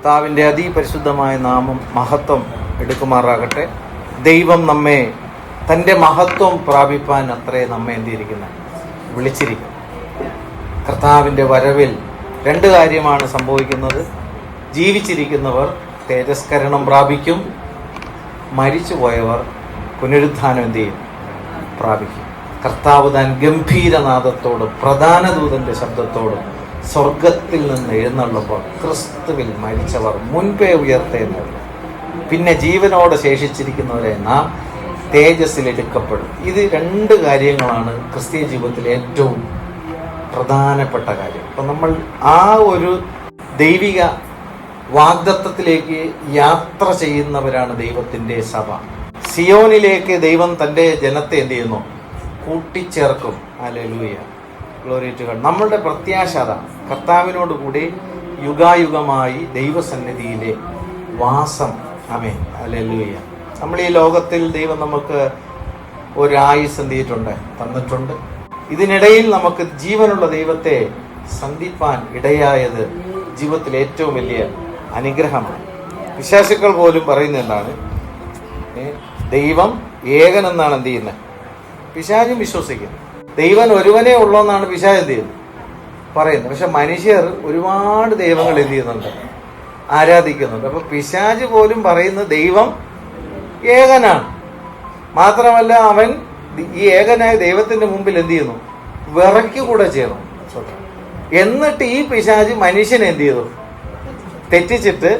കർത്താവിൻ്റെ അതിപരിശുദ്ധമായ നാമം മഹത്വം എടുക്കുമാറാകട്ടെ. ദൈവം നമ്മെ തൻ്റെ മഹത്വം പ്രാപിപ്പാൻ അത്രേ നമ്മെ എന്തിയിരിക്കുന്നത് വിളിച്ചിരിക്കും. കർത്താവിൻ്റെ വരവിൽ രണ്ട് കാര്യമാണ് സംഭവിക്കുന്നത്. ജീവിച്ചിരിക്കുന്നവർ തേജസ്കരണം പ്രാപിക്കും, മരിച്ചുപോയവർ പുനരുത്ഥാനം എന്ത് ചെയ്യും? പ്രാപിക്കും. കർത്താവ് താൻ ഗംഭീരനാദത്തോടും പ്രധാന ദൂതൻ്റെ ശബ്ദത്തോടും സ്വർഗത്തിൽ നിന്ന് എഴുന്നള്ളുമ്പോൾ ക്രിസ്തുവിൽ മരിച്ചവർ മുൻപേ ഉയർത്തേണ്ടത്, പിന്നെ ജീവനോടെ ശേഷിച്ചിരിക്കുന്നവരെ നാം തേജസ്സിൽ എടുക്കപ്പെടും. ഇത് രണ്ട് കാര്യങ്ങളാണ് ക്രിസ്തീയ ജീവിതത്തിലെ ഏറ്റവും പ്രധാനപ്പെട്ട കാര്യം. അപ്പം നമ്മൾ ആ ഒരു ദൈവിക വാഗ്ദത്തത്തിലേക്ക് യാത്ര ചെയ്യുന്നവരാണ് ദൈവത്തിൻ്റെ സഭ. സിയോനിലേക്ക് ദൈവം തൻ്റെ ജനത്തെ എന്ത് ചെയ്യുന്നു? കൂട്ടിച്ചേർക്കും. Hallelujah, glory to God. നമ്മളുടെ പ്രത്യാശ അതാണ്. കർത്താവിനോട് കൂടി യുഗായുഗമായി ദൈവസന്നിധിയിലെ വാസം. Amen, hallelujah. നമ്മൾ ഈ ലോകത്തിൽ ദൈവം നമുക്ക് ഒരായുസ് എന്ത് ചെയ്തിട്ടുണ്ട്? തന്നിട്ടുണ്ട്. ഇതിനിടയിൽ നമുക്ക് ജീവനുള്ള ദൈവത്തെ സന്ധിപ്പാൻ ഇടയായത് ജീവിതത്തിൽ ഏറ്റവും വലിയ അനുഗ്രഹമാണ്. വിശ്വാസികൾ പോലും പറയുന്നത് എന്താണ്? ദൈവം ഏകൻ എന്നാണ് എന്ത് ചെയ്യുന്നത്? പിശാചും വിശ്വസിക്കുന്നു. ദൈവം ഒരുവനേ ഉള്ളൂ എന്നാണ് പിശാച് എന്ത് ചെയ്യുന്നത്? പറയുന്നത്. പക്ഷെ മനുഷ്യർ ഒരുപാട് ദൈവങ്ങൾ എന്ത് ചെയ്യുന്നുണ്ട്? ആരാധിക്കുന്നുണ്ട്. അപ്പൊ പിശാച് പോലും പറയുന്നത് ദൈവം ഏകനാണ്. മാത്രമല്ല അവൻ ഈ ഏകനായ ദൈവത്തിന്റെ മുമ്പിൽ എന്ത് ചെയ്യുന്നു? വിറയ്ക്കൂടെ ചെയ്യണം. എന്നിട്ട് ഈ പിശാച് മനുഷ്യനെ എന്ത് ചെയ്തു? തെറ്റിച്ചിട്ട്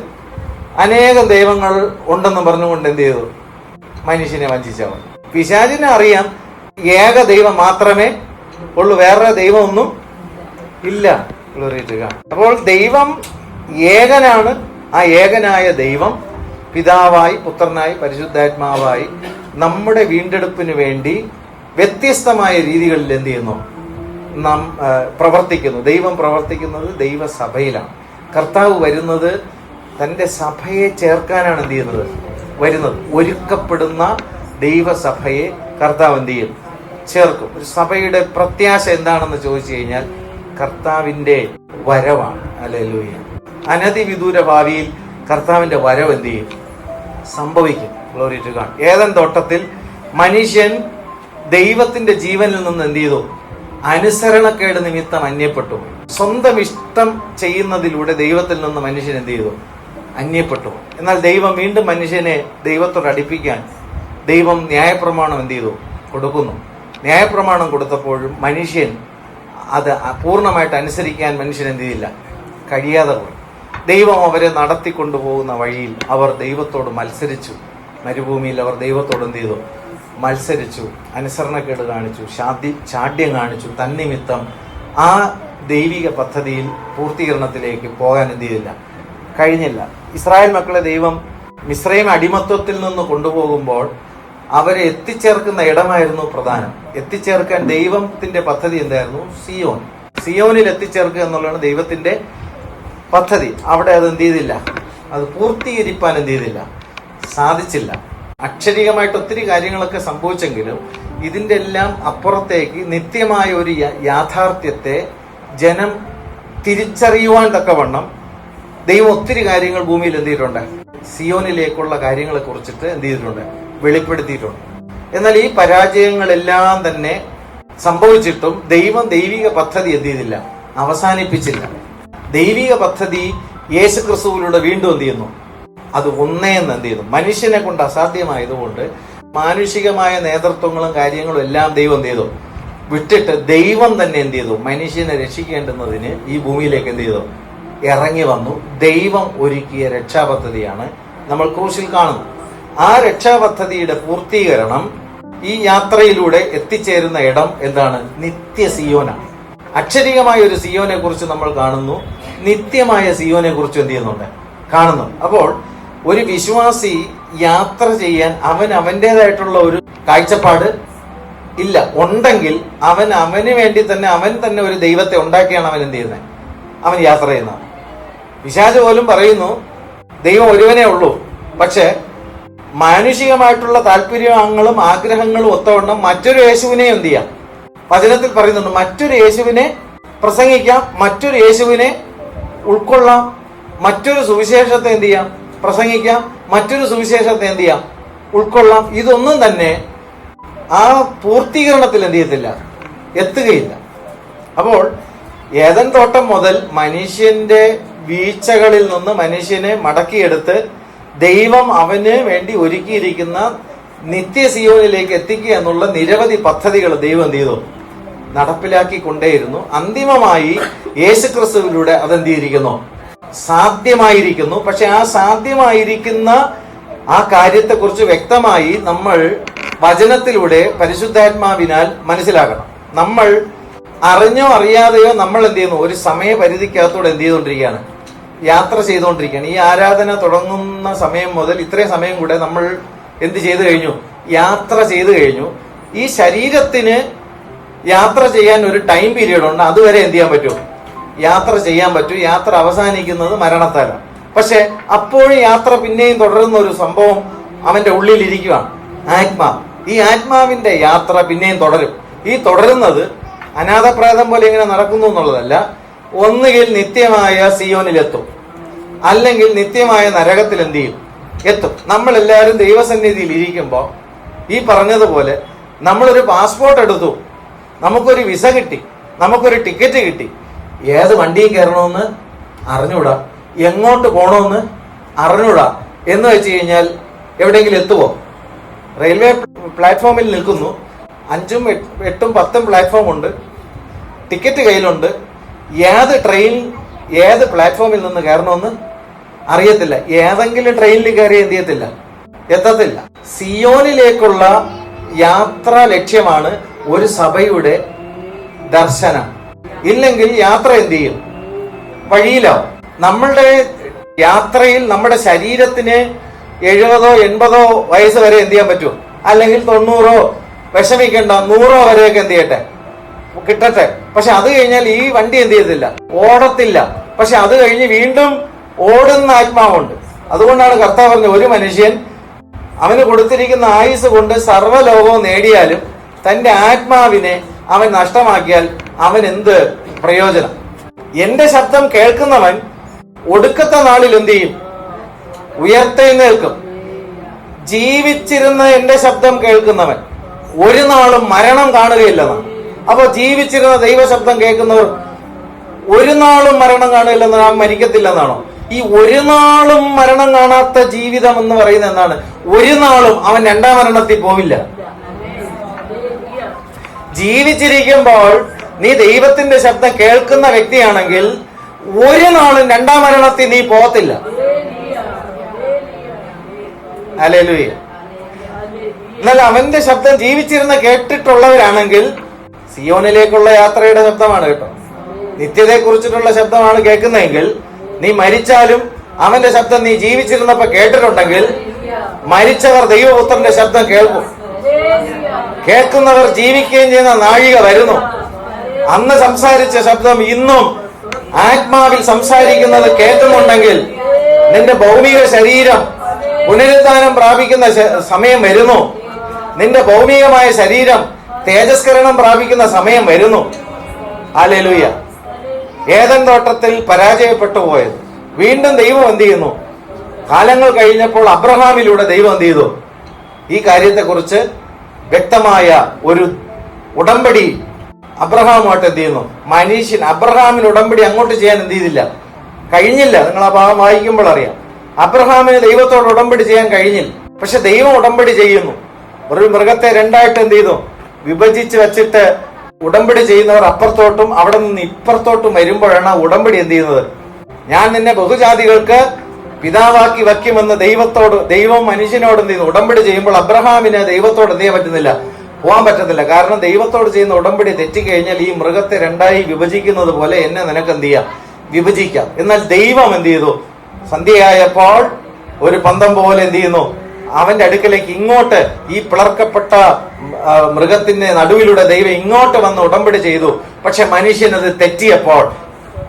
അനേകം ദൈവങ്ങൾ ഉണ്ടെന്ന് പറഞ്ഞുകൊണ്ട് എന്ത് ചെയ്തു? മനുഷ്യനെ വഞ്ചിച്ചവൻ. പിശാചിനെ അറിയാം ഏക ദൈവം മാത്രമേ ഉള്ളൂ, വേറെ ദൈവമൊന്നും ഇല്ല. അപ്പോൾ ദൈവം ഏകനാണ്. ആ ഏകനായ ദൈവം പിതാവായി, പുത്രനായി, പരിശുദ്ധാത്മാവായി നമ്മുടെ വീണ്ടെടുപ്പിന് വേണ്ടി വ്യത്യസ്തമായ രീതികളിൽ എന്ത് ചെയ്യുന്നു? നാം പ്രവർത്തിക്കുന്നു. ദൈവം പ്രവർത്തിക്കുന്നത് ദൈവസഭയിലാണ്. കർത്താവ് വരുന്നത് തൻ്റെ സഭയെ ചേർക്കാനാണ് എന്ത് ചെയ്യുന്നത്? വരുന്നത്. ഒരുക്കപ്പെടുന്ന ദൈവസഭയെ കർത്താവ് എന്ത് ചെയ്യും? ചേർക്കും. ഒരു സഭയുടെ പ്രത്യാശ എന്താണെന്ന് ചോദിച്ചു കഴിഞ്ഞാൽ കർത്താവിൻ്റെ വരവാണ്. ഹല്ലേലൂയ. അനധിവിദൂര ഭാവിയിൽ കർത്താവിൻ്റെ വരവ് എന്ത് ചെയ്യും? സംഭവിക്കും. Glory to God. ഏദൻ തോട്ടത്തിൽ മനുഷ്യൻ ദൈവത്തിന്റെ ജീവനിൽ നിന്ന് എന്ത് ചെയ്തു? അനുസരണക്കേട് നിമിത്തം അന്യപ്പെട്ടു. സ്വന്തം ഇഷ്ടം ചെയ്യുന്നതിലൂടെ ദൈവത്തിൽ നിന്ന് മനുഷ്യൻ എന്ത് ചെയ്തു? അന്യപ്പെട്ടു. എന്നാൽ ദൈവം വീണ്ടും മനുഷ്യനെ ദൈവത്തോട് അടുപ്പിക്കാൻ ദൈവം ന്യായപ്രമാണം എന്ത് ചെയ്തു? കൊടുക്കുന്നു. ന്യായപ്രമാണം കൊടുത്തപ്പോഴും മനുഷ്യൻ അത് പൂർണ്ണമായിട്ട് അനുസരിക്കാൻ മനുഷ്യൻ എന്ത് ചെയ്തില്ല? കഴിയാതെ പോയി. ദൈവം അവരെ നടത്തിക്കൊണ്ടുപോകുന്ന വഴിയിൽ അവർ ദൈവത്തോട് മത്സരിച്ചു. മരുഭൂമിയിൽ അവർ ദൈവത്തോട് എന്ത് ചെയ്തു? മത്സരിച്ചു, അനുസരണക്കേട് കാണിച്ചു, ചാഢ്യം കാണിച്ചു. തന്നിമിത്തം ആ ദൈവിക പദ്ധതിയിൽ പൂർത്തീകരണത്തിലേക്ക് പോകാൻ എന്ത് ചെയ്തില്ല? കഴിഞ്ഞില്ല. ഇസ്രായേൽ മക്കളെ ദൈവം മിസ്രൈം അടിമത്വത്തിൽ നിന്ന് കൊണ്ടുപോകുമ്പോൾ അവരെ എത്തിച്ചേർക്കുന്ന ഇടമായിരുന്നു പ്രധാനം. എത്തിച്ചേർക്കാൻ ദൈവത്തിന്റെ പദ്ധതി എന്തായിരുന്നു? സിയോൻ. സിയോനിൽ എത്തിച്ചേർക്കുക എന്നുള്ളതാണ് ദൈവത്തിന്റെ പദ്ധതി. അവിടെ അത് എന്ത് ചെയ്തില്ല? അത് പൂർത്തീകരിപ്പാൻ എന്ത് ചെയ്തില്ല? സാധിച്ചില്ല. അക്ഷരികമായിട്ട് ഒത്തിരി കാര്യങ്ങളൊക്കെ സംഭവിച്ചെങ്കിലും ഇതിൻ്റെ എല്ലാം അപ്പുറത്തേക്ക് നിത്യമായ ഒരു യാഥാർത്ഥ്യത്തെ ജനം തിരിച്ചറിയുവാൻ തക്കവണ്ണം ദൈവം ഒത്തിരി കാര്യങ്ങൾ ഭൂമിയിൽ എന്ത് ചെയ്തിട്ടുണ്ട്? സിയോനിലേക്കുള്ള കാര്യങ്ങളെ കുറിച്ചിട്ട് എന്ത് ചെയ്തിട്ടുണ്ട്? വെളിപ്പെടുത്തിയിട്ടുണ്ട്. എന്നാൽ ഈ പരാജയങ്ങളെല്ലാം തന്നെ സംഭവിച്ചിട്ടും ദൈവം ദൈവിക പദ്ധതി എന്ത് ചെയ്തില്ല? അവസാനിപ്പിച്ചില്ല. ദൈവിക പദ്ധതി യേശുക്രിസ്തുവിലൂടെ വീണ്ടും എന്ത് ചെയ്യുന്നു? അത് ഒന്നേന്ന് എന്ത് ചെയ്യുന്നു? മനുഷ്യനെ കൊണ്ട് അസാധ്യമായതുകൊണ്ട് മാനുഷികമായ നേതൃത്വങ്ങളും കാര്യങ്ങളും എല്ലാം ദൈവം എന്ത് ചെയ്തു? വിട്ടിട്ട് ദൈവം തന്നെ എന്ത് ചെയ്തു? മനുഷ്യനെ രക്ഷിക്കേണ്ടുന്നതിന് ഈ ഭൂമിയിലേക്ക് എന്ത് ചെയ്തു? ഇറങ്ങി വന്നു. ദൈവം ഒരുക്കിയ രക്ഷാപദ്ധതിയാണ് നമ്മൾ ക്രൂശിൽ കാണുന്നത്. ആ രക്ഷാപദ്ധതിയുടെ പൂർത്തീകരണം ഈ യാത്രയിലൂടെ എത്തിച്ചേരുന്ന ഇടം എന്താണ്? നിത്യ സിയോനാണ്. അക്ഷരികമായ ഒരു സിയോനെ കുറിച്ച് നമ്മൾ കാണുന്നു, നിത്യമായ സിയോനെ കുറിച്ച് എന്ത് ചെയ്യുന്നുണ്ട്? കാണുന്നു. അപ്പോൾ ഒരു വിശ്വാസി യാത്ര ചെയ്യാൻ അവൻ്റെതായിട്ടുള്ള ഒരു കാഴ്ചപ്പാട് ഇല്ല. ഉണ്ടെങ്കിൽ അവന് വേണ്ടി തന്നെ അവൻ തന്നെ ഒരു ദൈവത്തെ ഉണ്ടാക്കിയാണ് അവൻ എന്ത് ചെയ്യുന്നത്? അവൻ യാത്ര ചെയ്യുന്നത്. പിശാച് പോലും പറയുന്നു ദൈവം ഒരുവനേ ഉള്ളൂ. പക്ഷെ മാനുഷികമായിട്ടുള്ള താല്പര്യങ്ങളും ആഗ്രഹങ്ങളും ഒത്തവണ്ണം മറ്റൊരു യേശുവിനെ എന്ത് ചെയ്യാം? വചനത്തിൽ പറയുന്നുണ്ട് മറ്റൊരു യേശുവിനെ പ്രസംഗിക്കാം, മറ്റൊരു യേശുവിനെ ഉൾക്കൊള്ളാം. മറ്റൊരു സുവിശേഷത്തെ എന്ത് ചെയ്യാം? പ്രസംഗിക്കാം. മറ്റൊരു സുവിശേഷത്തെ എന്ത് ചെയ്യാം? ഉൾക്കൊള്ളാം. ഇതൊന്നും തന്നെ ആ പൂർത്തീകരണത്തിൽ എന്ത് ചെയ്യത്തില്ല, എത്തുകയില്ല. അപ്പോൾ ഏദൻ തോട്ടം മുതൽ മനുഷ്യന്റെ വീഴ്ചകളിൽ നിന്ന് മനുഷ്യനെ മടക്കിയെടുത്ത് ദൈവം അവന് വേണ്ടി ഒരുക്കിയിരിക്കുന്ന നിത്യ സിയോനിലേക്ക് എത്തിക്കുക എന്നുള്ള നിരവധി പദ്ധതികൾ ദൈവം എന്ത് ചെയ്തു? നടപ്പിലാക്കിക്കൊണ്ടേയിരുന്നു. അന്തിമമായി യേശുക്രിസ്തുവിലൂടെ അതെന്ത് ചെയ്തിരിക്കുന്നു? സാധ്യമായിരിക്കുന്നു. പക്ഷെ ആ സാധ്യമായിരിക്കുന്ന ആ കാര്യത്തെക്കുറിച്ച് വ്യക്തമായി നമ്മൾ വചനത്തിലൂടെ പരിശുദ്ധാത്മാവിനാൽ മനസ്സിലാക്കണം. നമ്മൾ അറിഞ്ഞോ അറിയാതെയോ നമ്മൾ എന്ത് ചെയ്യുന്നു? ഒരു സമയപരിധിക്കകത്തൂടെ എന്ത് ചെയ്തുകൊണ്ടിരിക്കുകയാണ്? യാത്ര ചെയ്തുകൊണ്ടിരിക്കുകയാണ്. ഈ ആരാധന തുടങ്ങുന്ന സമയം മുതൽ ഇത്രയും സമയം കൂടെ നമ്മൾ എന്ത് ചെയ്തു കഴിഞ്ഞു? യാത്ര ചെയ്തു കഴിഞ്ഞു. ഈ ശരീരത്തിന് യാത്ര ചെയ്യാൻ ഒരു ടൈം പീരീഡ് ഉണ്ട്. അതുവരെ എന്ത് ചെയ്യാൻ പറ്റും? യാത്ര ചെയ്യാൻ പറ്റും. യാത്ര അവസാനിക്കുന്നത് മരണത്താലാണ്. പക്ഷെ അപ്പോഴും യാത്ര പിന്നെയും തുടരുന്ന ഒരു സംഭവം അവന്റെ ഉള്ളിലിരിക്കുകയാണ്, ആത്മാവ്. ഈ ആത്മാവിന്റെ യാത്ര പിന്നെയും തുടരും. ഈ തുടരുന്നത് അനാഥപ്രേതം പോലെ ഇങ്ങനെ നടക്കുന്നു എന്നുള്ളതല്ല. ഒന്നുകിൽ നിത്യമായ സിയോനിലെത്തും, അല്ലെങ്കിൽ നിത്യമായ നരകത്തിൽ എന്ത് ചെയ്യും? എത്തും. നമ്മളെല്ലാവരും ദൈവസന്നിധിയിൽ ഇരിക്കുമ്പോൾ ഈ പറഞ്ഞതുപോലെ നമ്മളൊരു പാസ്പോർട്ട് എടുത്തു, നമുക്കൊരു വിസ കിട്ടി, നമുക്കൊരു ടിക്കറ്റ് കിട്ടി. ഏത് വണ്ടിയിൽ കയറണമെന്ന് അറിഞ്ഞൂടാ, എങ്ങോട്ട് പോകണമെന്ന് അറിഞ്ഞൂടാ എന്ന് വെച്ച് കഴിഞ്ഞാൽ എവിടെയെങ്കിലും എത്തുമോ? റെയിൽവേ പ്ലാറ്റ്ഫോമിൽ നിൽക്കുന്നു, 5ഉം 8ഉം 10ഉം പ്ലാറ്റ്ഫോം ഉണ്ട്, ടിക്കറ്റ് കയ്യിലുണ്ട്. ഏത് ട്രെയിൻ ഏത് പ്ലാറ്റ്ഫോമിൽ നിന്ന് കയറണമെന്ന് അറിയത്തില്ല. ഏതെങ്കിലും ട്രെയിനിൽ കയറി എന്ത് ചെയ്യത്തില്ല, എത്തത്തില്ല. സിയോനിലേക്കുള്ള യാത്ര ലക്ഷ്യമാണ് ഒരു സഭയുടെ ദർശനം. ഇല്ലെങ്കിൽ യാത്ര എന്ത് ചെയ്യും? വഴിയിലാവും. നമ്മളുടെ യാത്രയിൽ നമ്മുടെ ശരീരത്തിന് 70 80 വയസ്സ് വരെ എന്ത് ചെയ്യാൻ പറ്റും? അല്ലെങ്കിൽ 90, വിഷമിക്കണ്ട, 100 വരെയൊക്കെ എന്ത് ചെയ്യട്ടെ, കിട്ടട്ടെ. പക്ഷെ അത് കഴിഞ്ഞാൽ ഈ വണ്ടി എന്ത് ചെയ്യത്തില്ല, ഓടത്തില്ല. പക്ഷെ അത് കഴിഞ്ഞ് വീണ്ടും ഓടുന്ന ആത്മാവുണ്ട്. അതുകൊണ്ടാണ് കർത്താവ് പറഞ്ഞത്, ഒരു മനുഷ്യൻ അവന് കൊടുത്തിരിക്കുന്ന ആയുസ് കൊണ്ട് സർവ്വലോകവും നേടിയാലും തന്റെ ആത്മാവിനെ അവൻ നഷ്ടമാക്കിയാൽ അവൻ എന്ത് പ്രയോജനം? എന്റെ ശബ്ദം കേൾക്കുന്നവൻ ഒടുക്കത്തെ നാളിൽ എന്ത് ചെയ്യും? ഉയർത്തെഴുന്നേൽക്കും. ജീവിച്ചിരുന്ന എന്റെ ശബ്ദം കേൾക്കുന്നവൻ ഒരു നാളും മരണം കാണുകയില്ലെന്നാണ്. അപ്പൊ ജീവിച്ചിരുന്ന ദൈവശബ്ദം കേൾക്കുന്നവർ ഒരു നാളും മരണം കാണുകയില്ലെന്നാണ്, മരിക്കത്തില്ലെന്നാണോ? ഈ ഒരു നാളും മരണം കാണാത്ത ജീവിതം എന്ന് പറയുന്നത് എന്താണ്? ഒരു നാളും അവൻ രണ്ടാം മരണത്തിൽ പോവില്ല. ജീവിച്ചിരിക്കുമ്പോൾ നീ ദൈവത്തിന്റെ ശബ്ദം കേൾക്കുന്ന വ്യക്തിയാണെങ്കിൽ ഒരു നാളും രണ്ടാം മരണത്തിൽ നീ പോകത്തില്ല. ഹല്ലേലൂയ. എന്നാൽ അവന്റെ ശബ്ദം ജീവിച്ചിരുന്ന് കേട്ടിട്ടുള്ളവരാണെങ്കിൽ സിയോനിലേക്കുള്ള യാത്രയുടെ ശബ്ദമാണ് കേട്ടോ, നിത്യതയെ കുറിച്ചിട്ടുള്ള ശബ്ദമാണ് കേൾക്കുന്നതെങ്കിൽ, നീ മരിച്ചാലും അവന്റെ ശബ്ദം നീ ജീവിച്ചിരുന്നപ്പോ കേട്ടിട്ടുണ്ടെങ്കിൽ മരിച്ചവർ ദൈവപുത്രന്റെ ശബ്ദം കേൾക്കും. കേൾക്കുന്നവർ ജീവിക്കുകയും ചെയ്യുന്ന നാഴിക വരുന്നു. അന്ന് സംസാരിച്ച ശബ്ദം ഇന്നും ആത്മാവിൽ സംസാരിക്കുന്നത് കേൾക്കുന്നുണ്ടെങ്കിൽ നിന്റെ ഭൗമിക ശരീരം പുനരുദ്ധാനം പ്രാപിക്കുന്ന സമയം വരുന്നു. നിന്റെ ഭൗമികമായ ശരീരം തേജസ്കരണം പ്രാപിക്കുന്ന സമയം വരുന്നു. ഹല്ലേലൂയ. ഏദൻ തോട്ടത്തിൽ പരാജയപ്പെട്ടു പോയത് വീണ്ടും ദൈവം എന്ത് ചെയ്യുന്നു? കാലങ്ങൾ കഴിഞ്ഞപ്പോൾ അബ്രഹാമിലൂടെ ദൈവം എന്ത് ചെയ്തു? ഈ കാര്യത്തെക്കുറിച്ച് വ്യക്തമായ ഒരു ഉടമ്പടി അബ്രഹാമുമായിട്ട് എന്ത് ചെയ്യുന്നു? മനുഷ്യൻ അബ്രഹാമിന് ഉടമ്പടി അങ്ങോട്ട് ചെയ്യാൻ എന്ത് ചെയ്തില്ല, കഴിഞ്ഞില്ല. നിങ്ങൾ ആ ഭാഗം വായിക്കുമ്പോൾ അറിയാം, അബ്രഹാമിന് ദൈവത്തോട് ഉടമ്പടി ചെയ്യാൻ കഴിഞ്ഞില്ല. പക്ഷെ ദൈവം ഉടമ്പടി ചെയ്യുന്നു. ഒരു മൃഗത്തെ രണ്ടായിട്ട് എന്ത് ചെയ്തു? വിഭജിച്ച് വെച്ചിട്ട് ഉടമ്പടി ചെയ്യുന്നവർ അപ്പുറത്തോട്ടും അവിടെ നിന്ന് ഇപ്പുറത്തോട്ടും വരുമ്പോഴാണ് ഉടമ്പടി എന്ത് ചെയ്യുന്നത്? ഞാൻ നിന്നെ ബഹുജാതികൾക്ക് പിതാവാക്കി വയ്ക്കുമെന്ന് ദൈവം മനുഷ്യനോട് എന്ത് ചെയ്യുന്നു? ഉടമ്പടി ചെയ്യുമ്പോൾ അബ്രഹാമിന് ദൈവത്തോട് എന്ത് ചെയ്യാൻ പറ്റുന്നില്ല, പോകാൻ പറ്റത്തില്ല. കാരണം ദൈവത്തോട് ചെയ്യുന്ന ഉടമ്പടി തെറ്റിക്കഴിഞ്ഞാൽ ഈ മൃഗത്തെ രണ്ടായി വിഭജിക്കുന്നത് പോലെ എന്നെ നിനക്ക് എന്ത് ചെയ്യാം? വിഭജിക്കാം. എന്നാൽ ദൈവം എന്ത് ചെയ്തു? സന്ധ്യയായപ്പോൾ ഒരു പന്തം പോലെ എന്ത് ചെയ്യുന്നു? അവന്റെ അടുക്കലേക്ക് ഇങ്ങോട്ട്, ഈ പിളർക്കപ്പെട്ട മൃഗത്തിന്റെ നടുവിലൂടെ ദൈവം ഇങ്ങോട്ട് വന്ന് ഉടമ്പടി ചെയ്തു. പക്ഷെ മനുഷ്യനത് തെറ്റിയപ്പോൾ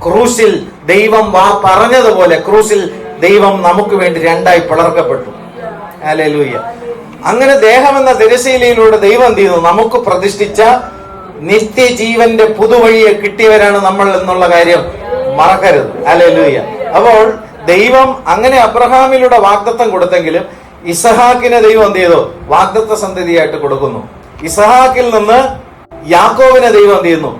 ക്രൂസിൽ ദൈവം പറഞ്ഞതുപോലെ ക്രൂസിൽ ദൈവം നമുക്ക് വേണ്ടി രണ്ടായി പിളർക്കപ്പെട്ടു. ഹല്ലേലൂയ. അങ്ങനെ ദേഹം എന്ന തിരശീലയിലൂടെ ദൈവം എന്ത് ചെയ്യുന്നു? നമുക്ക് പ്രതിഷ്ഠിച്ച നിത്യജീവന്റെ പുതുവഴിയെ കിട്ടിയവരാണ് നമ്മൾ എന്നുള്ള കാര്യം മറക്കരുത്. ഹല്ലേലൂയ. അപ്പോൾ ദൈവം അങ്ങനെ അബ്രഹാമിലൂടെ വാഗ്ദത്തം കൊടുത്തെങ്കിലും ഇസഹാക്കിനെ ദൈവം എന്ത് ചെയ്തു? വാഗ്ദത്ത സന്തതിയായിട്ട് കൊടുക്കുന്നു. ഇസഹാക്കിൽ നിന്ന് യാക്കോബിനെ ദൈവം എന്ത് ചെയ്യുന്നു?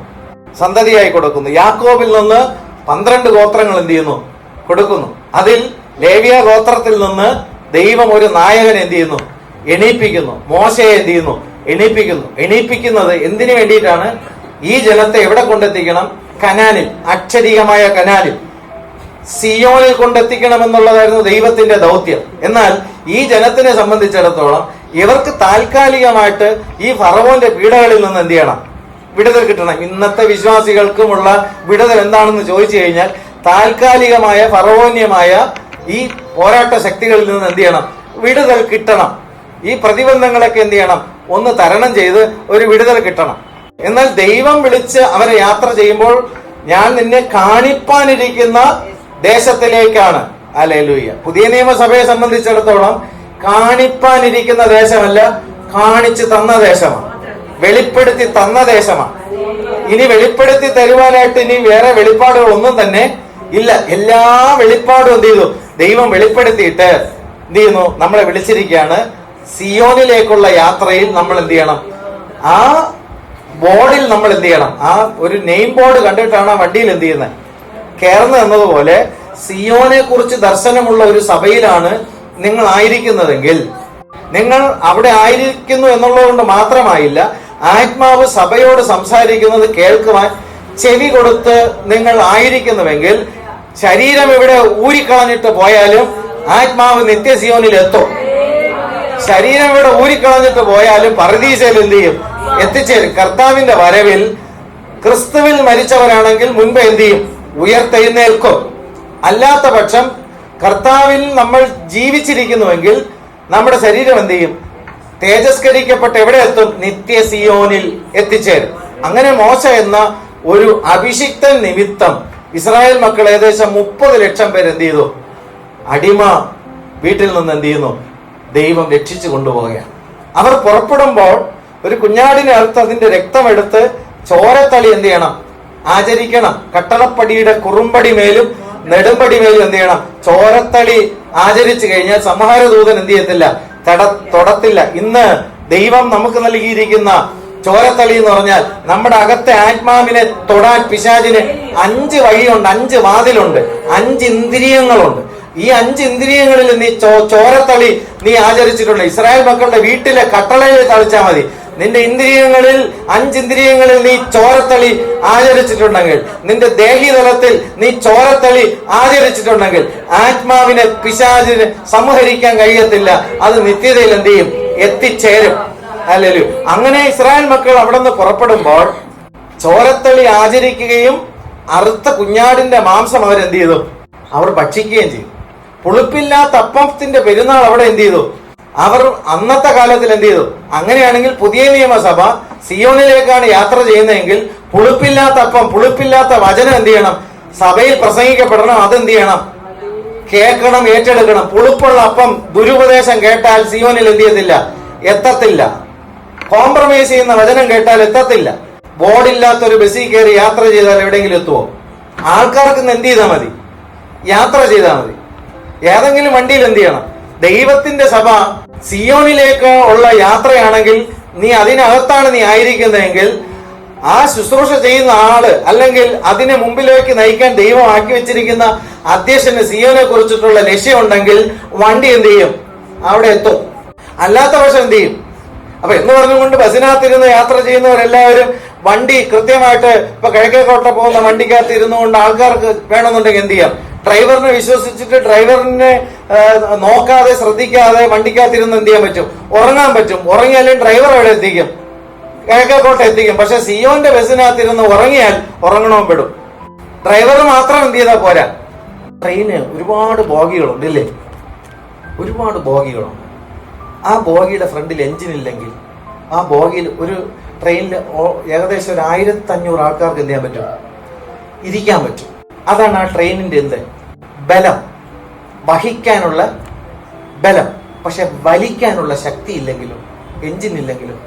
സന്തതിയായി കൊടുക്കുന്നു. യാക്കോബിൽ നിന്ന് 12 ഗോത്രങ്ങൾ എന്ത് ചെയ്യുന്നു? കൊടുക്കുന്നു. അതിൽ ലേവ്യ ഗോത്രത്തിൽ നിന്ന് ദൈവം ഒരു നായകനെ എന്ത് ചെയ്യുന്നു? എണീപ്പിക്കുന്നു. മോശയെ എന്ത് ചെയ്യുന്നു? എണീപ്പിക്കുന്നത് എന്തിനു വേണ്ടിയിട്ടാണ്? ഈ ജനത്തെ എവിടെ കൊണ്ടെത്തിക്കണം? കനാനിൽ, അക്ഷരികമായ കനാനിൽ, സിയോനിൽ കൊണ്ടെത്തിക്കണം എന്നുള്ളതായിരുന്നു ദൈവത്തിന്റെ ദൗത്യം. എന്നാൽ ഈ ജനത്തിനെ സംബന്ധിച്ചിടത്തോളം ഇവർക്ക് താൽക്കാലികമായിട്ട് ഈ ഫറവോന്റെ പീഡകളിൽ നിന്ന് എന്ത് ചെയ്യണം? വിടുതൽ കിട്ടണം. ഇന്നത്തെ വിശ്വാസികൾക്കുമുള്ള വിടുതൽ എന്താണെന്ന് ചോദിച്ചു കഴിഞ്ഞാൽ താൽക്കാലികമായ ഫറവോന്യമായ ഈ പോരാട്ട ശക്തികളിൽ നിന്ന് എന്ത് ചെയ്യണം? വിടുതൽ കിട്ടണം. ഈ പ്രതിബന്ധങ്ങളൊക്കെ എന്ത് ചെയ്യണം? ഒന്ന് തരണം ചെയ്ത് ഒരു വിടുതൽ കിട്ടണം. എന്നാൽ ദൈവം വിളിച്ച് അവരെ യാത്ര ചെയ്യുമ്പോൾ ഞാൻ നിന്നെ കാണിപ്പാനിരിക്കുന്ന ദേശത്തിലേക്കാണ്. ഹല്ലേലൂയ. പുതിയ നിയമസഭയെ സംബന്ധിച്ചിടത്തോളം കാണിപ്പാനിരിക്കുന്ന ദേശമല്ല, കാണിച്ചു തന്ന ദേശമാണ്, വെളിപ്പെടുത്തി തന്ന ദേശമാണ്. ഇനി വെളിപ്പെടുത്തി തരുവാനായിട്ട് ഇനി വേറെ വെളിപ്പാടുകൾ ഒന്നും തന്നെ ഇല്ല. എല്ലാ വെളിപ്പാടും എന്ത് ചെയ്തു? ദൈവം വെളിപ്പെടുത്തിയിട്ട് എന്ത് ചെയ്യുന്നു? നമ്മളെ വിളിച്ചിരിക്കുകയാണ്. സിയോനിലേക്കുള്ള യാത്രയിൽ നമ്മൾ എന്ത് ചെയ്യണം? ആ ബോർഡിൽ നമ്മൾ എന്ത് ചെയ്യണം? ആ ഒരു നെയിം ബോർഡ് കണ്ടിട്ടാണ് ആ വണ്ടിയിൽ എന്ത് ചെയ്യുന്നത്? കയറുന്നത് എന്നതുപോലെ സിയോനെ കുറിച്ച് ദർശനമുള്ള ഒരു സഭയിലാണ് നിങ്ങൾ ആയിരിക്കുന്നതെങ്കിൽ, നിങ്ങൾ അവിടെ ആയിരിക്കുന്നു എന്നുള്ളത് കൊണ്ട് മാത്രമായില്ല, ആത്മാവ് സഭയോട് സംസാരിക്കുന്നത് കേൾക്കുവാൻ ചെവി കൊടുത്ത് നിങ്ങൾ ആയിരിക്കുന്നുവെങ്കിൽ, ശരീരം ഇവിടെ ഊരിക്കളഞ്ഞിട്ട് പോയാലും ആത്മാവ് നിത്യസിയോനിൽ എത്തും. ശരീരം ഇവിടെ ഊരിക്കളഞ്ഞിട്ട് പോയാലും പറുദീസയിൽ എന്ത് ചെയ്യും? എത്തിച്ചേരും. കർത്താവിന്റെ വരവിൽ ക്രിസ്തുവിൽ മരിച്ചവരാണെങ്കിൽ മുൻപ് എന്ത് ചെയ്യും? ഉയർത്തെഴുന്നേൽക്കും. അല്ലാത്ത പക്ഷം കർത്താവിൽ നമ്മൾ ജീവിച്ചിരിക്കുന്നുവെങ്കിൽ നമ്മുടെ ശരീരം എന്ത് ചെയ്യും? തേജസ്കരിക്കപ്പെട്ട് എവിടെ എത്തും? നിത്യസിയോനിൽ എത്തിച്ചേരും. അങ്ങനെ മോശ എന്ന ഒരു അഭിഷിക്തൻ നിമിത്തം ഇസ്രായേൽ മക്കൾ ഏകദേശം 30 ലക്ഷം പേര് എന്ത് ചെയ്തു? അടിമ വീട്ടിൽ നിന്ന് എന്ത് ചെയ്യുന്നു? ദൈവം രക്ഷിച്ചു കൊണ്ടുപോവുകയാണ്. അവർ പുറപ്പെടുമ്പോൾ ഒരു കുഞ്ഞാടിനെ അറുത്ത് അതിന്റെ രക്തമെടുത്ത് ചോരത്തളി എന്ത് ചെയ്യണം? ആചരിക്കണം. കട്ടളപ്പടിയുടെ കുറുമ്പടി മേലും നെടുമ്പടി മേലും എന്ത് ചെയ്യണം? ചോരത്തളി ആചരിച്ചു കഴിഞ്ഞാൽ സംഹാരദൂതൻ എന്ത് ചെയ്യത്തില്ല? തൊടത്തില്ല. ഇന്ന് ദൈവം നമുക്ക് നൽകിയിരിക്കുന്ന ചോരത്തളി എന്ന് പറഞ്ഞാൽ നമ്മുടെ അകത്തെ ആത്മാവിനെ തൊടാൻ പിശാചിന് 5 വഴിയുണ്ട്, 5 വാതിലുണ്ട്, 5 ഇന്ദ്രിയങ്ങളുണ്ട്. ഈ 5 ഇന്ദ്രിയങ്ങളിൽ നീ ചോരത്തളി നീ ആചരിച്ചിട്ടുണ്ട്. ഇസ്രായേൽ മക്കളുടെ വീട്ടിലെ കട്ടളയിൽ തളിച്ചാൽ മതി. നിന്റെ ഇന്ദ്രിയങ്ങളിൽ 5 ഇന്ദ്രിയങ്ങളിൽ നീ ചോരത്തളി ആചരിച്ചിട്ടുണ്ടെങ്കിൽ, നിന്റെ ദേഹീതലത്തിൽ നീ ചോരത്തളി ആചരിച്ചിട്ടുണ്ടെങ്കിൽ ആത്മാവിനെ പിശാചിന് സംഹരിക്കാൻ കഴിയത്തില്ല. അത് നിത്യതയിൽ എന്ത് ചെയ്യും? എത്തിച്ചേരും. അല്ലല്ലോ. അങ്ങനെ ഇസ്രായേൽ മക്കൾ അവിടെ നിന്ന് പുറപ്പെടുമ്പോൾ ചോരത്തളി ആചരിക്കുകയും അറുത്ത കുഞ്ഞാടിന്റെ മാംസം അവരെന്ത് ചെയ്തു? അവർ ഭക്ഷിക്കുകയും ചെയ്തു. പുളിപ്പില്ലാത്ത അപ്പത്തിന്റെ പെരുന്നാൾ അവിടെ എന്ത് ചെയ്തു? അവർ അന്നത്തെ കാലത്തിൽ എന്ത് ചെയ്തു? അങ്ങനെയാണെങ്കിൽ പുതിയ നിയമസഭ സിയോനിലേക്കാണ് യാത്ര ചെയ്യുന്നതെങ്കിൽ പുളിപ്പില്ലാത്ത അപ്പം, പുളിപ്പില്ലാത്ത വചനം എന്ത് ചെയ്യണം? സഭയിൽ പ്രസംഗിക്കപ്പെടണം. അതെന്ത് ചെയ്യണം? കേൾക്കണം, ഏറ്റെടുക്കണം. പുളിപ്പുള്ള അപ്പം ദുരുപദേശം കേട്ടാൽ സിയോനിൽ എന്ത് ചെയ്യത്തില്ല? എത്തത്തില്ല. കോംപ്രമൈസ് ചെയ്യുന്ന വചനം കേട്ടാൽ എത്തത്തില്ല. ബോർഡില്ലാത്തൊരു ബസ്സിൽ കയറി യാത്ര ചെയ്താൽ എവിടെയെങ്കിലും എത്തുമോ? ആൾക്കാർക്ക് എന്ത് ചെയ്താൽ മതി? യാത്ര ചെയ്താൽ മതി. ഏതെങ്കിലും വണ്ടിയിൽ എന്ത് ചെയ്യണം? ദൈവത്തിന്റെ സഭ സിയോനിലേക്ക് ഉള്ള യാത്രയാണെങ്കിൽ നീ അതിനകത്താണ് നീ ആയിരിക്കുന്നതെങ്കിൽ ആ ശുശ്രൂഷ ചെയ്യുന്ന ആള് അല്ലെങ്കിൽ അതിനെ മുമ്പിലേക്ക് നയിക്കാൻ ദൈവം ആക്കി വെച്ചിരിക്കുന്ന അധ്യക്ഷന് സിയോനെ കുറിച്ചിട്ടുള്ള ലക്ഷ്യമുണ്ടെങ്കിൽ വണ്ടി എന്ത് ചെയ്യും? അവിടെ എത്തും. അല്ലാത്ത പക്ഷം എന്ത് ചെയ്യും? അപ്പൊ എന്ന് പറഞ്ഞുകൊണ്ട് ബസ്സിനകത്തിരുന്ന് യാത്ര ചെയ്യുന്നവരെല്ലാവരും വണ്ടി കൃത്യമായിട്ട് ഇപ്പൊ കിഴക്കേക്കോട്ട പോകുന്ന വണ്ടിക്കകത്ത് ഇരുന്നുകൊണ്ട് ആൾക്കാർക്ക് വേണമെന്നുണ്ടെങ്കിൽ എന്ത് ചെയ്യാം? ഡ്രൈവറിനെ വിശ്വസിച്ചിട്ട് ഡ്രൈവറിനെ നോക്കാതെ ശ്രദ്ധിക്കാതെ വണ്ടിക്കകത്തിരുന്ന് എന്ത് ചെയ്യാൻ പറ്റും? ഉറങ്ങാൻ പറ്റും. ഉറങ്ങിയാലും ഡ്രൈവർ എവിടെ എത്തിക്കും? കിഴക്കേക്കോട്ട എത്തിക്കും. പക്ഷെ സിയോന്റെ ബസ്സിനകത്തിരുന്ന് ഉറങ്ങിയാൽ ഉറങ്ങണവും പെടും. ഡ്രൈവർ മാത്രം എന്ത് ചെയ്താൽ പോരാ. ട്രെയിന് ഒരുപാട് ബോഗികളുണ്ട് ഇല്ലേ? ഒരുപാട് ബോഗികളുണ്ട്. ആ ബോഗിയുടെ ഫ്രണ്ടിൽ എഞ്ചിൻ ഇല്ലെങ്കിൽ ആ ബോഗിയിൽ ഒരു ട്രെയിനിൽ ഏകദേശം ഒരു 1500 ആൾക്കാർക്ക് എന്ത് ചെയ്യാൻ പറ്റും? ഇരിക്കാൻ പറ്റും. അതാണ് ആ ട്രെയിനിന്റെ എന്ത് ബലം, വഹിക്കാനുള്ള ബലം. പക്ഷെ വലിക്കാനുള്ള ശക്തി ഇല്ലെങ്കിലും, എഞ്ചിൻ ഇല്ലെങ്കിലും.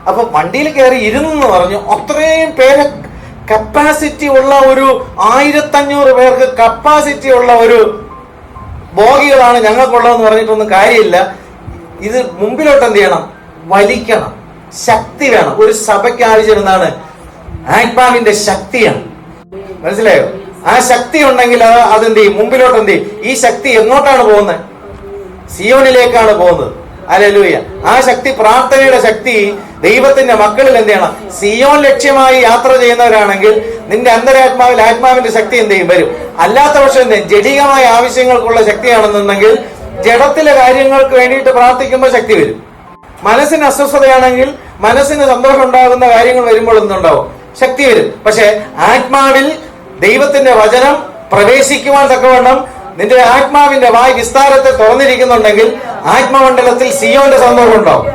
അപ്പൊ വണ്ടിയിൽ കയറി ഇരുന്നു പറഞ്ഞു അത്രയും പേരെ കപ്പാസിറ്റി ഉള്ള ഒരു 1500 പേർക്ക് കപ്പാസിറ്റി ഉള്ള ഒരു ഭോഗികളാണ് ഞങ്ങൾക്കുള്ളതെന്ന് പറഞ്ഞിട്ടൊന്നും കാര്യമില്ല. ഇത് മുമ്പിലോട്ട് എന്ത് ചെയ്യണം? വലിക്കണം. ശക്തി വേണം. ഒരു സഭയ്ക്ക് ആവശ്യം എന്താണ്? ആത്മാവിന്റെ ശക്തിയാണ്. മനസ്സിലായോ? ആ ശക്തി ഉണ്ടെങ്കിൽ അതെന്ത് ചെയ്യും? മുമ്പിലോട്ട് എന്ത് ചെയ്യും? ഈ ശക്തി എങ്ങോട്ടാണ് പോകുന്നത്? സിയോനിലേക്കാണ് പോകുന്നത്. ഹല്ലേലൂയ. ആ ശക്തി, പ്രാർത്ഥനയുടെ ശക്തി ദൈവത്തിന്റെ മക്കളിൽ എന്ത് ചെയ്യണം? സിയോൻ ലക്ഷ്യമായി യാത്ര ചെയ്യുന്നവരാണെങ്കിൽ നിന്റെ അന്തരാത്മാവിൽ ആത്മാവിന്റെ ശക്തി എന്ത് ചെയ്യും? വരും. അല്ലാത്ത പക്ഷം എന്ത് ചെയ്യും? ജഡികമായ ആവശ്യങ്ങൾക്കുള്ള ശക്തിയാണെന്നുണ്ടെങ്കിൽ ജഡത്തിലെ കാര്യങ്ങൾക്ക് വേണ്ടിയിട്ട് പ്രാർത്ഥിക്കുമ്പോൾ ശക്തി വരും. മനസ്സിന് അസ്വസ്ഥതയാണെങ്കിൽ, മനസ്സിന് സന്തോഷം ഉണ്ടാകുന്ന കാര്യങ്ങൾ വരുമ്പോൾ എന്തുണ്ടാവും? ശക്തി വരും. പക്ഷെ ആത്മാവിൽ ദൈവത്തിന്റെ വചനം പ്രവേശിക്കുവാൻ തക്കവണ്ണം നിന്റെ ആത്മാവിന്റെ വായ് വിസ്താരത്തെ തുറന്നിരിക്കുന്നുണ്ടെങ്കിൽ ആത്മമണ്ഡലത്തിൽ സിയോന്റെ സന്തോഷം ഉണ്ടാവും.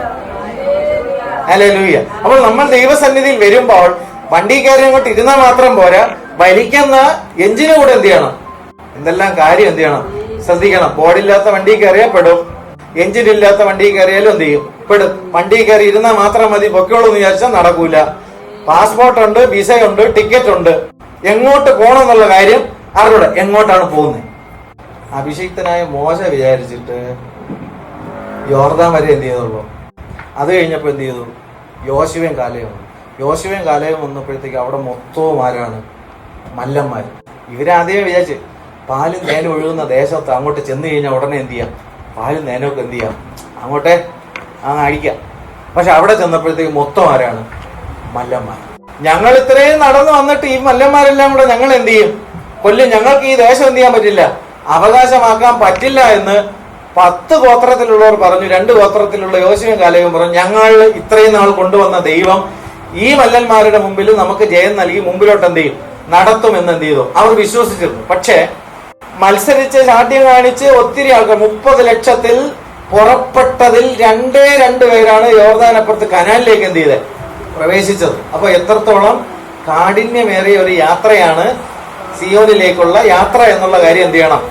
ഹല്ലേലൂയ. അപ്പോൾ നമ്മൾ ദൈവസന്നിധിയിൽ വരുമ്പോൾ വണ്ടി കയറി അങ്ങോട്ട് ഇരുന്നാൽ മാത്രം പോരാ, വലിക്കുന്ന എഞ്ചിന് കൂടെ എന്ത് ചെയ്യണം? എന്തെല്ലാം കാര്യം എന്ത് ചെയ്യണം? ശ്രദ്ധിക്കണം. ബോർഡില്ലാത്ത വണ്ടി കയറിയാൽ പെടും, എഞ്ചിൻ ഇല്ലാത്ത വണ്ടി കയറിയാലും എന്ത് ചെയ്യും? പെടും. വണ്ടി കയറി ഇരുന്നാൽ മാത്രം മതി, പൊക്കോളൂ എന്ന് വിചാരിച്ചാൽ നടക്കൂല. പാസ്പോർട്ട് ഉണ്ട്, വിസ ഉണ്ട്, ടിക്കറ്റ് ഉണ്ട്. എങ്ങോട്ട് പോകണം എന്നുള്ള കാര്യം അറിഞ്ഞൂടെ, എങ്ങോട്ടാണ് പോകുന്നത്? അഭിഷിക്തനായ മോശ വിചാരിച്ചിട്ട് യോർദാൻ വരെ എന്ത് ചെയ്തുള്ളൂ. അത് കഴിഞ്ഞപ്പോൾ എന്ത് ചെയ്തു? യോശുവയും കാലേയും വന്നപ്പോഴത്തേക്ക് അവിടെ മൊത്തവും ആരാണ്? മല്ലന്മാർ. ഇവരാദ്യമേ വിചാരിച്ച് പാലും തേനും ഒഴുകുന്ന ദേശത്ത് അങ്ങോട്ട് ചെന്ന് കഴിഞ്ഞാൽ ഉടനെ എന്ത് ചെയ്യാം? പാലും തേനൊക്കെ എന്ത് ചെയ്യാം? അങ്ങോട്ടേ അടിക്കാം. പക്ഷെ അവിടെ ചെന്നപ്പോഴത്തേക്ക് മൊത്തം ആരാണ്? മല്ലന്മാർ. ഞങ്ങൾ ഇത്രയും നടന്നു വന്നിട്ട് ഈ മല്ലന്മാരെല്ലാം കൂടെ ഞങ്ങൾ എന്ത് ചെയ്യും? കൊല്ലും. ഞങ്ങൾക്ക് ഈ ദേശം എന്ത് ചെയ്യാൻ പറ്റില്ല, അവകാശമാക്കാൻ പറ്റില്ല എന്ന് 10 ഗോത്രത്തിലുള്ളവർ പറഞ്ഞു. 2 ഗോത്രത്തിലുള്ള യോശുവയും കാലേബും പറഞ്ഞു, ഞങ്ങൾ ഇത്രയും നാൾ കൊണ്ടുവന്ന ദൈവം ഈ മല്ലന്മാരുടെ മുമ്പിൽ നമുക്ക് ജയം നൽകി മുമ്പിലോട്ട് എന്ത് ചെയ്യും? നടത്തുമെന്ന് എന്ത് ചെയ്തു? അവർ വിശ്വസിച്ചിരുന്നു. പക്ഷേ മത്സരിച്ച് ശാഠ്യം കാണിച്ച് ഒത്തിരി ആൾക്കാർ, 30 ലക്ഷത്തിൽ പുറപ്പെട്ടതിൽ 2 പേരാണ് യോർദാനപ്പുറത്ത് കനാലിലേക്ക് എന്ത് ചെയ്തത്? പ്രവേശിച്ചത്. അപ്പൊ എത്രത്തോളം കാഠിന്യമേറിയ ഒരു യാത്രയാണ് സിയോനിലേക്കുള്ള യാത്ര എന്നുള്ള കാര്യം എന്ത് ചെയ്യണം?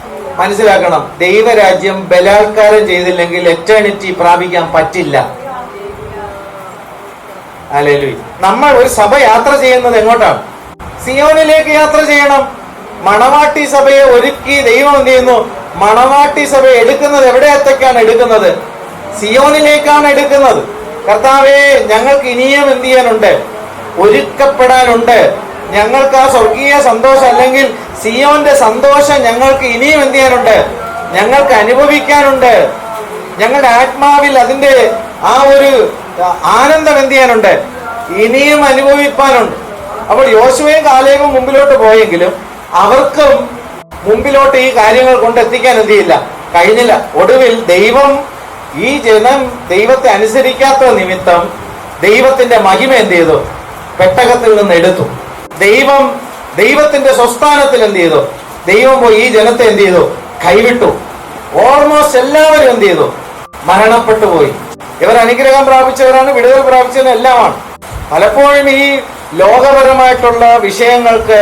മനസ്സിലാക്കണം. ദൈവരാജ്യം ബലാത്കാരം ചെയ്തില്ലെങ്കിൽ എറ്റേണിറ്റി പ്രാപിക്കാൻ പറ്റില്ല. ഹല്ലേലൂയ. നമ്മൾ ഒരു സഭ യാത്ര ചെയ്യുന്നത് എങ്ങോട്ടാണ്? സിയോനിലേക്ക് യാത്ര ചെയ്യണം. മണവാട്ടി സഭയെ ഒരുക്കി ദൈവം എന്ത് ചെയ്യുന്നു? മണവാട്ടി സഭയെ എടുക്കുന്നത് എവിടെയത്തേക്കാണ് എടുക്കുന്നത്? സിയോനിലേക്കാണ് എടുക്കുന്നത്. കർത്താവേ, ഞങ്ങൾക്ക് ഇനിയും എന്ത് ചെയ്യാനുണ്ട്? ഒരുക്കപ്പെടാനുണ്ട്. ഞങ്ങൾക്ക് ആ സ്വർഗീയ സന്തോഷം, അല്ലെങ്കിൽ സിയോന്റെ സന്തോഷം ഞങ്ങൾക്ക് ഇനിയും എന്ത് ചെയ്യാനുണ്ട്? ഞങ്ങൾക്ക് അനുഭവിക്കാനുണ്ട്. ഞങ്ങളുടെ ആത്മാവിൽ അതിന്റെ ആ ഒരു ആനന്ദം എന്ത് ചെയ്യാനുണ്ട്? ഇനിയും അനുഭവിപ്പാനുണ്ട്. അപ്പോൾ യോശുവയും കാലേബും മുമ്പിലോട്ട് പോയെങ്കിലും അവർക്കും മുമ്പിലോട്ട് ഈ കാര്യങ്ങൾ കൊണ്ടെത്തിക്കാൻ എന്ത് ചെയ്യില്ല, കഴിഞ്ഞില്ല. ഒടുവിൽ ദൈവം, ഈ ജനം ദൈവത്തെ അനുസരിക്കാത്ത നിമിത്തം ദൈവത്തിന്റെ മഹിമ എന്ത് ചെയ്തു? പെട്ടകത്തിൽ നിന്ന് എടുത്തു. ദൈവത്തിന്റെ സ്വസ്ഥാനത്തിൽ എന്ത് ചെയ്തു? ദൈവം പോയി ഈ ജനത്തെ എന്ത് ചെയ്തു? കൈവിട്ടു. ഓൾമോസ്റ്റ് എല്ലാവരും എന്ത് ചെയ്തു? മരണപ്പെട്ടു പോയി. ഇവർ അനുഗ്രഹം പ്രാപിച്ചവരാണ്, വിടുതൽ പ്രാപിച്ചവരും എല്ലാമാണ്. പലപ്പോഴും ഈ ലോകപരമായിട്ടുള്ള വിഷയങ്ങൾക്ക്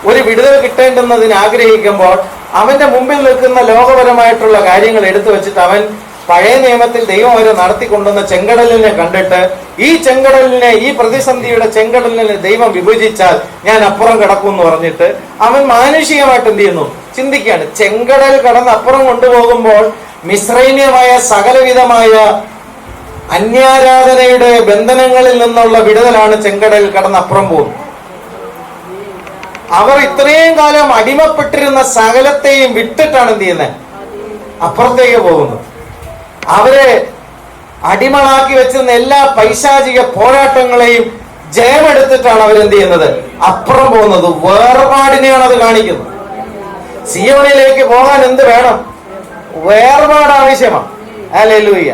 ഒരു വിടുതൽ കിട്ടേണ്ടുന്നതിന് ആഗ്രഹിക്കുമ്പോൾ അവന്റെ മുമ്പിൽ നിൽക്കുന്ന ലോകപരമായിട്ടുള്ള കാര്യങ്ങൾ എടുത്തു വെച്ചിട്ട് അവൻ പഴയ നിയമത്തിൽ ദൈവം അവരെ നടത്തിക്കൊണ്ടുവന്ന ചെങ്കടലിനെ കണ്ടിട്ട് ഈ ചെങ്കടലിനെ, ഈ പ്രതിസന്ധിയുടെ ചെങ്കടലിനെ ദൈവം വിഭജിച്ചാൽ ഞാൻ അപ്പുറം കിടക്കും എന്ന് പറഞ്ഞിട്ട് അവൻ മാനുഷികമായിട്ട് എന്ത് ചെയ്യുന്നു? ചിന്തിക്കുകയാണ്. ചെങ്കടൽ കടന്ന് അപ്പുറം കൊണ്ടുപോകുമ്പോൾ മിശ്രൈന്യമായ സകലവിധമായ അന്യാരാധനയുടെ ബന്ധനങ്ങളിൽ നിന്നുള്ള വിടുതലാണ് ചെങ്കടൽ കടന്ന് അപ്പുറം പോകുന്നത്. അവർ ഇത്രയും കാലം അടിമപ്പെട്ടിരുന്ന സകലത്തെയും വിട്ടിട്ടാണ് എന്ത് ചെയ്യുന്നത്? അപ്പുറത്തേക്ക് പോകുന്നത്. അവരെ അടിമകളാക്കി വെച്ചിരുന്ന എല്ലാ പൈശാചിക പോരാട്ടങ്ങളെയും ജയമെടുത്തിട്ടാണ് അവരെന്ത് ചെയ്യുന്നത്? അപ്പുറം പോകുന്നത്. വേർപാടിനെയാണ് അത് കാണിക്കുന്നത്. സിയോനിലേക്ക് പോകാൻ എന്ത് വേണം? വേർപാട് ആവശ്യമാണ്. ഹല്ലേലൂയ.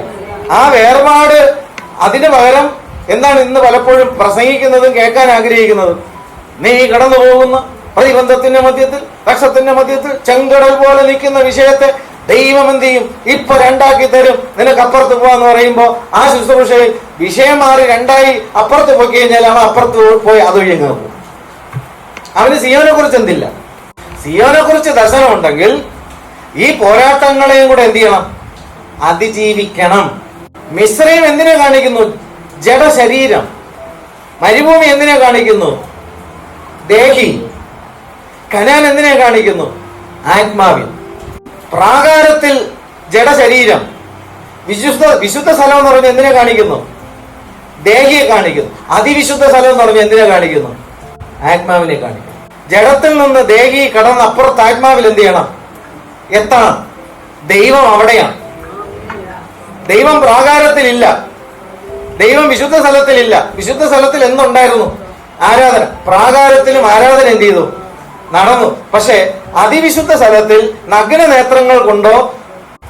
ആ വേർപാട്, അതിന് പകരം എന്താണ് ഇന്ന് പലപ്പോഴും പ്രസംഗിക്കുന്നതും കേൾക്കാൻ ആഗ്രഹിക്കുന്നതും? നീ കടന്നു പോകുന്ന പ്രതിബന്ധത്തിന്റെ മധ്യത്തിൽ, കക്ഷത്തിന്റെ മധ്യത്തിൽ ചെങ്കടൽ പോലെ നിൽക്കുന്ന വിഷയത്തെ ദൈവം എന്ത് ചെയ്യും? ഇപ്പൊ 2 തരും, നിനക്ക് അപ്പുറത്ത് പോവാന്ന് പറയുമ്പോ ആ ശുശ്രൂഷയിൽ വിഷയം മാറി 2 അപ്പുറത്ത് പോയി കഴിഞ്ഞാൽ അവൻ അപ്പുറത്ത് പോയി അതൊഴിഞ്ഞു പോകും. അവന് സിയോനെ കുറിച്ച് എന്തില്ല? സിയോനെ കുറിച്ച് ദർശനമുണ്ടെങ്കിൽ ഈ പോരാട്ടങ്ങളെയും കൂടെ എന്ത് ചെയ്യണം? അതിജീവിക്കണം. മിസ്രൈം എന്തിനെ കാണിക്കുന്നു? ജഡശരീരം. മരുഭൂമി എന്തിനെ കാണിക്കുന്നു? ദേഹി. കനാൻ എന്തിനെ കാണിക്കുന്നു? ആത്മാവിൽ. പ്രാകാരത്തിൽ ജഡശരീരം, വിശുദ്ധ സ്ഥലം എന്ന് പറഞ്ഞ് എന്തിനെ കാണിക്കുന്നു? ദേഹിയെ കാണിക്കുന്നു. അതിവിശുദ്ധ സ്ഥലം എന്ന് പറഞ്ഞ് എന്തിനെ കാണിക്കുന്നു? ആത്മാവിനെ കാണിക്കുന്നു. ജഡത്തിൽ നിന്ന് ദേഹി കടന്ന് അപ്പുറത്ത് ആത്മാവിൽ എന്ത് ചെയ്യണം? എത്തണം. ദൈവം അവിടെയാണ്. ദൈവം പ്രാകാരത്തിലില്ല, ദൈവം വിശുദ്ധ സ്ഥലത്തിലില്ല. വിശുദ്ധ സ്ഥലത്തിൽ എന്തുണ്ടായിരുന്നു? ആരാധന. പ്രാകാരത്തിലും ആരാധന എന്ത് ചെയ്തു? നടന്നു. പക്ഷെ അതിവിശുദ്ധ സ്ഥലത്തിൽ നഗ്ന നേത്രങ്ങൾ കൊണ്ടോ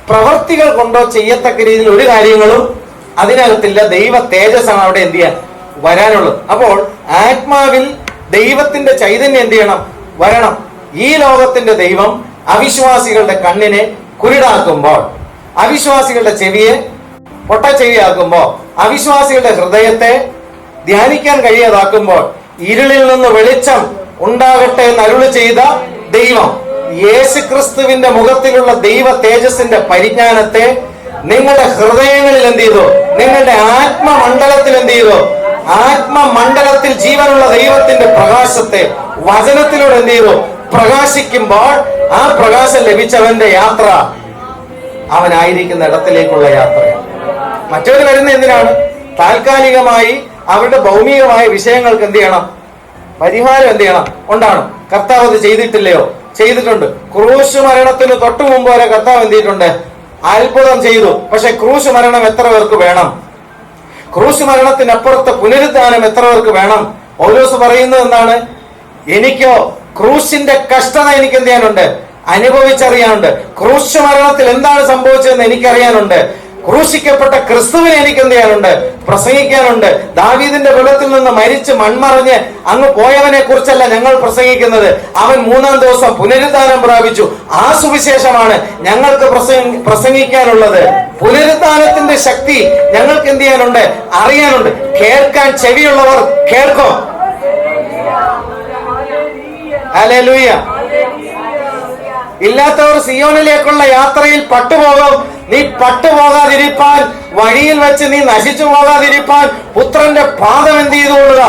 പ്രവർത്തികൾ കൊണ്ടോ ചെയ്യത്തക്ക രീതിയിൽ ഒരു കാര്യങ്ങളും അതിനകത്തില്ല. ദൈവ തേജസ്സാണ് അവിടെ എന്ത് ചെയ്യാൻ വരാനുള്ളത്. അപ്പോൾ ആത്മാവിൽ ദൈവത്തിന്റെ ചൈതന്യം എന്ത് ചെയ്യണം? വരണം. ഈ ലോകത്തിന്റെ ദൈവം അവിശ്വാസികളുടെ കണ്ണിനെ കുരുടാക്കുമ്പോൾ, അവിശ്വാസികളുടെ ചെവിയെ പൊട്ടച്ചെവിയാക്കുമ്പോൾ, അവിശ്വാസികളുടെ ഹൃദയത്തെ ധ്യാനിക്കാൻ കഴിയാതാക്കുമ്പോൾ, ഇരുളിൽ നിന്ന് വെളിച്ചം ഉണ്ടാകട്ടെ എന്ന് അരുളി ചെയ്ത ദൈവം യേശുക്രിസ്തുവിന്റെ മുഖത്തിലുള്ള ദൈവ തേജസ്സിന്റെ പരിജ്ഞാനത്തെ നിങ്ങളുടെ ഹൃദയങ്ങളിൽ എന്ത് ചെയ്തു? നിങ്ങളുടെ ആത്മമണ്ഡലത്തിൽ എന്ത് ചെയ്തു? ആത്മമണ്ഡലത്തിൽ ജീവനുള്ള ദൈവത്തിന്റെ പ്രകാശത്തെ വചനത്തിലൂടെ എന്ത് ചെയ്തു? പ്രകാശിക്കുമ്പോൾ ആ പ്രകാശം ലഭിച്ചവന്റെ യാത്ര അവനായിരിക്കുന്ന ഇടത്തിലേക്കുള്ള യാത്രയാണ്. മറ്റൊരു വരുന്ന എന്തിനാണ്? താൽക്കാലികമായി അവരുടെ ഭൗമികമായ വിഷയങ്ങൾക്ക് എന്ത് ചെയ്യണം? പരിഹാരം എന്ത് ചെയ്യണം? ഉണ്ടാണ്. കർത്താവ് അത് ചെയ്തിട്ടില്ലയോ? ചെയ്തിട്ടുണ്ട്. ക്രൂശ് മരണത്തിന് തൊട്ടു മുമ്പ് വരെ കർത്താവ് എന്ത് ചെയ്തിട്ടുണ്ട്? അത്ഭുതം ചെയ്തു. പക്ഷെ ക്രൂശ് മരണം എത്ര പേർക്ക് വേണം? ക്രൂശ് മരണത്തിനപ്പുറത്ത് പുനരുദ്ധാനം എത്ര പേർക്ക് വേണം? പൗലോസ് പറയുന്നത് എന്താണ്? എനിക്കോ ക്രൂശിന്റെ കഷ്ടത എനിക്ക് എന്ത് ചെയ്യാനുണ്ട്? അനുഭവിച്ചറിയാനുണ്ട്. ക്രൂശ് മരണത്തിൽ എന്താണ് സംഭവിച്ചതെന്ന് എനിക്കറിയാനുണ്ട്. ക്രൂശിക്കപ്പെട്ട ക്രിസ്തുവിനെ എനിക്ക് എന്ത് ചെയ്യാനുണ്ട്? പ്രസംഗിക്കാനുണ്ട്. ദാവീദിന്റെ കുലത്തിൽ നിന്ന് മരിച്ച് മൺമറഞ്ഞ് അങ്ങ് പോയവനെ കുറിച്ചല്ല ഞങ്ങൾ പ്രസംഗിക്കുന്നത്. അവൻ 3-ാം ദിവസം പുനരുദ്ധാനം പ്രാപിച്ചു. ആ സുവിശേഷമാണ് ഞങ്ങൾക്ക് പ്രസംഗിക്കാനുള്ളത്. പുനരുദ്ധാനത്തിന്റെ ശക്തി ഞങ്ങൾക്ക് എന്ത് ചെയ്യാനുണ്ട്? അറിയാനുണ്ട്. കേൾക്കാൻ ചെവിയുള്ളവർ കേൾക്കും. ഹല്ലേലൂയ. ഇല്ലാത്തവർ സിയോനിലേക്കുള്ള യാത്രയിൽ പട്ടുപോകും. നീ പട്ടുപോകാതിരിപ്പാൻ, വഴിയിൽ വെച്ച് നീ നശിച്ചു പോകാതിരിപ്പാൻ പുത്രന്റെ പാദം എന്ത് ചെയ്തുകൊള്ളുക?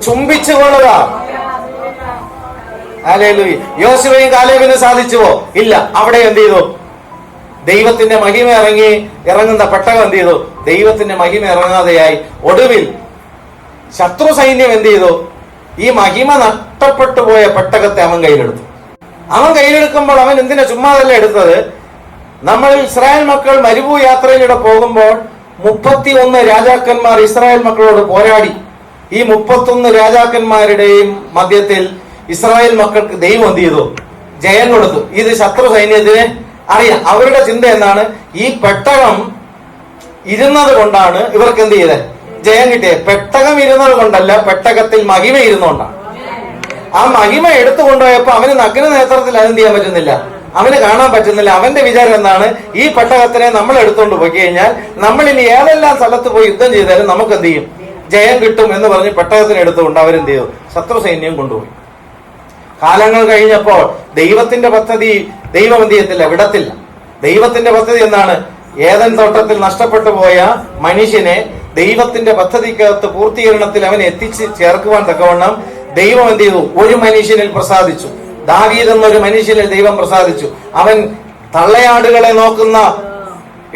ചുംബിച്ചു കൊള്ളുക. ഹല്ലേലൂയ. യോശുവയും കാലേബിന് സാധിച്ചുവോ? ഇല്ല. അവിടെ എന്ത് ചെയ്തു? ദൈവത്തിന്റെ മഹിമ ഇറങ്ങുന്ന പെട്ടകം എന്ത് ചെയ്തു? ദൈവത്തിന്റെ മഹിമ ഇറങ്ങാതെയായി. ഒടുവിൽ ശത്രു സൈന്യം എന്ത് ചെയ്തു? ഈ മഹിമ നഷ്ടപ്പെട്ടു പോയ പെട്ടകത്തെ അവൻ കയ്യിലെടുത്തു. അവൻ കയ്യിലെടുക്കുമ്പോൾ അവൻ എന്തിനാ ചുമ്മാതല്ല എടുത്തത്? നമ്മൾ ഇസ്രായേൽ മക്കൾ മരുഭൂ യാത്രയിലൂടെ പോകുമ്പോൾ 31 രാജാക്കന്മാർ ഇസ്രായേൽ മക്കളോട് പോരാടി. ഈ 31 രാജാക്കന്മാരുടെയും മധ്യത്തിൽ ഇസ്രായേൽ മക്കൾക്ക് ദൈവം എന്ത് ചെയ്തു? ജയം കൊടുത്തു. ഇത് ശത്രു സൈന്യത്തിന് അറിയാം. അവരുടെ ചിന്ത എന്താണ്? ഈ പെട്ടകം ഇരുന്നത് കൊണ്ടാണ് ഇവർക്ക് എന്ത് ചെയ്തത്? ജയം കിട്ടിയത്. പെട്ടകം ഇരുന്നത് കൊണ്ടല്ല, പെട്ടകത്തിൽ മഹിമ ഇരുന്നുകൊണ്ടാണ്. ആ മഹിമ എടുത്തു കൊണ്ടുപോയപ്പോ അവന് നഗ്ന നേത്രത്തിൽ അതെന്ത് ചെയ്യാൻ പറ്റുന്നില്ല, അവന് കാണാൻ പറ്റുന്നില്ല. അവന്റെ വിചാരം എന്താണ്? ഈ പെട്ടകത്തിനെ നമ്മൾ എടുത്തുകൊണ്ട് പോയി കഴിഞ്ഞാൽ നമ്മൾ ഇനി ഏതെല്ലാം സ്ഥലത്ത് പോയി യുദ്ധം ചെയ്താലും നമുക്ക് എന്ത് ചെയ്യും? ജയം കിട്ടും എന്ന് പറഞ്ഞ് പെട്ടകത്തിന് എടുത്തുകൊണ്ട് അവരെന്ത് ചെയ്തു? ശത്രു സൈന്യം കൊണ്ടുപോയി. കാലങ്ങൾ കഴിഞ്ഞപ്പോൾ ദൈവത്തിന്റെ പദ്ധതി ദൈവം എന്ത് ചെയ്യത്തില്ല, വിടത്തില്ല. ദൈവത്തിന്റെ പദ്ധതി എന്താണ്? ഏദൻ തോട്ടത്തിൽ നഷ്ടപ്പെട്ടു പോയ മനുഷ്യനെ ദൈവത്തിന്റെ പദ്ധതിക്കകത്ത് പൂർത്തീകരണത്തിൽ അവനെ എത്തിച്ച് ചേർക്കുവാൻ തക്കവണ്ണം ദൈവം എന്ത് ചെയ്തു? ഒരു മനുഷ്യനിൽ പ്രസാദിച്ചു. ദാവീദ് എന്നൊരു മനുഷ്യനിൽ ദൈവം പ്രസാദിച്ചു. അവൻ തള്ളയാടുകളെ നോക്കുന്ന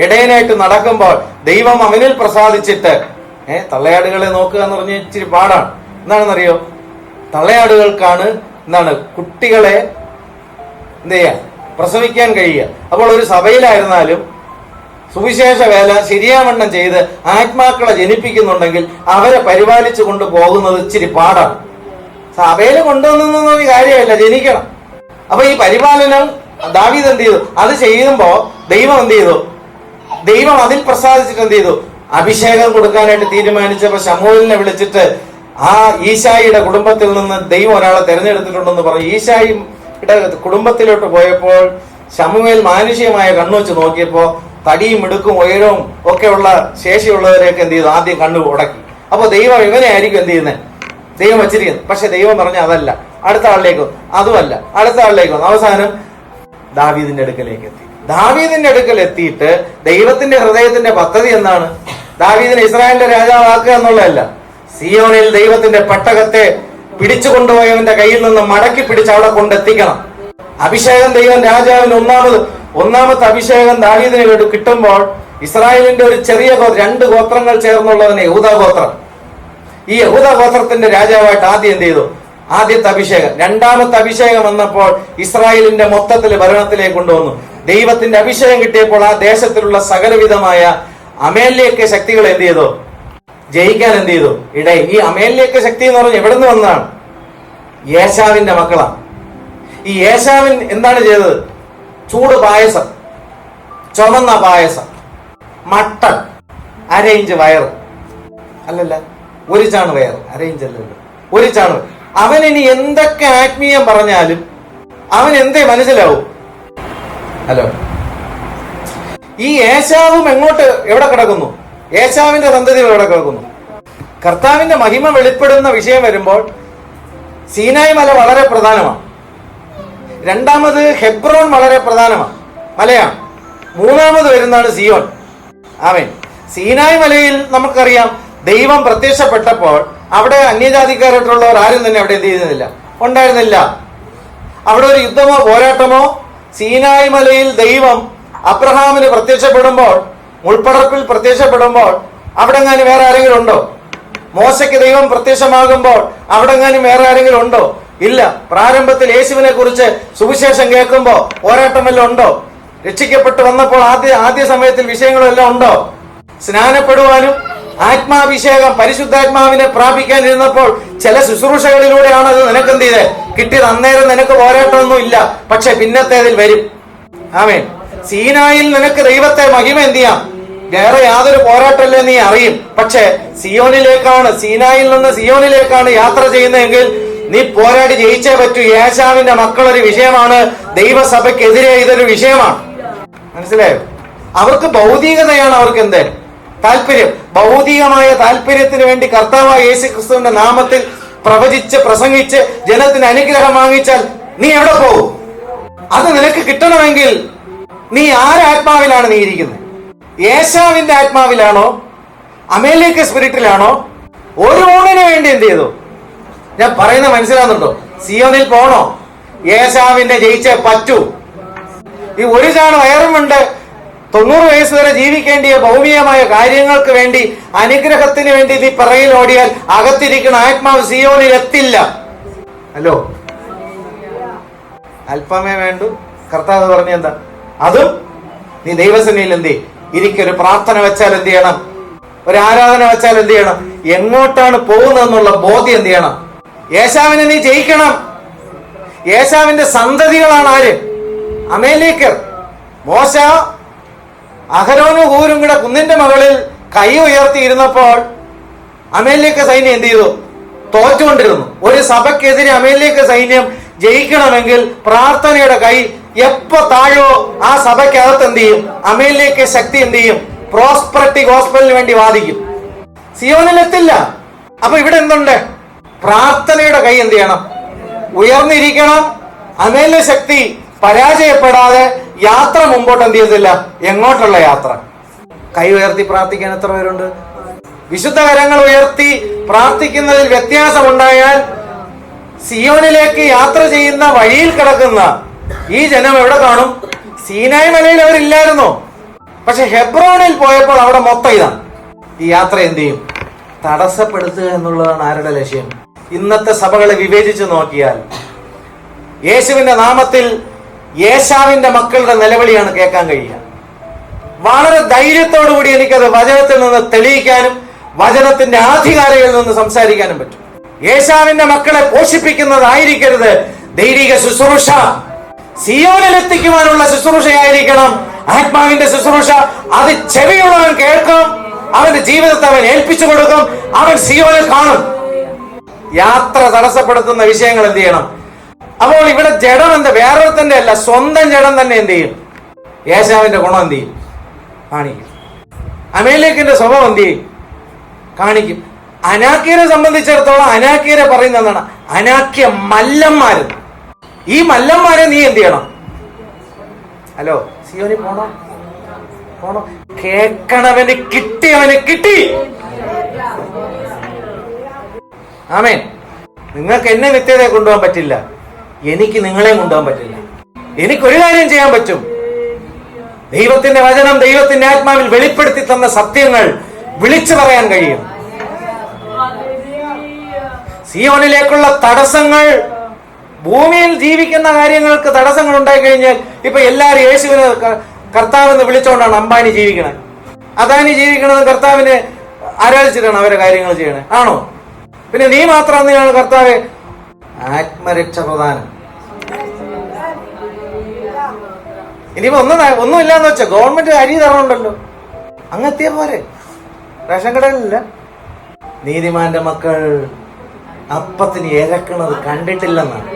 ഇടയനായിട്ട് നടക്കുമ്പോൾ ദൈവം അവനിൽ പ്രസാദിച്ചിട്ട്, തള്ളയാടുകളെ നോക്കുക എന്ന് പറഞ്ഞ ഇച്ചിരി പാടാണ്. എന്താണെന്നറിയോ? തള്ളയാടുകൾക്കാണ് എന്താണ് കുട്ടികളെ എന്ത് ചെയ്യാ പ്രസവിക്കാൻ കഴിയുക. അപ്പോൾ ഒരു സഭയിലായിരുന്നാലും സുവിശേഷ വേല ശരിയാവണ്ണം ചെയ്ത് ആത്മാക്കളെ ജനിപ്പിക്കുന്നുണ്ടെങ്കിൽ അവരെ പരിപാലിച്ചു കൊണ്ട് പോകുന്നത് ഇച്ചിരി പാടാണ്. സഭയിൽ കൊണ്ടുവന്നൊന്നും കാര്യമല്ല, ജനിക്കണം. അപ്പൊ ഈ പരിപാലനം ദാവീദ് എന്ത് ചെയ്തു? അത് ചെയ്യുമ്പോ ദൈവം എന്ത് ചെയ്തു? ദൈവം അതിൽ പ്രസാദിച്ചിട്ട് എന്ത് ചെയ്തു? അഭിഷേകം കൊടുക്കാനായിട്ട് തീരുമാനിച്ചപ്പോ ശമൂവേലിനെ വിളിച്ചിട്ട് ആ ഈശായിയുടെ കുടുംബത്തിൽ നിന്ന് ദൈവം ഒരാളെ തെരഞ്ഞെടുത്തിട്ടുണ്ടെന്ന് പറഞ്ഞു. ഈശായിയുടെ കുടുംബത്തിലോട്ട് പോയപ്പോൾ ശമൂവേൽ മാനുഷികമായ കണ്ണുവെച്ച് നോക്കിയപ്പോ തടിയും മിടുക്കും ഉയരവും ഒക്കെ ഉള്ള ശേഷിയുള്ളവരെയൊക്കെ എന്ത് ചെയ്തു? ആദ്യം കണ്ണു ഉടക്കി. അപ്പൊ ദൈവം ഇവനെ ആയിരിക്കും എന്ത് ചെയ്യുന്നത്? ദൈവം വച്ചിരിക്കുന്നത്. പക്ഷെ ദൈവം പറഞ്ഞ അതല്ല, അടുത്ത ആളിലേക്കും, അതുമല്ല, അടുത്ത ആളിലേക്കും. അവസാനം ദാവീദിന്റെ അടുക്കലേക്ക് എത്തി. ദാവീദിന്റെ അടുക്കൽ എത്തിയിട്ട് ദൈവത്തിന്റെ ഹൃദയത്തിന്റെ പദ്ധതി എന്താണ്? ദാവീദിനെ ഇസ്രായേലിന്റെ രാജാവാക്കുക എന്നുള്ളതല്ല. സിയോനിൽ ദൈവത്തിന്റെ പെട്ടകത്തെ പിടിച്ചു കൊണ്ടുപോയവന്റെ കയ്യിൽ നിന്ന് മടക്കി പിടിച്ച് അവിടെ കൊണ്ടെത്തിക്കണം. അഭിഷേകം ദൈവം രാജാവിന് ഒന്നാമത് ഒന്നാമത്തെ അഭിഷേകം ദാവീദിന് കിട്ടുമ്പോൾ ഇസ്രായേലിന്റെ ഒരു ചെറിയ 2 ഗോത്രങ്ങൾ ചേർന്നുള്ളതിന് യഹൂദ ഗോത്രം. ഈ യഹൂദ ഗോത്രത്തിന്റെ രാജാവായിട്ട് ആദ്യം എന്ത് ചെയ്തു? ആദ്യത്തെ അഭിഷേകം. രണ്ടാമത്തെ അഭിഷേകം വന്നപ്പോൾ ഇസ്രായേലിന്റെ മൊത്തത്തിൽ ഭരണത്തിലേക്ക് കൊണ്ടുവന്നു. ദൈവത്തിന്റെ അഭിഷേകം കിട്ടിയപ്പോൾ ആ ദേശത്തിലുള്ള സകലവിധമായ അമേല്യക്ക് ശക്തികൾ എന്ത് ചെയ്തു? ജയിക്കാൻ എന്ത് ചെയ്തു? ഇടയിൽ. ഈ അമേല്യക്ക് ശക്തി എന്ന് പറഞ്ഞാൽ എവിടെ നിന്ന് വന്നതാണ്? യേശാവിന്റെ മക്കളാണ്. ഈ യേശാവിൻ എന്താണ് ചെയ്തത്? ചൂട് പായസം, ചുമന്ന പായസം, മട്ടൺ, 1/2 ഇഞ്ച് വയറ്, അല്ലല്ല 1 ചാണ് വയറ്, 1/2 ഇഞ്ച് അല്ലല്ലോ, 1 ചാണ്. അവൻ ഇനി എന്തൊക്കെ ആത്മീയം പറഞ്ഞാലും അവൻ എന്തേ മനസ്സിലാവും? ഹലോ, ഈ ഏശാവും എവിടെ കിടക്കുന്നു? ഏശാവിന്റെ സന്തതികൾ എവിടെ കിടക്കുന്നു? കർത്താവിന്റെ മഹിമ വെളിപ്പെടുന്ന വിഷയം വരുമ്പോൾ സീനായ് മല വളരെ പ്രധാനമാണ്. രണ്ടാമത് ഹെബ്രോൻ വളരെ പ്രധാനമാണ്, മലയാണ്. മൂന്നാമത് വരുന്നതാണ് സിയോൻ. ആമേൻ. സീനായ് മലയിൽ നമുക്കറിയാം ദൈവം പ്രത്യക്ഷപ്പെട്ടപ്പോൾ അവിടെ അന്യജാതിക്കാരായിട്ടുള്ളവർ ആരും തന്നെ അവിടെ എന്ത് ചെയ്യുന്നില്ല, ഉണ്ടായിരുന്നില്ല. അവിടെ ഒരു യുദ്ധമോ പോരാട്ടമോ. സീനായ് മലയിൽ ദൈവം അബ്രഹാമിന് പ്രത്യക്ഷപ്പെടുമ്പോൾ, മുൾപ്പടർപ്പിൽ പ്രത്യക്ഷപ്പെടുമ്പോൾ അവിടെ എങ്ങാനും വേറെ ആരെങ്കിലും ഉണ്ടോ? മോശയ്ക്ക് ദൈവം പ്രത്യക്ഷമാകുമ്പോൾ അവിടെ എങ്ങാനും വേറെ ആരെങ്കിലും ഉണ്ടോ? ഇല്ല. പ്രാരംഭത്തിൽ യേശുവിനെ കുറിച്ച് സുവിശേഷം കേൾക്കുമ്പോൾ പോരാട്ടമെല്ലാം ഉണ്ടോ? രക്ഷിക്കപ്പെട്ട് വന്നപ്പോൾ ആദ്യ സമയത്തിൽ വിഷയങ്ങളെല്ലാം ഉണ്ടോ? സ്നാനപ്പെടുവാനും ആത്മാഭിഷേകം പരിശുദ്ധാത്മാവിനെ പ്രാപിക്കാനിരുന്നപ്പോൾ ചില ശുശ്രൂഷകളിലൂടെയാണ് അത് നിനക്ക് എന്ത് ചെയ്തേ കിട്ടിയത്. അന്നേരം നിനക്ക് പോരാട്ടമൊന്നും ഇല്ല, പക്ഷെ പിന്നത്തേതിൽ വരും. ആമേൻ. സീനായിൽ നിനക്ക് ദൈവത്തെ മഹിമ എന്ത് ചെയ്യാം? വേറെ യാതൊരു പോരാട്ടമല്ലേ നീ അറിയും. പക്ഷെ സീനായിൽ നിന്ന് സിയോനിലേക്കാണ് യാത്ര ചെയ്യുന്നതെങ്കിൽ നീ പോരാടി ജയിച്ചേ പറ്റൂ. യേശാവിന്റെ മക്കളൊരു വിഷയമാണ്, ദൈവസഭയ്ക്കെതിരെ ഇതൊരു വിഷയമാണ്. മനസ്സിലായോ? അവർക്ക് ഭൗതികതയാണ് അവർക്ക് എന്ത് താല്പര്യം. ഭൗതികമായ താല്പര്യത്തിന് വേണ്ടി കർത്താവായ യേശു ക്രിസ്തുവിന്റെ നാമത്തിൽ പ്രവചിച്ച് പ്രസംഗിച്ച് ജനത്തിന് അനുഗ്രഹം വാങ്ങിച്ചാൽ നീ എവിടെ പോകും? അത് നിനക്ക് കിട്ടണമെങ്കിൽ നീ ആരാത്മാവിലാണ് നീ ഇരിക്കുന്നത്? യേശാവിന്റെ ആത്മാവിലാണോ അമേലേക്ക് സ്പിരിറ്റിലാണോ? ഒരു ഊണിന് വേണ്ടി എന്ത് ചെയ്തു? ഞാൻ പറയുന്നത് മനസ്സിലാകുന്നുണ്ടോ? സിയോനിൽ പോണോ? യേശാവിന്റെ ജയിച്ചേ പറ്റൂ. ഈ 1 ചാണ് വയറുമുണ്ട് 90 വയസ്സ് വരെ ജീവിക്കേണ്ടിയ ഭൗമികമായ കാര്യങ്ങൾക്ക് വേണ്ടി, അനുഗ്രഹത്തിന് വേണ്ടി നീ പിറകിൽ ഓടിയാൽ അകത്തിരിക്കുന്ന ആത്മാവ് സിയോനിൽ എത്തില്ല. ഹലോ, അല്പമേ വേണ്ടു. കർത്താവ് പറഞ്ഞ എന്താ? അതും നീ ദൈവസേനയിൽ എന്ത് ഇരിക്കൊരു പ്രാർത്ഥന വെച്ചാൽ എന്ത് ചെയ്യണം? ഒരു ആരാധന വെച്ചാൽ എന്ത് ചെയ്യണം? എങ്ങോട്ടാണ് പോകുന്നതെന്നുള്ള ബോധ്യം എന്ത് ചെയ്യണം? യേശാവിനെ നീ ജയിക്കണം. യേശാവിന്റെ സന്തതികളാണ് ആര്? അമേലേക്കർ. മോശ അഹരോനും ഹൂരും കൂടെ കുന്നിന്റെ മുകളിൽ കൈ ഉയർത്തിയിരുന്നപ്പോൾ അമേലേക്ക് സൈന്യം എന്ത് ചെയ്തു? തോറ്റുകൊണ്ടിരുന്നു. ഒരു സഭയ്ക്കെതിരെ അമേലേക്ക് സൈന്യം ജയിക്കണമെങ്കിൽ പ്രാർത്ഥനയുടെ കൈ എപ്പോ താഴോ ആ സഭയ്ക്കകത്ത് എന്ത് ചെയ്യും? അമേലേക്ക് ശക്തി എന്ത് ചെയ്യും? പ്രോസ്പെറിറ്റി ഗോസ്പലിന് വേണ്ടി വാദിക്കും. സിയോനിലെത്തില്ല. അപ്പൊ ഇവിടെ എന്തുണ്ട്? പ്രാർത്ഥനയുടെ കൈ എന്ത് ചെയ്യണം? ഉയർന്നിരിക്കണം. അമേലിന്റെ ശക്തി പരാജയപ്പെടാതെ യാത്ര മുമ്പോട്ട് എന്ത് ചെയ്തില്ല? എങ്ങോട്ടുള്ള യാത്ര? കൈ ഉയർത്തി പ്രാർത്ഥിക്കാൻ എത്ര പേരുണ്ട്? വിശുദ്ധ കരങ്ങൾ ഉയർത്തി പ്രാർത്ഥിക്കുന്നതിൽ വ്യത്യാസമുണ്ടായാൽ സിയോനിലേക്ക് യാത്ര ചെയ്യുന്ന വഴിയിൽ കിടക്കുന്ന ഈ ജനം എവിടെ കാണും? സീനായ് മലയിൽ അവരില്ലായിരുന്നോ? പക്ഷെ ഹെബ്രോണിൽ പോയപ്പോൾ അവിടെ മൊത്തം ഇതാണ്. ഈ യാത്ര എന്ത് ചെയ്യും? തടസ്സപ്പെടുത്തുക എന്നുള്ളതാണ് ആരുടെ ലക്ഷ്യം? ഇന്നത്തെ സഭകളെ വിവേചിച്ചു നോക്കിയാൽ യേശുവിന്റെ നാമത്തിൽ യേശാവിന്റെ മക്കളുടെ നിലവിളിയാണ് കേൾക്കാൻ കഴിയുക. വളരെ ധൈര്യത്തോടുകൂടി എനിക്കത് വചനത്തിൽ നിന്ന് തെളിയിക്കാനും വചനത്തിന്റെ ആധികാരികളിൽ നിന്ന് സംസാരിക്കാനും പറ്റും. യേശാവിന്റെ മക്കളെ പോഷിപ്പിക്കുന്നതായിരിക്കരുത് ദൈവിക ശുശ്രൂഷ. സിയോനിലെത്തിക്കുവാനുള്ള ശുശ്രൂഷയായിരിക്കണം ആത്മാവിന്റെ ശുശ്രൂഷ. അത് ചെവിയുള്ളവൻ കേൾക്കും, അവന്റെ ജീവിതത്തെ അവൻ ഏൽപ്പിച്ചു കൊടുക്കും, അവൻ സിയോനിൽ കാണും. യാത്ര തടസ്സപ്പെടുത്തുന്ന വിഷയങ്ങൾ എന്ത് ചെയ്യണം? അപ്പോൾ ഇവിടെ ജഡം എന്താ? വേറൊരുത്തന്റെ അല്ല, സ്വന്തം ജഡം തന്നെ എന്ത് ചെയ്യും? യേശാവിന്റെ ഗുണം എന്ത് ചെയ്യും? കാണിക്കും. അമേലേക്കിന്റെ സ്വഭാവം എന്ത് ചെയ്യും? കാണിക്കും. അനാക്യരെ സംബന്ധിച്ചിടത്തോളം അനാക്യരെ പറയുന്ന എന്താണ്? അനാക്യ മല്ലന്മാര്. ഈ മല്ലന്മാരെ നീ എന്ത് ചെയ്യണം? ഹലോ, സിയോനി പോണോ? കേക്കണവന് കിട്ടിയവന് കിട്ടി. ആമേൻ. നിങ്ങൾക്ക് എന്നെ നിത്യതയെ കൊണ്ടുപോകാൻ പറ്റില്ല, എനിക്ക് നിങ്ങളെയും കൊണ്ടുപോകാൻ പറ്റില്ല. എനിക്കൊരു കാര്യം ചെയ്യാൻ പറ്റും, ദൈവത്തിന്റെ വചനം, ദൈവത്തിന്റെ ആത്മാവിൽ വെളിപ്പെടുത്തി തന്ന സത്യങ്ങൾ വിളിച്ചു പറയാൻ കഴിയും. സിയോനിലേക്കുള്ള തടസ്സങ്ങൾ, ഭൂമിയിൽ ജീവിക്കുന്ന കാര്യങ്ങൾക്ക് തടസ്സങ്ങൾ ഉണ്ടായി കഴിഞ്ഞാൽ ഇപ്പൊ എല്ലാവരും യേശുവിനെ കർത്താവെന്ന് വിളിച്ചുകൊണ്ടാണ് അംബാനി ജീവിക്കണത്, അദാനി ജീവിക്കണത് കർത്താവിനെ ആരാധിച്ചിട്ടാണ് അവരെ കാര്യങ്ങൾ ചെയ്യണേ, ആണോ? പിന്നെ നീ മാത്രം എന്തിനാണ് കർത്താവെ? ആത്മരക്ഷ പ്രധാനം. ഇനിയിപ്പോ ഒന്നുമില്ലാന്ന് വെച്ചാ ഗവൺമെന്റ് അരി തരണുണ്ടല്ലോ, അങ്ങെത്തിയ പോരെ. റേഷൻ കടകളില്ല. നീതിമാന്റെ മക്കൾ അപ്പത്തിന് ഇരക്കണത് കണ്ടിട്ടില്ലെന്നാണ്.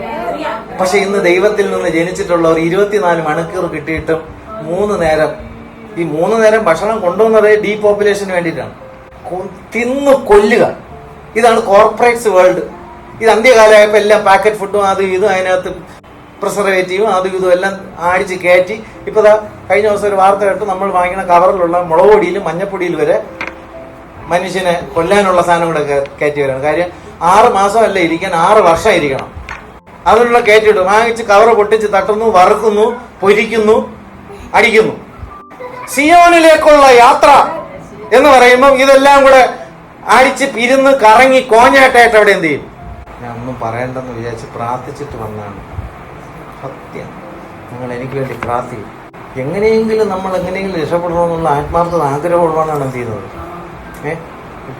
പക്ഷെ ഇന്ന് ദൈവത്തിൽ നിന്ന് ജനിച്ചിട്ടുള്ളവർ 24 മണിക്കൂർ കിട്ടിയിട്ടും 3 നേരം, ഈ 3 നേരം ഭക്ഷണം കൊണ്ടുവന്നത് ഡീപോപ്പുലേഷന് വേണ്ടിയിട്ടാണ്. തിന്നു കൊല്ലുക. ഇതാണ് കോർപ്പറേറ്റ്സ് വേൾഡ്. ഇത് അന്ത്യകാലമായപ്പോ എല്ലാം പാക്കറ്റ് ഫുഡും അത് ഇതും, അതിനകത്ത് പ്രിസർവേറ്റീവും അതും ഇതും എല്ലാം അടിച്ച് കയറ്റി. ഇപ്പൊ കഴിഞ്ഞ ദിവസം ഒരു വാർത്ത കേട്ട്, നമ്മൾ വാങ്ങിക്കുന്ന കവറിലുള്ള മുളക് പൊടിയിലും മഞ്ഞപ്പൊടിയിൽ വരെ മനുഷ്യനെ കൊല്ലാനുള്ള സാധനം കൂടെ കയറ്റി വരണം. കാര്യം 6 മാസമല്ല ഇരിക്കാൻ, 6 വർഷം ഇരിക്കണം. അതിനുള്ള കയറ്റിയിട്ട് വാങ്ങിച്ച് കവറ് പൊട്ടിച്ച് തട്ടുന്നു, വറുക്കുന്നു, പൊരിക്കുന്നു, അടിക്കുന്നു. സിയോനിലേക്കുള്ള യാത്ര എന്ന് പറയുമ്പോൾ ഇതെല്ലാം കൂടെ അടിച്ച് പിരിന്ന് കറങ്ങി കോഞ്ഞാട്ടായിട്ട് അവിടെ എന്ത് ചെയ്യും? ഞാൻ ഒന്നും പറയണ്ടെന്ന് വിചാരിച്ച് പ്രാർത്ഥിച്ചിട്ട് വന്നാണ്. സത്യം, നിങ്ങൾ എനിക്ക് വേണ്ടി പ്രാർത്ഥിക്കും. എങ്ങനെയെങ്കിലും നമ്മൾ എങ്ങനെയെങ്കിലും രക്ഷപ്പെടണമെന്നുള്ള ആത്മാർത്ഥത ആഗ്രഹമുള്ളതാണ് എന്ത് ചെയ്യുന്നത്,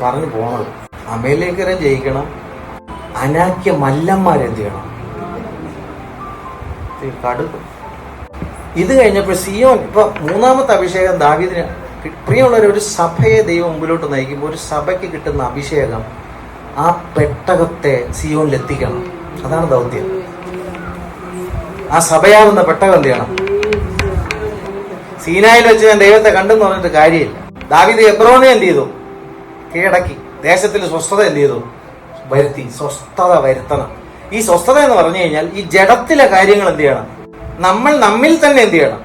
പറഞ്ഞു പോണത്. അമേലേക്കരെ ജയിക്കണം, അനാക്യ മല്ലന്മാരെന്ത് ചെയ്യണം, കടുക്കും. ഇത് കഴിഞ്ഞപ്പോൾ സിയോൻ, ഇപ്പൊ 3ാമത്തെ അഭിഷേകം ദാവീദിന്. പ്രിയമുള്ളവർ, ഒരു സഭയെ ദൈവം മുമ്പിലോട്ട് നയിക്കുമ്പോൾ ഒരു സഭയ്ക്ക് കിട്ടുന്ന അഭിഷേകം ആ പെട്ടകത്തെ സിയോനിൽ എത്തിക്കണം. അതാണ് ദൗത്യം. ആ സഭയാകുന്ന പെട്ടകം എന്ത് ചെയ്യണം? സീനായിൽ വെച്ച് ഞാൻ ദൈവത്തെ കണ്ടെന്ന് പറഞ്ഞിട്ട് കാര്യമില്ല. ദാവീദ് എബ്രോനെ എന്ത് ചെയ്തു? കീഴടക്കി. ദേശത്തിൽ സ്വസ്ഥത എന്ത് ചെയ്തു? വരുത്തി. സ്വസ്ഥത വരുത്തണം. ഈ സ്വസ്ഥത എന്ന് പറഞ്ഞു കഴിഞ്ഞാൽ ഈ ജഡത്തിലെ കാര്യങ്ങൾ എന്ത് ചെയ്യണം? നമ്മിൽ തന്നെ എന്ത് ചെയ്യണം?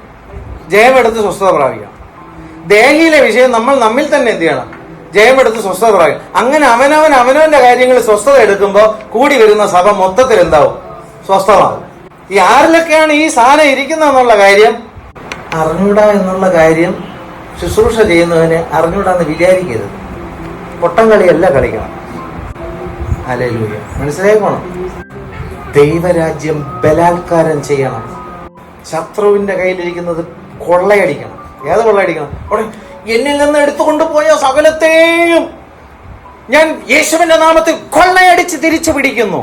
ജയമെടുത്ത് സ്വസ്ഥത പ്രാപിക്കണം. ദേഹിയിലെ വിഷയം നമ്മിൽ തന്നെ എന്ത് ചെയ്യണം? ജയമെടുത്ത് സ്വസ്ഥത പ്രാപിക്കണം. അങ്ങനെ അവനവന്റെ കാര്യങ്ങളിൽ സ്വസ്ഥത എടുക്കുമ്പോൾ കൂടി വരുന്ന സഭ മൊത്തത്തിൽ എന്താവും? സ്വസ്ഥമാവും. ഈ ആരിലൊക്കെയാണ് ഈ സാധനം ഇരിക്കുന്നതെന്നുള്ള കാര്യം അറിഞ്ഞൂടാ എന്നുള്ള കാര്യം ശുശ്രൂഷ ചെയ്യുന്നവന് അറിഞ്ഞൂടാന്ന് വിചാരിക്കരുത്. പൊട്ടം കളിയല്ല കളിക്കണം. ഹല്ലേലൂയ. മനസ്സിലാക്കണം. ദൈവരാജ്യം ബലാത്കാരം ചെയ്യണം. ശത്രുവിന്റെ കയ്യിലിരിക്കുന്നത് കൊള്ളയടിക്കണം. ഏത് കൊള്ളയടിക്കണം? എന്നിൽ നിന്ന് എടുത്തുകൊണ്ടുപോയ സകലത്തെയും ഞാൻ യേശുവിന്റെ നാമത്തിൽ കൊള്ളയടിച്ച് തിരിച്ചു പിടിക്കുന്നു.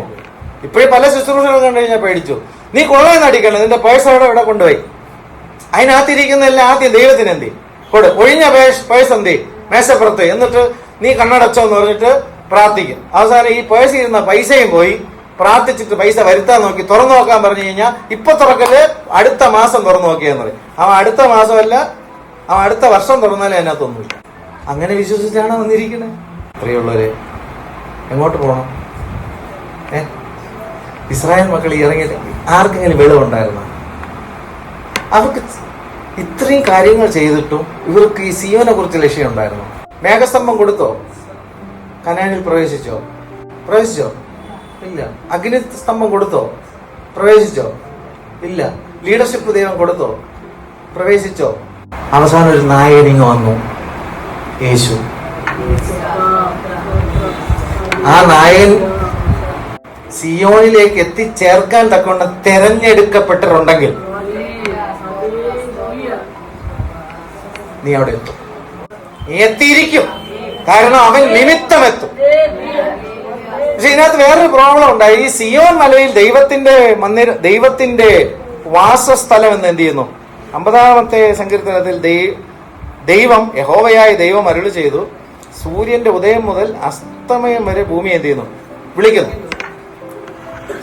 ഇപ്പോഴും പല ശുശ്രൂഷകൾ കണ്ടു കഴിഞ്ഞാൽ പേടിച്ചു. നീ കൊള്ളയെന്ന് അടിക്കണം, നിന്റെ പേഴ്സ് ഇവിടെ കൊണ്ടുപോയി അതിനകത്തിരിക്കുന്നതെല്ലാം ആദ്യം ദൈവത്തിന് എന്തി കൊടു. ഒഴിഞ്ഞ പേഴ്സ് എന്തി മേശപ്പുറത്ത്. എന്നിട്ട് നീ കണ്ണടച്ചോ എന്ന് പറഞ്ഞിട്ട് പ്രാർത്ഥിക്കും. അവസാനം ഈ പേഴ്സ് ഇരുന്ന പൈസയും പോയി. പ്രാർത്ഥിച്ചിട്ട് പൈസ വരുത്താൻ നോക്കി, തുറന്നു നോക്കാൻ പറഞ്ഞു കഴിഞ്ഞാൽ ഇപ്പൊ തുറക്കല്, അടുത്ത മാസം തുറന്നു നോക്കിയെന്ന് പറയും. അവൻ അടുത്ത മാസമല്ല, അവൻ അടുത്ത വർഷം തുറന്നാലേ അതിനകത്തൊന്നുമില്ല. അങ്ങനെ വിശ്വസിച്ചാണ് വന്നിരിക്കുന്നത്. പ്രിയമുള്ളവരെ, എങ്ങോട്ട് പോകണം? ഇസ്രായേൽ മക്കൾ ഇറങ്ങിയിട്ട് ആർക്കെങ്കിലും വെളിവുണ്ടായിരുന്നോ? അവർക്ക് ഇത്രയും കാര്യങ്ങൾ ചെയ്തിട്ടും ഇവർക്ക് ഈ സിയോനെ കുറിച്ച് ലക്ഷ്യം ഉണ്ടായിരുന്നു. മേഘസ്തംഭം കൊടുത്തോ? കനാനിൽ പ്രവേശിച്ചോ? ഇല്ല. അഗ്നിസ്തംഭം കൊടുത്തോ? പ്രവേശിച്ചോ? ഇല്ല. ലീഡർഷിപ്പ് ദൈവം കൊടുത്തോ? പ്രവേശിച്ചോ? അവസാനം ഒരു നായകനിങ് വന്നു, യേശു. ആ നായകൻ സിയോനിലേക്ക് എത്തിച്ചേർക്കാൻ തക്കൊണ്ട് തെരഞ്ഞെടുക്കപ്പെട്ടിട്ടുണ്ടെങ്കിൽ നീ അവിടെ എത്തും. നീ എത്തിയിരിക്കും. കാരണം അവൻ നിമിത്തം എത്തും. പക്ഷെ ഇതിനകത്ത് വേറൊരു പ്രോബ്ലം ഉണ്ടായി. ഈ സിയോൻ മലയിൽ ദൈവത്തിന്റെ വാസസ്ഥലം എന്ന് എന്ത് ചെയ്യുന്നു? 50ാമത്തെ സങ്കീർത്തനത്തിൽ ദൈവം, യഹോവയായ ദൈവം അരുളി ചെയ്തു, സൂര്യന്റെ ഉദയം മുതൽ അസ്തമയം വരെ ഭൂമി എന്ത് ചെയ്യുന്നു? വിളിക്കുന്നു.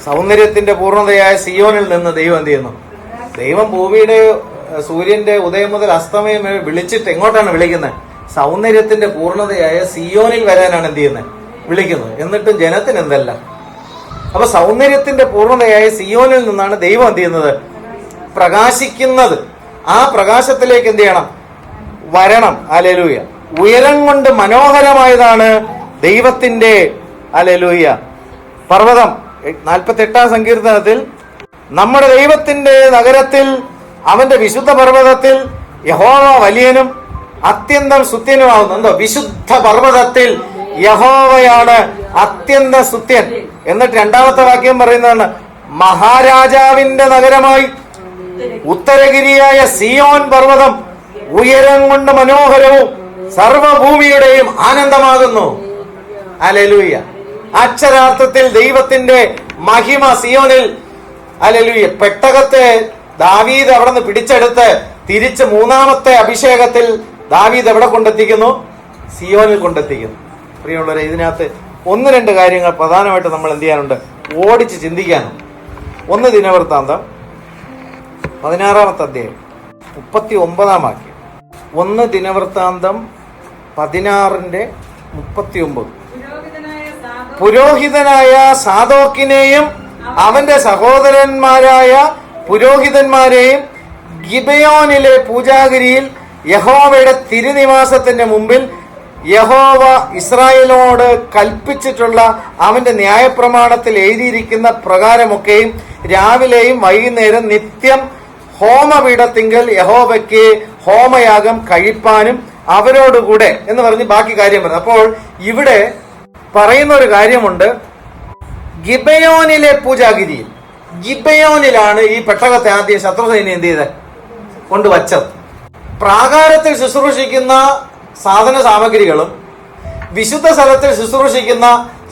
സൗന്ദര്യത്തിന്റെ പൂർണ്ണതയായ സിയോനിൽ നിന്ന് ദൈവം എന്ത് ചെയ്യുന്നു? ദൈവം ഭൂമിയുടെ സൂര്യന്റെ ഉദയം മുതൽ അസ്തമയം വരെ വിളിച്ചിട്ട് എങ്ങോട്ടാണ് വിളിക്കുന്നത്? സൗന്ദര്യത്തിന്റെ പൂർണ്ണതയായ സിയോനിൽ വരാനാണ് എന്ത് ചെയ്യുന്നത്? വിളിക്കുന്നത്. എന്നിട്ടും ജനത്തിന് എന്തല്ല. അപ്പൊ സൗന്ദര്യത്തിന്റെ പൂർണ്ണതയായ സിയോനിൽ നിന്നാണ് ദൈവം എന്ത് ചെയ്യുന്നത്? പ്രകാശിക്കുന്നത്. ആ പ്രകാശത്തിലേക്ക് എന്ത് ചെയ്യണം? വരണം. ഹല്ലേലൂയ. ഉയരം കൊണ്ട് മനോഹരമായതാണ് ദൈവത്തിന്റെ ഹല്ലേലൂയ പർവ്വതം. 48ാം സങ്കീർത്തനത്തിൽ നമ്മുടെ ദൈവത്തിന്റെ നഗരത്തിൽ, അവന്റെ വിശുദ്ധ പർവ്വതത്തിൽ യഹോവ വലിയനും അത്യന്തം സ്തുത്യനുമാകുന്നു. എന്തോ വിശുദ്ധ പർവ്വതത്തിൽ യഹോവയാണ് അത്യന്തം സ്തുത്യൻ. എന്നിട്ട് രണ്ടാമത്തെ വാക്യം പറയുന്നതാണ്, മഹാരാജാവിന്റെ നഗരമായി ഉത്തരഗിരിയായ സിയോൻ പർവ്വതം ഉയരം കൊണ്ട് മനോഹരവും സർവഭൂമിയുടെയും ആനന്ദമാകുന്നു. ഹല്ലേലൂയ. അക്ഷരാർത്ഥത്തിൽ ദൈവത്തിന്റെ മഹിമ സിയോനിൽ. ഹല്ലേലൂയ. പെട്ടകത്തെ ദാവീദ് അവിടെ നിന്ന് പിടിച്ചെടുത്ത് തിരിച്ച് മൂന്നാമത്തെ അഭിഷേകത്തിൽ ദാവീദ് എവിടെ കൊണ്ടെത്തിക്കുന്നു? സിയോനിൽ കൊണ്ടെത്തിക്കുന്നു. പ്രിയമുള്ളവരെ, ഇതിനകത്ത് ഒന്ന് രണ്ട് കാര്യങ്ങൾ പ്രധാനമായിട്ട് നമ്മൾ എന്ത് ചെയ്യാനുണ്ട്? ഓടിച്ച് ചിന്തിക്കാനും. ഒന്ന് ദിനവൃത്താന്തം 16-ാമത്തെ അധ്യായം 39-ാം വാക്യം. 1 ദിനവൃത്താന്തം 16:39. പുരോഹിതനായ സാദോക്കിനെയും അവന്റെ സഹോദരന്മാരായ പുരോഹിതന്മാരെയും ഗിബയോനിലെ പൂജാഗിരിയിൽ യഹോവയുടെ തിരുനിവാസത്തിന്റെ മുമ്പിൽ യഹോവ ഇസ്രായേലിനോട് കൽപ്പിച്ചിട്ടുള്ള അവന്റെ ന്യായപ്രമാണത്തിൽ എഴുതിയിരിക്കുന്ന പ്രകാരമൊക്കെയും രാവിലെയും വൈകുന്നേരം നിത്യം ഹോമപീഠത്തിങ്കൽ യഹോവയ്ക്ക് ഹോമയാഗം കഴിപ്പാനും അവരോടുകൂടെ എന്ന് പറഞ്ഞ് ബാക്കി കാര്യം പറഞ്ഞു. അപ്പോൾ ഇവിടെ പറയുന്ന ഒരു കാര്യമുണ്ട്. ഗിബയോനിലെ പൂജാഗിരിയിൽ, ഗിബയോനിലാണ് ഈ പെട്ടകത്തെ ആദ്യം ശത്രുസൈന്യം എന്ത് ചെയ്ത് കൊണ്ടുവച്ചത്. പ്രാകാരത്തിൽ ശുശ്രൂഷിക്കുന്ന സാധന സാമഗ്രികളും വിശുദ്ധ സ്ഥലത്തിൽ ശുശ്രൂഷിക്കുന്ന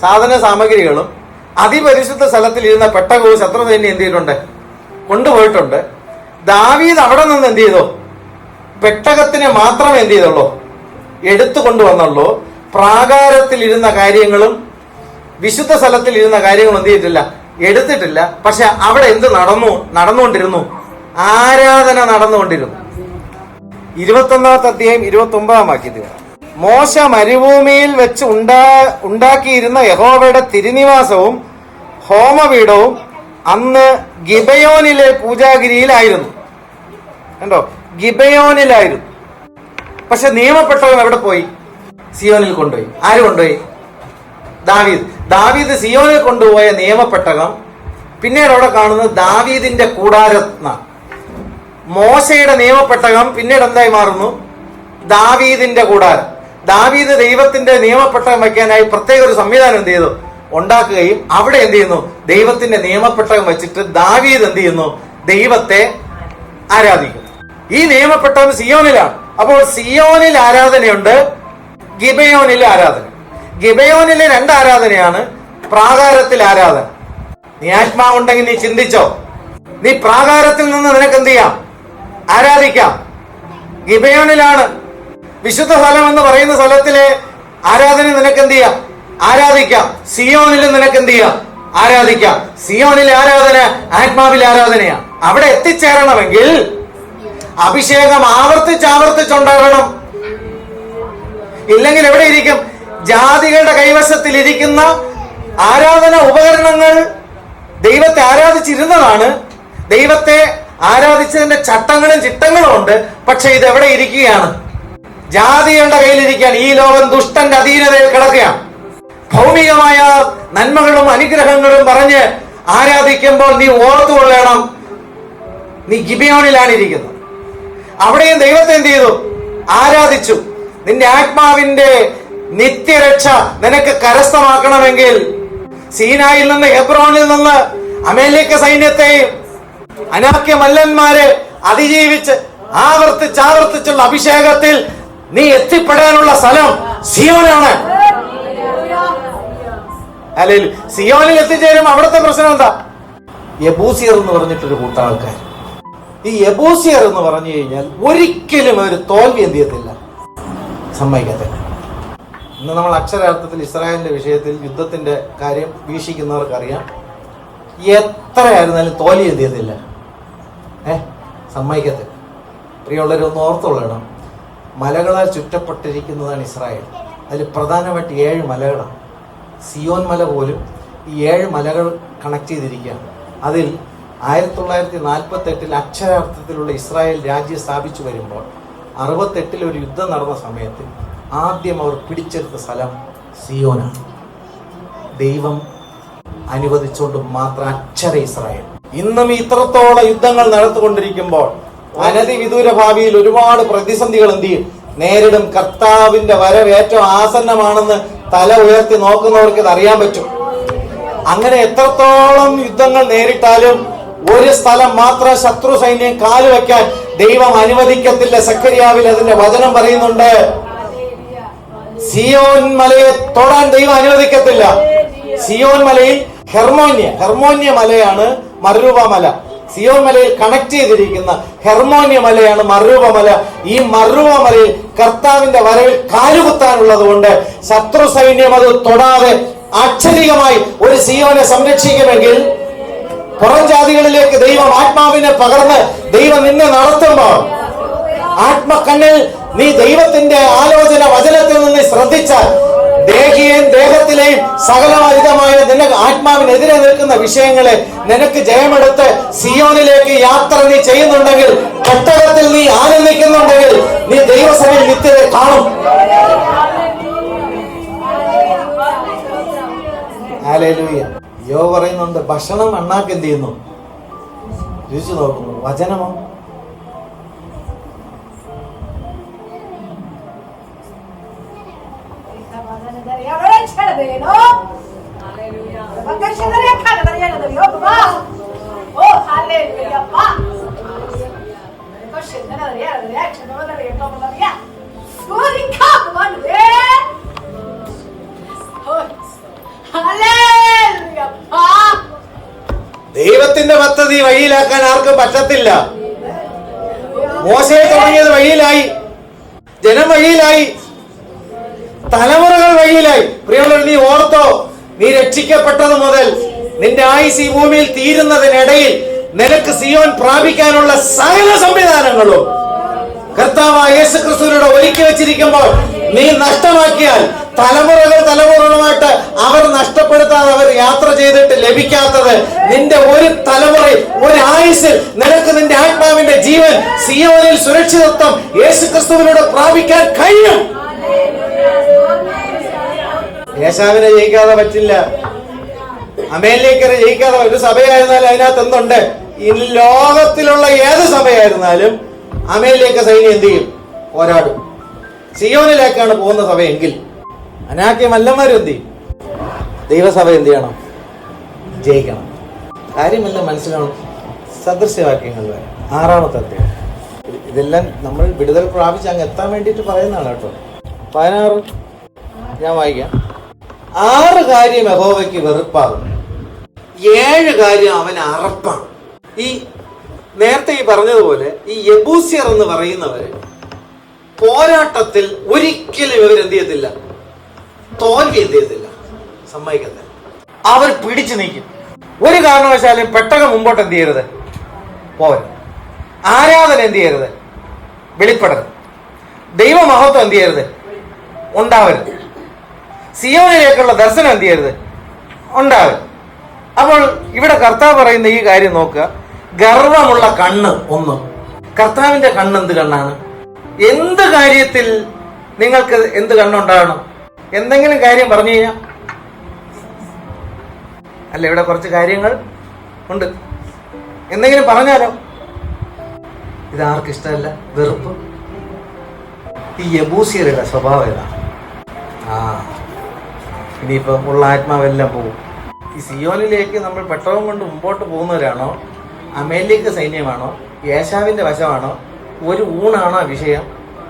സാധന സാമഗ്രികളും അതിപരിശുദ്ധ സ്ഥലത്തിൽ ഇരുന്ന പെട്ടകവും ശത്രുസൈന്യം എന്ത് ചെയ്തിട്ടുണ്ട്? കൊണ്ടുപോയിട്ടുണ്ട്. ദാവീദ് അവിടെ നിന്ന് എന്ത് ചെയ്തു? പെട്ടകത്തിന് മാത്രമേ എന്ത് ചെയ്തുള്ളൂ? എടുത്തു കൊണ്ടുവന്നുള്ളൂ. പ്രാകാരത്തിൽ ഇരുന്ന കാര്യങ്ങളും വിശുദ്ധ സ്ഥലത്തിൽ ഇരുന്ന കാര്യങ്ങളും എന്ത് ചെയ്തിട്ടില്ല? എടുത്തിട്ടില്ല. പക്ഷെ അവിടെ എന്ത് നടന്നുകൊണ്ടിരുന്നു? ആരാധന നടന്നുകൊണ്ടിരുന്നു. 21-ാമത്തെ അധ്യായം 29-ാം വാക്യത്തിൽ, മോശ മരുഭൂമിയിൽ വെച്ച് ഉണ്ടാക്കിയിരുന്ന യഹോവയുടെ തിരുനിവാസവും ഹോമപീഠവും അന്ന് ഗിബയോനിലെ പൂജാഗിരിയിലായിരുന്നു. കണ്ടോ? ഗിബയോനിലായിരുന്നു. പക്ഷെ നിയമപ്പെട്ടവൻ എവിടെ പോയി? സിയോനിൽ കൊണ്ടുപോയി. ആര് കൊണ്ടുപോയി? ദാവീദ് സിയോനിൽ കൊണ്ടുപോയ നിയമപ്പെട്ടകം പിന്നീട് അവിടെ കാണുന്നത് ദാവീദിന്റെ കൂടാരത്ന. മോശയുടെ നിയമപ്പെട്ടകം പിന്നീട് എന്തായി മാറുന്നു? ദാവീദിന്റെ കൂടാരം. ദാവീദ് ദൈവത്തിന്റെ നിയമപ്പെട്ടകം വയ്ക്കാനായി പ്രത്യേക ഒരു സംവിധാനം എന്ത് ചെയ്തു? ഉണ്ടാക്കുകയും അവിടെ എന്ത് ചെയ്യുന്നു? ദൈവത്തിന്റെ നിയമപ്പെട്ടകം വെച്ചിട്ട് ദാവീദ് എന്ത് ചെയ്യുന്നു? ദൈവത്തെ ആരാധിക്കുന്നു. ഈ നിയമപ്പെട്ടകം സിയോനിലാണ്. അപ്പോൾ സിയോനിൽ ആരാധനയുണ്ട്, ഗിബയോനിൽ ആരാധന. ഗിബയോനിലെ 2 ആരാധനയാണ്. പ്രാകാരത്തിൽ ആരാധന. നീ ആത്മാവുണ്ടെങ്കിൽ നീ ചിന്തിച്ചോ, നീ പ്രാകാരത്തിൽ നിന്ന് നിനക്ക് എന്ത് ചെയ്യാം? ആരാധിക്കാം. ഗിബയോനിലാണ് വിശുദ്ധ സ്ഥലം എന്ന് പറയുന്ന സ്ഥലത്തിലെ ആരാധന നിനക്ക് എന്ത് ചെയ്യാം? ആരാധിക്കാം. സിയോനിൽ നിനക്ക് എന്ത് ചെയ്യാം? ആരാധിക്കാം. സിയോനിലെ ആരാധന ആത്മാവിലെ ആരാധനയാണ്. അവിടെ എത്തിച്ചേരണമെങ്കിൽ അഭിഷേകം ആവർത്തിച്ചുണ്ടാകണം. ഇല്ലെങ്കിൽ എവിടെ ഇരിക്കും? ജാതികളുടെ കൈവശത്തിൽ ഇരിക്കുന്ന ആരാധന ഉപകരണങ്ങൾ ദൈവത്തെ ആരാധിച്ചിരുന്നതാണ്. ദൈവത്തെ ആരാധിച്ചതിന്റെ ചട്ടങ്ങളും ചിട്ടങ്ങളും ഉണ്ട്. പക്ഷെ ഇത് എവിടെ ഇരിക്കുകയാണ്? ജാതികളുടെ കയ്യിലിരിക്കുകയാണ്. ഈ ലോകം ദുഷ്ടന്റെ അധീനതയിൽ കിടക്കുകയാണ്. ഭൗമികമായ നന്മകളും അനുഗ്രഹങ്ങളും പറഞ്ഞ് ആരാധിക്കുമ്പോൾ നീ ഓർത്തുകൊള്ളണം, നീ ഗിബയോനിലാണ് ഇരിക്കുന്നത്. അവിടെയും ദൈവത്തെ എന്ത് ചെയ്തു? ആരാധിച്ചു. നിന്റെ ആത്മാവിന്റെ നിത്യരക്ഷ നിനക്ക് കരസ്ഥമാക്കണമെങ്കിൽ സീനായിൽ നിന്ന് ഹെബ്രോനിൽ നിന്ന് അമേലിക്ക സൈന്യത്തെയും അനാക്യ മല്ലന്മാരെ അതിജീവിച്ച് ആവർത്തിച്ചുള്ള അഭിഷേകത്തിൽ നീ എത്തിപ്പെടാനുള്ള സ്ഥലം സിയോനാണ്. അല്ലെങ്കിൽ സിയോനിൽ എത്തിച്ചേരും. അവിടുത്തെ പ്രശ്നം എന്താ? യബൂസിയർ എന്ന് പറഞ്ഞിട്ടൊരു കൂട്ടാൾക്കാർ. ഈ യബൂസിയർ എന്ന് പറഞ്ഞു കഴിഞ്ഞാൽ ഒരിക്കലും ഒരു തോൽവി എന്ത് ചെയ്യത്തില്ല, സമ്മതിക്കത്തില്ല. ഇന്ന് നമ്മൾ അക്ഷരാർത്ഥത്തിൽ ഇസ്രായേലിന്റെ വിഷയത്തിൽ യുദ്ധത്തിന്റെ കാര്യം വീക്ഷിക്കുന്നവർക്കറിയാം. എത്രയായിരുന്നാലും തോൽവി എന്ത് ചെയ്യത്തില്ല, സമ്മതിക്കത്തില്ല. പ്രിയമുള്ളവരൊന്ന് ഓർത്തുകൊള്ളണം, മലകളാൽ ചുറ്റപ്പെട്ടിരിക്കുന്നതാണ് ഇസ്രായേൽ. അതിൽ പ്രധാനമായിട്ട് 7 മലകളാണ്. സിയോൻ മല പോലും ഈ 7 മലകൾ കണക്ട് ചെയ്തിരിക്കുകയാണ്. അതിൽ 1948 അക്ഷരാർത്ഥത്തിലുള്ള ഇസ്രായേൽ രാജ്യം സ്ഥാപിച്ചു വരുമ്പോൾ 68 ഒരു യുദ്ധം നടന്ന സമയത്ത് ആദ്യം അവർ പിടിച്ചെടുത്ത സ്ഥലം സിയോനാണ്. ദൈവം അനുവദിച്ചുകൊണ്ട് മാത്രം അക്ഷര ഇസ്രായേൽ. ഇന്നും ഇത്രത്തോളം യുദ്ധങ്ങൾ നടത്തുകൊണ്ടിരിക്കുമ്പോൾ അനധിവിദൂര ഭാവിയിൽ ഒരുപാട് പ്രതിസന്ധികൾ എന്ത് ചെയ്യും, നേരിടും. കർത്താവിന്റെ വരവ് ഏറ്റവും ആസന്നമാണെന്ന് തല ഉയർത്തി നോക്കുന്നവർക്ക് ഇത് അറിയാൻ പറ്റും. അങ്ങനെ എത്രത്തോളം യുദ്ധങ്ങൾ നേരിട്ടാലും ഒരു സ്ഥലം മാത്രം ശത്രു സൈന്യം കാലുവെക്കാൻ ദൈവം അനുവദിക്കത്തില്ല. സഖരിയാവിൽ അതിന്റെ വചനം പറയുന്നുണ്ട്. സിയോൻ മലയെ തൊടാൻ ദൈവം അനുവദിക്കത്തില്ല. സിയോൻ മലയിൽ ഹെർമോന്യ മലയാണ് മറുരൂപ മല. സിയോൻ മലയിൽ കണക്ട് ചെയ്തിരിക്കുന്ന ഹെർമോന്യ മലയാണ് മറുരൂപ മല. ഈ മറുരൂപ മലയിൽ കർത്താവിന്റെ വരവിൽ കാലുകുത്താനുള്ളത് കൊണ്ട് ശത്രു സൈന്യം അത് തൊടാതെ അക്ഷരികമായി ഒരു സിയോനെ സംരക്ഷിക്കുമെങ്കിൽ പുറം ജാതികളിലേക്ക് ദൈവം ആത്മാവിനെ പകർന്ന് ദൈവം നിന്നെ നടത്തുമ്പോൾ ആത്മക്കണ്ണിൽ നീ ദൈവത്തിന്റെ ആലോചന വചനത്തിൽ നിന്ന് ശ്രദ്ധിച്ചാൽ ദേഹത്തിലെയും സകലവിധമായ നിനക്ക് ആത്മാവിനെതിരെ നിൽക്കുന്ന വിഷയങ്ങളെ നിനക്ക് ജയമെടുത്ത് സിയോനിലേക്ക് യാത്ര നീ ചെയ്യുന്നുണ്ടെങ്കിൽ, പെട്ടകത്തിൽ നീ ആനന്ദിക്കുന്നുണ്ടെങ്കിൽ നീ ദൈവസഭയിൽ നിത്യത കാണും. ഹല്ലേലൂയ. യോ പറയുന്നുണ്ട്, ഭക്ഷണം അണ്ണാക്ക് എന്ത് ചെയ്യുന്നു, രുചിച്ചു നോക്കുന്നു. വചനമോ? ദൈവത്തിന്റെ പദ്ധതി വഴിയിലാക്കാൻ ആർക്കും പറ്റത്തില്ല. മോശയെ തുടങ്ങിയത് വഴിയിലായി, ജനം വഴിയിലായി, തലമുറകൾ വഴിയിലായി. പ്രിയമുള്ളവർ, നീ ഓർത്തോ, നീ രക്ഷിക്കപ്പെട്ടത് മുതൽ നിന്റെ ആയുസ് ഈ ഭൂമിയിൽ തീരുന്നതിനിടയിൽ നിനക്ക് സിയോൻ പ്രാപിക്കാനുള്ള സകല സംവിധാനങ്ങളും കർത്താവായ യേശുക്രിസ്തുവിനോട് ഒരുക്കി വെച്ചിരിക്കുമ്പോൾ നീ നഷ്ടമാക്കിയാൽ തലമുറകളുമായിട്ട് അവർ നഷ്ടപ്പെടുത്താതെ അവർ യാത്ര ചെയ്തിട്ട് ലഭിക്കാത്തത് നിന്റെ ഒരു തലമുറയിൽ, ഒരു ആയുസിൽ നിനക്ക് നിന്റെ ആത്മാവിന്റെ ജീവൻ സിയോനിൽ സുരക്ഷിതത്വം യേശുക്രിസ്തുവിനോട് പ്രാപിക്കാൻ കഴിയും. യേശാവിനെ ജയിക്കാതെ പറ്റില്ല, അമേലിക്കരെ ജയിക്കാതെ. ഒരു സഭയായിരുന്നാലും അതിനകത്ത് എന്തുണ്ട്? ഈ ലോകത്തിലുള്ള ഏത് സഭയായിരുന്നാലും അമേലിക്ക സൈന്യം എന്ത് ചെയ്യും? പോരാടും. സിയോനിലേക്കാണ് പോകുന്ന സഭയെങ്കിൽ അനാക്യ മല്ലന്മാരും എന്ത് ചെയ്യും? ദൈവസഭ എന്ത് ചെയ്യണം? ജയിക്കണം. കാര്യമെല്ലാം മനസ്സിലാവണം. സദൃശ്യവാക്യങ്ങൾ വരെ 6-ാമത്തെ അധ്യായം. ഇതെല്ലാം നമ്മൾ വിടുതൽ പ്രാപിച്ച് അങ്ങ് എത്താൻ വേണ്ടിയിട്ട് പറയുന്നതാണ് കേട്ടോ. 16 ഞാൻ വായിക്കാം. 6 കാര്യം യഹോവയ്ക്ക് വെറുപ്പാകും, 7 കാര്യം അവന് അറപ്പാണ്. ഈ നേരത്തെ ഈ പറഞ്ഞതുപോലെ ഈ യെബൂസ്യർ എന്ന് പറയുന്നവര് പോരാട്ടത്തിൽ ഒരിക്കലും ഇവരെന്ത് ചെയ്യത്തില്ല, തോൽവി എന്ത് ചെയ്യത്തില്ല, സമ്മതിക്കത്തില്ല. അവർ പിടിച്ചു നീക്കും. ഒരു കാരണവശാലും പെട്ടകം മുമ്പോട്ട് എന്ത് ചെയ്യരുത്, പോകരുത്. ആരാധന എന്ത് ചെയ്യരുത്, വെളിപ്പെടരുത്. ദൈവമഹത്വം എന്ത് ചെയ്യരുത്, ഉണ്ടാവരുത്. സിയോനിലേക്കുള്ള ദർശനം എന്ത് ചെയ്യരുത്, ഉണ്ടാവരുത്. അപ്പോൾ ഇവിടെ കർത്താവ് പറയുന്ന ഈ കാര്യം നോക്കുക. ഗർവമുള്ള കണ്ണ്. ഒന്ന്, കർത്താവിന്റെ കണ്ണ് എന്ത് കണ്ണാണ്? എന്ത് കാര്യത്തിൽ നിങ്ങൾക്ക് എന്ത് കണ്ണുണ്ടാകണം? എന്തെങ്കിലും കാര്യം പറഞ്ഞു കഴിഞ്ഞാൽ അല്ല, ഇവിടെ കുറച്ച് കാര്യങ്ങൾ ഉണ്ട്. എന്തെങ്കിലും പറഞ്ഞാലോ ഇതാർക്കും ഇഷ്ടമല്ല, വെറുപ്പ്. ഈ യെബൂസ്യരുടെ സ്വഭാവം ഇതാണ്. ഇനിയിപ്പോ ഉള്ള ആത്മാവെല്ലാം പോകും. ഈ സിയോനിലേക്ക് നമ്മൾ പെട്ടകം കൊണ്ട് മുമ്പോട്ട് പോകുന്നവരാണോ, അമേലിക്ക സൈന്യമാണോ, യേശാവിന്റെ വശമാണോ, ഒരു ഊണാണോ വിഷയം,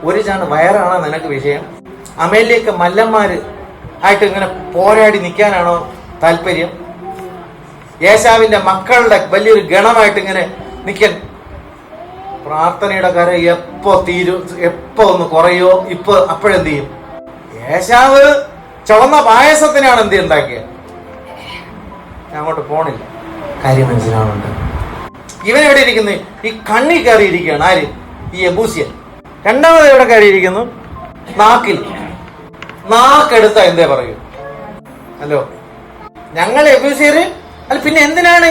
ഒരു ചാണ് വയറാണോ നിനക്ക് വിഷയം, അമേലിക്ക മല്ലന്മാര് ആയിട്ട് ഇങ്ങനെ പോരാടി നിൽക്കാനാണോ താല്പര്യം, യേശാവിന്റെ മക്കളുടെ വലിയൊരു ഗണമായിട്ട് ഇങ്ങനെ നിൽക്കാൻ? പ്രാർത്ഥനയുടെ കാര്യം എപ്പോ തീരും, എപ്പോ ഒന്ന് കുറയോ, ഇപ്പൊ അപ്പോഴെന്ത് ചെയ്യും? യേശാവ് ചുവന്ന പായസത്തിനാണ് എന്ത് ഉണ്ടാക്കിയത്. ഞാൻ അങ്ങോട്ട് പോണില്ല, കാര്യം മനസ്സിലാവുന്നുണ്ട്. ഇവൻ എവിടെ ഇരിക്കുന്നു? ഈ കണ്ണി കയറിയിരിക്കുകയാണ്. ആര്? ഈ യെബൂസ്യൻ. രണ്ടാമത് എവിടെ കയറിയിരിക്കുന്നു? നാക്കിൽ. നാക്കെടുത്ത എന്തേ പറയൂ? ഹലോ, ഞങ്ങൾ യെബൂസ്യര് അല്ല, പിന്നെ എന്തിനാണ്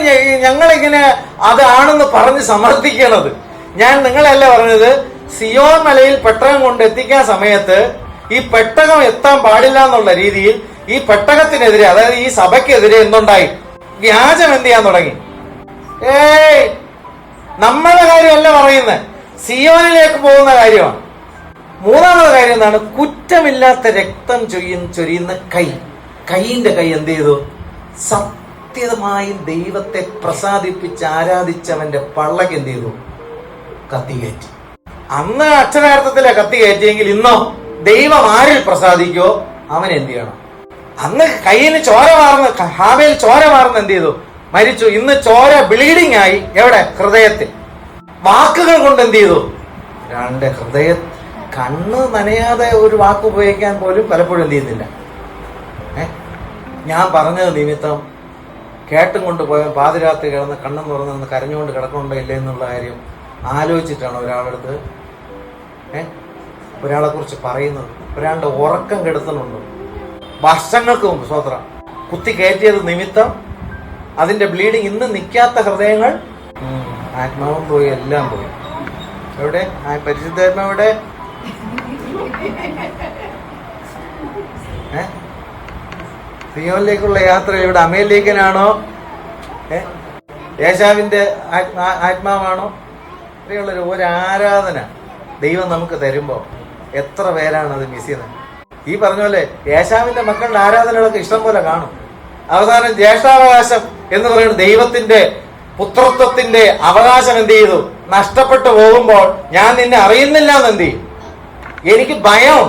ഞങ്ങളിങ്ങനെ അതാണെന്ന് പറഞ്ഞ് സമർത്ഥിക്കണത്? ഞാൻ നിങ്ങളല്ല പറഞ്ഞത്, സിയോൻ മലയിൽ പെട്ടകം കൊണ്ട് എത്തിക്കാൻ സമയത്ത് ഈ പെട്ടകം എത്താൻ പാടില്ല എന്നുള്ള രീതിയിൽ ഈ പെട്ടകത്തിനെതിരെ, അതായത് ഈ സഭയ്ക്കെതിരെ എന്തുണ്ടായി? വ്യാജം എന്ത് ചെയ്യാൻ തുടങ്ങി. നമ്മളെ കാര്യമല്ല പറയുന്നത്, സിയോനിലേക്ക് പോകുന്ന കാര്യമാണ്. മൂന്നാമത്തെ കാര്യം എന്താണ്? കുറ്റമില്ലാത്ത രക്തം ചൊരിയുന്ന കൈ. കൈയിന്റെ കൈ എന്ത് ചെയ്തു? സത്യമായും ദൈവത്തെ പ്രസാദിപ്പിച്ച് ആരാധിച്ചവന്റെ പള്ളക്ക് എന്ത് ചെയ്തു? കത്തി കയറ്റി. അന്ന് അക്ഷരാർത്ഥത്തിലെ കത്തി കയറ്റിയെങ്കിൽ ഇന്നോ ദൈവം ആരിൽ പ്രസാദിക്കോ അവൻ എന്ത് ചെയ്യണം? അന്ന് കയ്യിന് ചോര വാർന്ന്, ഹാബേൽ ചോര വാർന്ന് എന്ത് ചെയ്തു? മരിച്ചു. ഇന്ന് ചോര ബ്ലീഡിംഗ് ആയി. എവിടെ? ഹൃദയത്തിൽ. വാക്കുകൾ കൊണ്ട് എന്ത് ചെയ്തു? രണ്ട് ഹൃദയ കണ്ണ് നനയാതെ ഒരു വാക്ക് ഉപയോഗിക്കാൻ പോലും പലപ്പോഴും എന്ത് ചെയ്യുന്നില്ല. ഞാൻ പറഞ്ഞത് നിമിത്തം കേട്ടും കൊണ്ട് പോയ പാതിരാത്രി കിടന്ന് കണ്ണും തുറന്ന് കരഞ്ഞുകൊണ്ട് കിടക്കണുണ്ടോ ഇല്ലേ എന്നുള്ള കാര്യം ആലോചിച്ചിട്ടാണ് ഒരാളെടുത്ത് ഒരാളെ കുറിച്ച് പറയുന്നത്. ഒരാളുടെ ഉറക്കം കെടുത്തുന്നുണ്ടോ? വർഷങ്ങൾക്ക് മുമ്പ് സ്വത്രം കുത്തി കയറ്റിയത് നിമിത്തം അതിന്റെ ബ്ലീഡിങ് ഇന്ന് നിൽക്കാത്ത ഹൃദയങ്ങൾ. ആത്മാവും പോയി, എല്ലാം പോയി. എവിടെ പരിശുദ്ധാത്മാവിടെ? സിയോനിലേക്കുള്ള യാത്ര ഇവിടെ അമേരിക്കനാണോ? യേശാവിന്റെ ആത്മാവാണോ? ഇത്രയുള്ളൊരു ഒരാരാധന ദൈവം നമുക്ക് തരുമ്പോൾ എത്ര പേരാണ് അത് മിസ് ചെയ്യുന്നത്? ഈ പറഞ്ഞ പോലെ യേശാവിന്റെ മക്കളുടെ ആരാധനകളൊക്കെ ഇഷ്ടം പോലെ കാണും. അവസാനം ജ്യേഷ്ഠാവകാശം എന്ന് പറയുന്നത് ദൈവത്തിന്റെ പുത്രത്വത്തിന്റെ അവകാശം എന്ത് ചെയ്തു? നഷ്ടപ്പെട്ടു പോകുമ്പോൾ ഞാൻ നിന്നെ അറിയുന്നില്ല എന്ന് എന്ത് ചെയ്യും? എനിക്ക് ഭയം.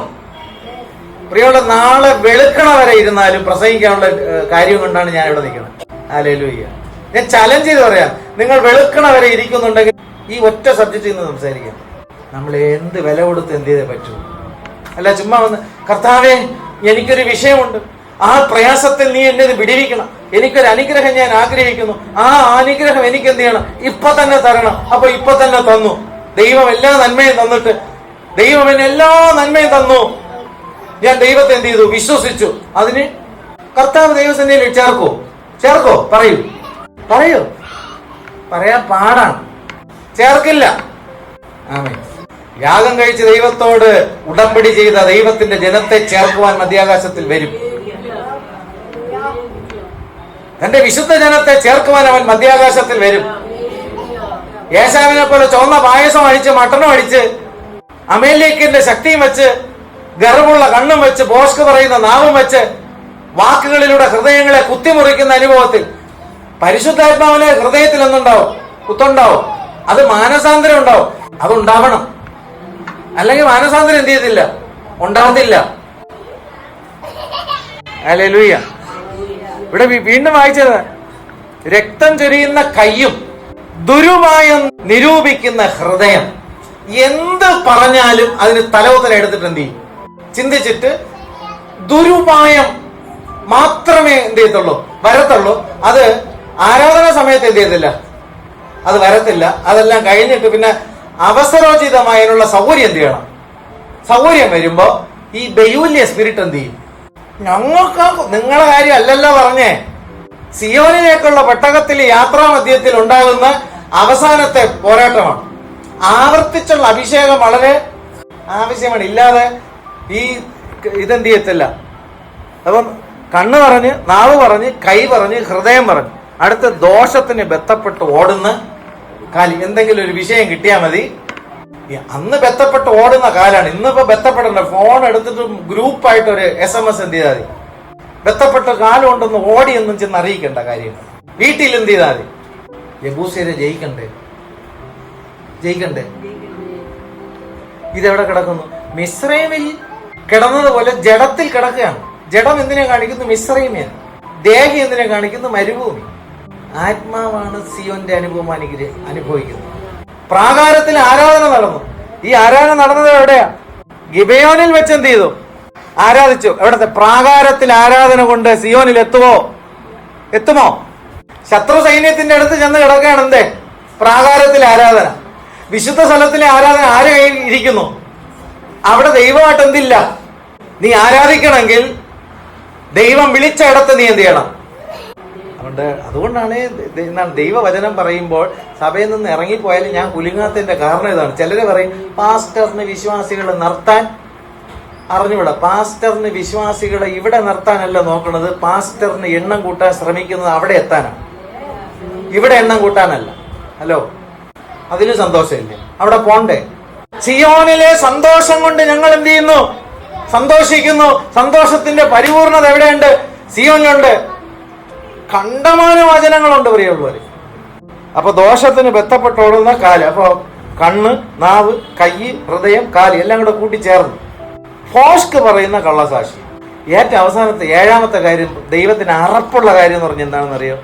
പ്രിയമുള്ള, നാളെ വെളുക്കണ വരെ ഇരുന്നാലും പ്രസംഗിക്കാനുള്ള കാര്യം കൊണ്ടാണ് ഞാൻ ഇവിടെ നിൽക്കുന്നത്. ഹല്ലേലൂയ. ഞാൻ ചലഞ്ച് ചെയ്ത് പറയാം, നിങ്ങൾ വെളുക്കണ വരെ ഇരിക്കുന്നുണ്ടെങ്കിൽ ഈ ഒറ്റ സബ്ജക്റ്റിൽ നിന്ന് സംസാരിക്കാം. നമ്മൾ എന്ത് വില കൊടുത്ത് എന്ത് ചെയ്തേ പറ്റൂ? അല്ല ചുമ്മാ വന്ന് കർത്താവേ എനിക്കൊരു വിഷയമുണ്ട്, ആ പ്രയാസത്തിൽ നീ എന്നെ വിടിവിക്കണം, എനിക്കൊരു അനുഗ്രഹം ഞാൻ ആഗ്രഹിക്കുന്നു, ആ അനുഗ്രഹം എനിക്ക് എന്ത് ചെയ്യണം? ഇപ്പൊ തന്നെ തരണം. അപ്പൊ ഇപ്പൊ തന്നെ തന്നു. ദൈവം എല്ലാ നന്മയും തന്നിട്ട്, ദൈവം എന്നെ എല്ലാ നന്മയും തന്നു, ഞാൻ ദൈവത്തെ എന്ത് ചെയ്തു? വിശ്വസിച്ചു. അതിന് കർത്താവ് ദൈവസന്നിധിയിൽ ചേർക്കോ? പറയൂ. പറയാൻ പാടാണ്. ചേർക്കില്ല. ആമേൻ. യാഗം കഴിച്ച് ദൈവത്തോട് ഉടമ്പടി ചെയ്ത ദൈവത്തിന്റെ ജനത്തെ ചേർക്കുവാൻ മധ്യാകാശത്തിൽ വരും. തന്റെ വിശുദ്ധ ജനത്തെ ചേർക്കുവാൻ അവൻ മധ്യാകാശത്തിൽ വരും. യേശാവിനെ പോലെ ചുവന്ന പായസം അടിച്ച് മട്ടണം അടിച്ച് അമേലേക്കിന്റെ ശക്തിയും വെച്ച് ഗർവുള്ള കണ്ണും വെച്ച് ബോഷ്ക്ക് പറയുന്ന നാവും വെച്ച് വാക്കുകളിലൂടെ ഹൃദയങ്ങളെ കുത്തിമുറിക്കുന്ന അനുഭവത്തിൽ പരിശുദ്ധാത്മാവിനെ ഹൃദയത്തിൽ ഒന്നുണ്ടാവും, കുത്തുണ്ടാവും. അത് മാനസാന്തരം ഉണ്ടാവും. അതുണ്ടാവണം. അല്ലെങ്കിൽ മാനസാന്തരം എന്ത് ചെയ്തില്ല? ഉണ്ടാവത്തില്ല. ഹല്ലേലൂയ. ഇവിടെ വീണ്ടും വായിച്ചത്, രക്തം ചൊരിയുന്ന കയ്യും ദുരുമായം നിരൂപിക്കുന്ന ഹൃദയം. എന്ത് പറഞ്ഞാലും അതിന് തലവുതല എടുത്തിട്ട് എന്ത് ചെയ്യും? ചിന്തിച്ചിട്ട് ദുരുപായം മാത്രമേ എന്ത് ചെയ്യത്തുള്ളൂ? വരത്തുള്ളൂ. അത് ആരാധനാ സമയത്ത് എന്ത് ചെയ്യത്തില്ല, അത് വരത്തില്ല. അതെല്ലാം കഴിഞ്ഞിട്ട് പിന്നെ അവസരോചിതമായതിനുള്ള സൗകര്യം എന്ത് ചെയ്യണം? സൗകര്യം വരുമ്പോ ഈ ബെയൂല്യ സ്പിരിറ്റ് എന്ത് ചെയ്യും? ഞങ്ങൾക്ക് നിങ്ങളെ കാര്യം അല്ലല്ലോ പറഞ്ഞേ. സിയോനിലേക്കുള്ള പെട്ടകത്തിൽ യാത്രാ മധ്യത്തിൽ ഉണ്ടാകുന്ന അവസാനത്തെ പോരാട്ടമാണ്. ആവർത്തിച്ചുള്ള അഭിഷേകം വളരെ ആവശ്യമാണ്. ഇല്ലാതെ ഈ ഇതെന്ത് ചെയ്യത്തില്ല. അപ്പം കണ്ണ് പറഞ്ഞ്, നാവ് പറഞ്ഞ്, കൈ പറഞ്ഞ്, ഹൃദയം പറഞ്ഞ്, അടുത്ത ദോഷത്തിന് ബന്ധപ്പെട്ട് ഓടുന്ന കാലി. എന്തെങ്കിലും ഒരു വിഷയം കിട്ടിയാൽ മതി. അന്ന് ബന്ധപ്പെട്ട് ഓടുന്ന കാലാണ്. ഇന്നിപ്പോ ബന്ധപ്പെടണ്ട. ഫോൺ എടുത്തിട്ട് ഗ്രൂപ്പായിട്ട് ഒരു SMS എന്ത് ചെയ്താൽ മതി. ബന്ധപ്പെട്ട കാലം ഉണ്ടെന്ന് ഓടിയൊന്നും ചെന്ന് അറിയിക്കേണ്ട കാര്യങ്ങൾ. വീട്ടിൽ എന്ത് ചെയ്താൽ മതി. യെബൂസ്യരെ ജയിക്കണ്ടേ? ഇതെവിടെ കിടക്കുന്നു? മിസ്രൈമിൽ കിടന്നതുപോലെ ജഡത്തിൽ കിടക്കുകയാണ്. ജഡം എന്തിനെ കാണിക്കുന്നു? മിസ്രൈമിയാണ്. ദേഹി എന്തിനെ കാണിക്കുന്നു? മരുഭൂമി. ആത്മാവാണ് സിയോന്റെ അനുഭവം അനുഭവിക്കുന്നത്. പ്രാകാരത്തിൽ ആരാധന നടന്നു. ഈ ആരാധന നടന്നത് എവിടെയാ? ഗിബയോനിൽ വെച്ച് എന്ത് ചെയ്തു? ആരാധിച്ചു. എവിടത്തെ? പ്രാകാരത്തിൽ ആരാധന കൊണ്ട് സിയോനിൽ എത്തുമോ? ശത്രു സൈന്യത്തിന്റെ അടുത്ത് ചെന്ന് കിടക്കുകയാണ്. എന്തേ? പ്രാകാരത്തിൽ ആരാധന. വിശുദ്ധ സ്ഥലത്തിലെ ആരാധന ആര് കയ്യിൽ ഇരിക്കുന്നു? അവിടെ ദൈവമായിട്ട് എന്തില്ല. നീ ആരാധിക്കണമെങ്കിൽ ദൈവം വിളിച്ച ഇടത്ത് നീ എന്ത് ചെയ്യണം? അതുകൊണ്ടാണ് ദൈവവചനം പറയുമ്പോൾ സഭയിൽ നിന്ന് ഇറങ്ങിപ്പോയാലും ഞാൻ കുലുങ്ങാത്തതിന്റെ കാരണം ഇതാണ്. ചിലര് പറയും പാസ്റ്ററിന് വിശ്വാസികളെ നിർത്താൻ അറിഞ്ഞുകൂടാ. പാസ്റ്ററിന് വിശ്വാസികളെ ഇവിടെ നിർത്താനല്ല നോക്കുന്നത്. പാസ്റ്ററിന് എണ്ണം കൂട്ടാൻ ശ്രമിക്കുന്നത് അവിടെ എത്താനാണ്, ഇവിടെ എണ്ണം കൂട്ടാനല്ല. ഹലോ, അതിന് സന്തോഷമില്ലേ? അവിടെ പോണ്ടേ? സിയോനിലെ സന്തോഷം കൊണ്ട് ഞങ്ങൾ എന്ത് ചെയ്യുന്നു? സന്തോഷിക്കുന്നു. സന്തോഷത്തിന്റെ പരിപൂർണത എവിടെയുണ്ട്? സിയോനിലുണ്ട്. കണ്ടമാന വചനങ്ങളുണ്ട് പ്രിയമുള്ളവര്. അപ്പൊ ദോഷത്തിന് ബന്ധപ്പെട്ടോടുന്ന കാല്, അപ്പൊ കണ്ണ്, നാവ്, കൈ, ഹൃദയം, കാല് എല്ലാം കൂടെ കൂട്ടിച്ചേർന്ന് ഫോഷ്ക്ക് പറയുന്ന കള്ളസാക്ഷി. ഏറ്റവും അവസാനത്തെ 7ാമത്തെ കാര്യം, ദൈവത്തിന് അറപ്പുള്ള കാര്യം എന്ന് പറഞ്ഞ എന്താണെന്നറിയോ?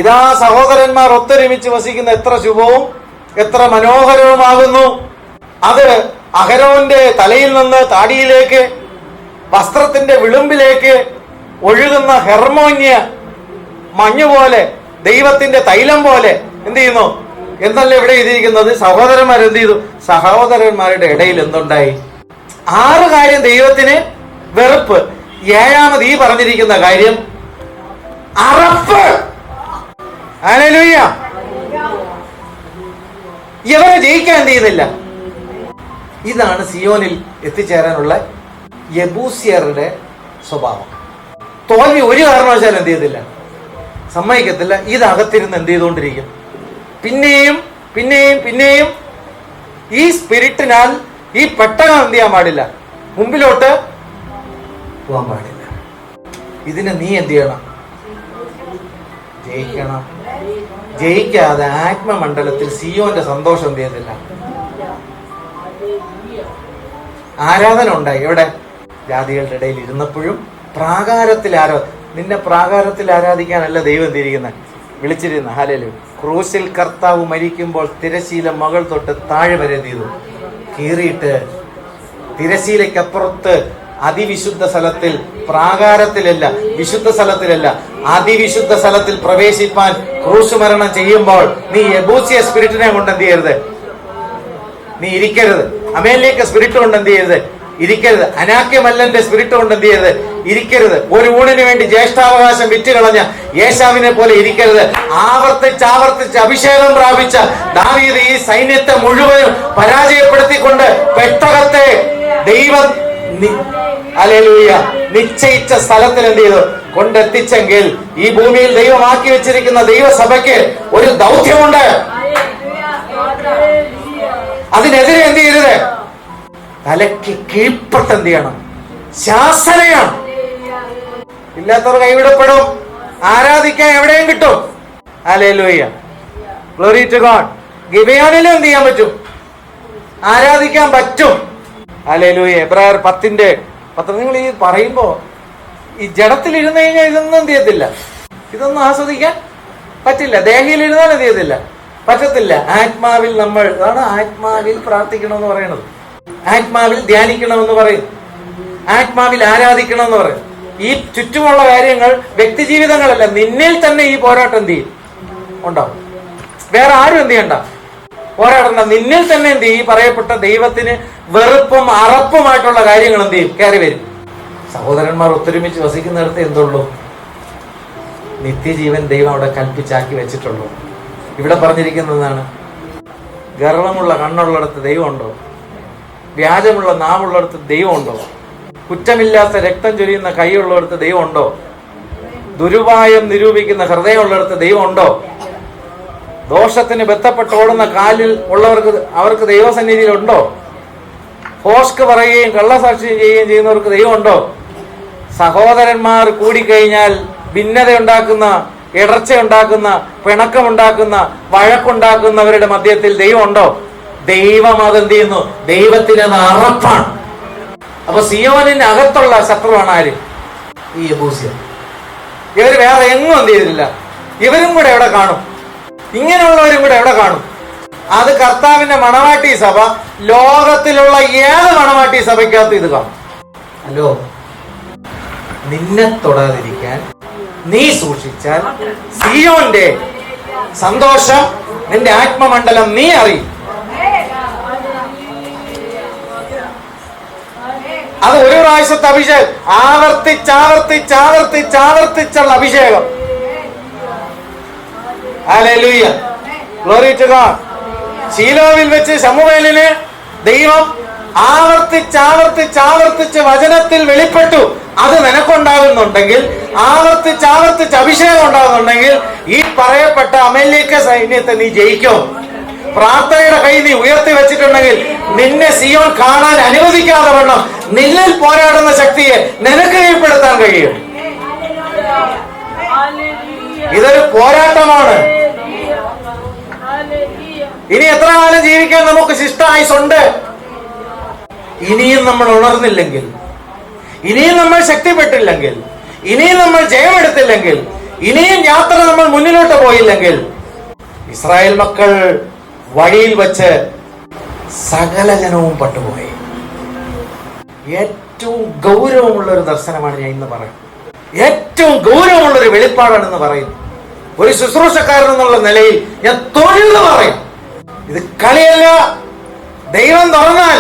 ഇതാ സഹോദരന്മാർ ഒത്തൊരുമിച്ച് വസിക്കുന്ന എത്ര ശുഭവും എത്ര മനോഹരവുമാകുന്നു. അത് അഹരോന്റെ തലയിൽ നിന്ന് താടിയിലേക്ക്, വസ്ത്രത്തിന്റെ വിളുമ്പിലേക്ക് ഒഴുകുന്ന ഹെർമോന്യ മഞ്ഞ് പോലെ, ദൈവത്തിന്റെ തൈലം പോലെ എന്ത് ചെയ്യുന്നു എന്നല്ല ഇവിടെ എഴുതിയിരിക്കുന്നത്. സഹോദരന്മാർ എന്ത് ചെയ്തു? സഹോദരന്മാരുടെ ഇടയിൽ എന്തുണ്ടായി? 6 കാര്യം ദൈവത്തിന് വെറുപ്പ്. 7ാമത് ഈ പറഞ്ഞിരിക്കുന്ന കാര്യം അറപ്പ്. ഹല്ലേലൂയ. ഇവരെ ജയിക്കാൻ എന്ത് ചെയ്യുന്നില്ല. ഇതാണ് സിയോനിൽ എത്തിച്ചേരാനുള്ള യെബൂസ്യരുടെ സ്വഭാവം. തോൽവി ഒരു കാരണവശാലും എന്ത് ചെയ്തില്ല, സമ്മതിക്കത്തില്ല. ഇതകത്തിരുന്ന് എന്ത് ചെയ്തുകൊണ്ടിരിക്കും? പിന്നെയും പിന്നെയും പിന്നെയും ഈ സ്പിരിറ്റിനാൽ ഈ പെട്ടകം എന്ത് ചെയ്യാൻ പാടില്ല, മുമ്പിലോട്ട് പോകാൻ പാടില്ല. ഇതിനെ നീ എന്ത് ചെയ്യണം? ജയിക്കണം. ജയിക്കാതെ ആത്മമണ്ഡലത്തിൽ സിയോന്റെ സന്തോഷം എന്ത് ചെയ്തില്ല. ആരാധന ഉണ്ടായി. എവിടെ? ജാതികളുടെ ഇടയിൽ ഇരുന്നപ്പോഴും പ്രാകാരത്തിൽ നിന്നെ പ്രാകാരത്തിൽ ആരാധിക്കാനല്ല ദൈവം എന്തിരിക്കുന്നത്, വിളിച്ചിരുന്ന. ഹല്ലേലൂയ. ക്രൂശിൽ കർത്താവ് മരിക്കുമ്പോൾ തിരശീല മകൾ തൊട്ട് താഴെ വരെ എന്ത് ചെയ്തു? കീറിയിട്ട് തിരശീലയ്ക്കപ്പുറത്ത് അതിവിശുദ്ധ സ്ഥലത്തിൽ, പ്രാകാരത്തിലല്ല, വിശുദ്ധ സ്ഥലത്തിലല്ല, അതിവിശുദ്ധ സ്ഥലത്തിൽ പ്രവേശിപ്പാൻ ക്രൂശ് മരണം ചെയ്യുമ്പോൾ നീ യെബൂസ്യ സ്പിരിറ്റിനെ കൊണ്ട് എന്ത് ചെയ്യരുത്? നീ ഇരിക്കരുത്. അമേലിലേക്ക് സ്പിരിറ്റ് കൊണ്ട് എന്ത് ചെയ്യരുത്? ഇരിക്കരുത്. അനാക്യമല്ലന്റെ സ്പിരിറ്റ് കൊണ്ട് എന്ത് ചെയ്യരുത്? ഇരിക്കരുത്. ഒരു ഊണിന് വേണ്ടി ജ്യേഷ്ഠാവകാശം വിറ്റുകളഞ്ഞ യേശാവിനെ പോലെ ഇരിക്കരുത്. ആവർത്തിച്ച് അഭിഷേകം പ്രാപിച്ച ദാവീദ് ഈ സൈന്യത്തെ മുഴുവനും പരാജയപ്പെടുത്തിക്കൊണ്ട് പെട്ടകത്തെ ദൈവം ഹല്ലേലൂയ നിശ്ചയിച്ച സ്ഥലത്തിൽ എന്ത് ചെയ്തു? കൊണ്ടെത്തിച്ചെങ്കിൽ ഈ ഭൂമിയിൽ ദൈവമാക്കി വെച്ചിരിക്കുന്ന ദൈവസഭയ്ക്ക് ഒരു ദൗത്യമുണ്ട്. അതിനെതിരെ എന്ത് ചെയ്യരുത്? തലയ്ക്ക് കീഴ്പ്പെട്ട് എന്ത് ചെയ്യണം? ശാസനയാണ്. ഇല്ലാത്തവർ കൈവിടപ്പെടും. ആരാധിക്കാൻ എവിടെയും കിട്ടും. ഹല്ലേലൂയ. Glory to God. ഗിബെയോനിലും എന്ത് ചെയ്യാൻ പറ്റും? ആരാധിക്കാൻ പറ്റും. ഹല്ലേലൂയ. എബ്രായർ 10:10. നിങ്ങൾ ഈ പറയുമ്പോ ഈ ജഡത്തിൽ ഇരുന്ന് കഴിഞ്ഞാൽ ഇതൊന്നും എന്ത് ചെയ്യത്തില്ല, ഇതൊന്നും ആസ്വദിക്കാൻ പറ്റില്ല. ദേഹിയിൽ ഇരുന്നാൽ എന്ത് ചെയ്യത്തില്ല, പറ്റത്തില്ല. ആത്മാവിൽ നമ്മൾ, അതാണ് ആത്മാവിൽ പ്രാർത്ഥിക്കണമെന്ന് പറയുന്നത്, ആത്മാവിൽ ധ്യാനിക്കണമെന്ന് പറയും, ആത്മാവിൽ ആരാധിക്കണമെന്ന് പറയും. ഈ ചുറ്റുമുള്ള കാര്യങ്ങൾ വ്യക്തി ജീവിതങ്ങളല്ല, നിന്നിൽ തന്നെ ഈ പോരാട്ടം എന്ത് ചെയ്യും? ഉണ്ടാവും. വേറെ ആരും എന്ത് ചെയ്യണ്ട, പോരാടണ്ട. നിന്നിൽ തന്നെ എന്ത് ചെയ്യും? ഈ പറയപ്പെട്ട ദൈവത്തിന് വെറുപ്പും അറപ്പുമായിട്ടുള്ള കാര്യങ്ങൾ എന്ത് ചെയ്യും? കയറി വരും. സഹോദരന്മാർ ഒത്തൊരുമിച്ച് വസിക്കുന്നിടത്ത് എന്തുള്ളൂ? നിത്യജീവൻ ദൈവം അവിടെ കൽപ്പിച്ചാക്കി വെച്ചിട്ടുള്ളൂ. ഇവിടെ പറഞ്ഞിരിക്കുന്നതാണ്, ഗർവമുള്ള കണ്ണുള്ളിടത്ത് ദൈവമുണ്ടോ? വ്യാജമുള്ള നാവുള്ളിടത്ത് ദൈവമുണ്ടോ? കുറ്റമില്ലാത്ത രക്തം ചൊരിയുന്ന കൈയുള്ളിടത്ത് ദൈവമുണ്ടോ? ദുരുപായം നിരൂപിക്കുന്ന ഹൃദയമുള്ളിടത്ത് ദൈവമുണ്ടോ? ദോഷത്തിന് ബന്ധപ്പെട്ട് ഓടുന്ന കാലിൽ ഉള്ളവർക്ക്, അവർക്ക് ദൈവസന്നിധിയിലുണ്ടോ? ഫോഷ്ക്ക് പറയുകയും കള്ളസാക്ഷ്യം ചെയ്യുകയും ചെയ്യുന്നവർക്ക് ദൈവമുണ്ടോ? സഹോദരന്മാർ കൂടിക്കഴിഞ്ഞാൽ ഭിന്നതയുണ്ടാക്കുന്ന, ഇടർച്ചയുണ്ടാക്കുന്ന, പിണക്കമുണ്ടാക്കുന്ന, വഴക്കുണ്ടാക്കുന്നവരുടെ മധ്യത്തിൽ ദൈവമുണ്ടോ? ദൈവം അതെന്ത് ചെയ്യുന്നു? ദൈവത്തിന് അത് അറപ്പാണ്. അപ്പൊ സിയോനിന് അകത്തുള്ള ശത്രുവാണ് ആര്? ഈ യെബൂസ്യർ. ഇവർ വേറെ എങ്ങും എന്ത് ചെയ്തില്ല. ഇവരും കൂടെ എവിടെ കാണും? ഇങ്ങനെയുള്ളവരും കൂടെ എവിടെ കാണും? അത് കർത്താവിന്റെ മണവാട്ടി സഭ, ലോകത്തിലുള്ള ഏത് മണവാട്ടി സഭയ്ക്കകത്ത് ഇത് കാണും. ഹലോ, നിന്നെ തൊടാതിരിക്കാൻ നീ സൂക്ഷിച്ചാൽ സിയോന്റെ സന്തോഷം, നിന്റെ ആത്മമണ്ഡലം നീ അറിയും. അത് ഒരു പ്രാവശ്യത്തെ അഭിഷേകം, ആവർത്തിച്ചുള്ള അഭിഷേകം. ഹല്ലേലൂയ. Glory to God. ശീലോവിൽ വെച്ച് ശമൂവേലിന് ദൈവം ആവർത്തിച്ച് വചനത്തിൽ വെളിപ്പെട്ടു. അത് നിനക്കുണ്ടാകുന്നുണ്ടെങ്കിൽ, ആവർത്തിച്ച് അഭിഷേകം ഉണ്ടാകുന്നുണ്ടെങ്കിൽ, ഈ പറയപ്പെട്ട അമേലിക്ക സൈന്യത്തെ നീ ജയിക്കും. പ്രാർത്ഥനയുടെ കൈ നീ ഉയർത്തി വെച്ചിട്ടുണ്ടെങ്കിൽ നിന്നെ സിയോൻ കാണാൻ അനുവദിക്കാതെ വണ്ണം നിന്നിൽ പോരാടുന്ന ശക്തിയെ നിനക്ക് കീഴ്പ്പെടുത്താൻ കഴിയും. ഇതൊരു പോരാട്ടമാണ്. ഇനി എത്ര കാലം ജീവിക്കാൻ നമുക്ക് ശിഷ്ടായുസുണ്ട്? ഇനിയും നമ്മൾ ഉണർന്നില്ലെങ്കിൽ, ഇനിയും നമ്മൾ ശക്തിപ്പെട്ടില്ലെങ്കിൽ, ഇനിയും നമ്മൾ ജയമെടുത്തില്ലെങ്കിൽ, ഇനിയും യാത്ര നമ്മൾ മുന്നിലോട്ട് പോയില്ലെങ്കിൽ, ഇസ്രായേൽ മക്കൾ വഴിയിൽ വെച്ച് സകല ജനവും പട്ടുപോയി. ഏറ്റവും ഗൗരവമുള്ള ഒരു ദർശനമാണ് ഞാൻ ഇന്ന് പറയുന്നത്. ഏറ്റവും ഗൗരവമുള്ള ഒരു വെളിപ്പാടാണെന്ന് പറയുന്നു. ഒരു ശുശ്രൂഷക്കാരൻ എന്നുള്ള നിലയിൽ ഞാൻ തൊഴിൽ പറയും, ഇത് കളിയല്ല. ദൈവം തുറന്നാൽ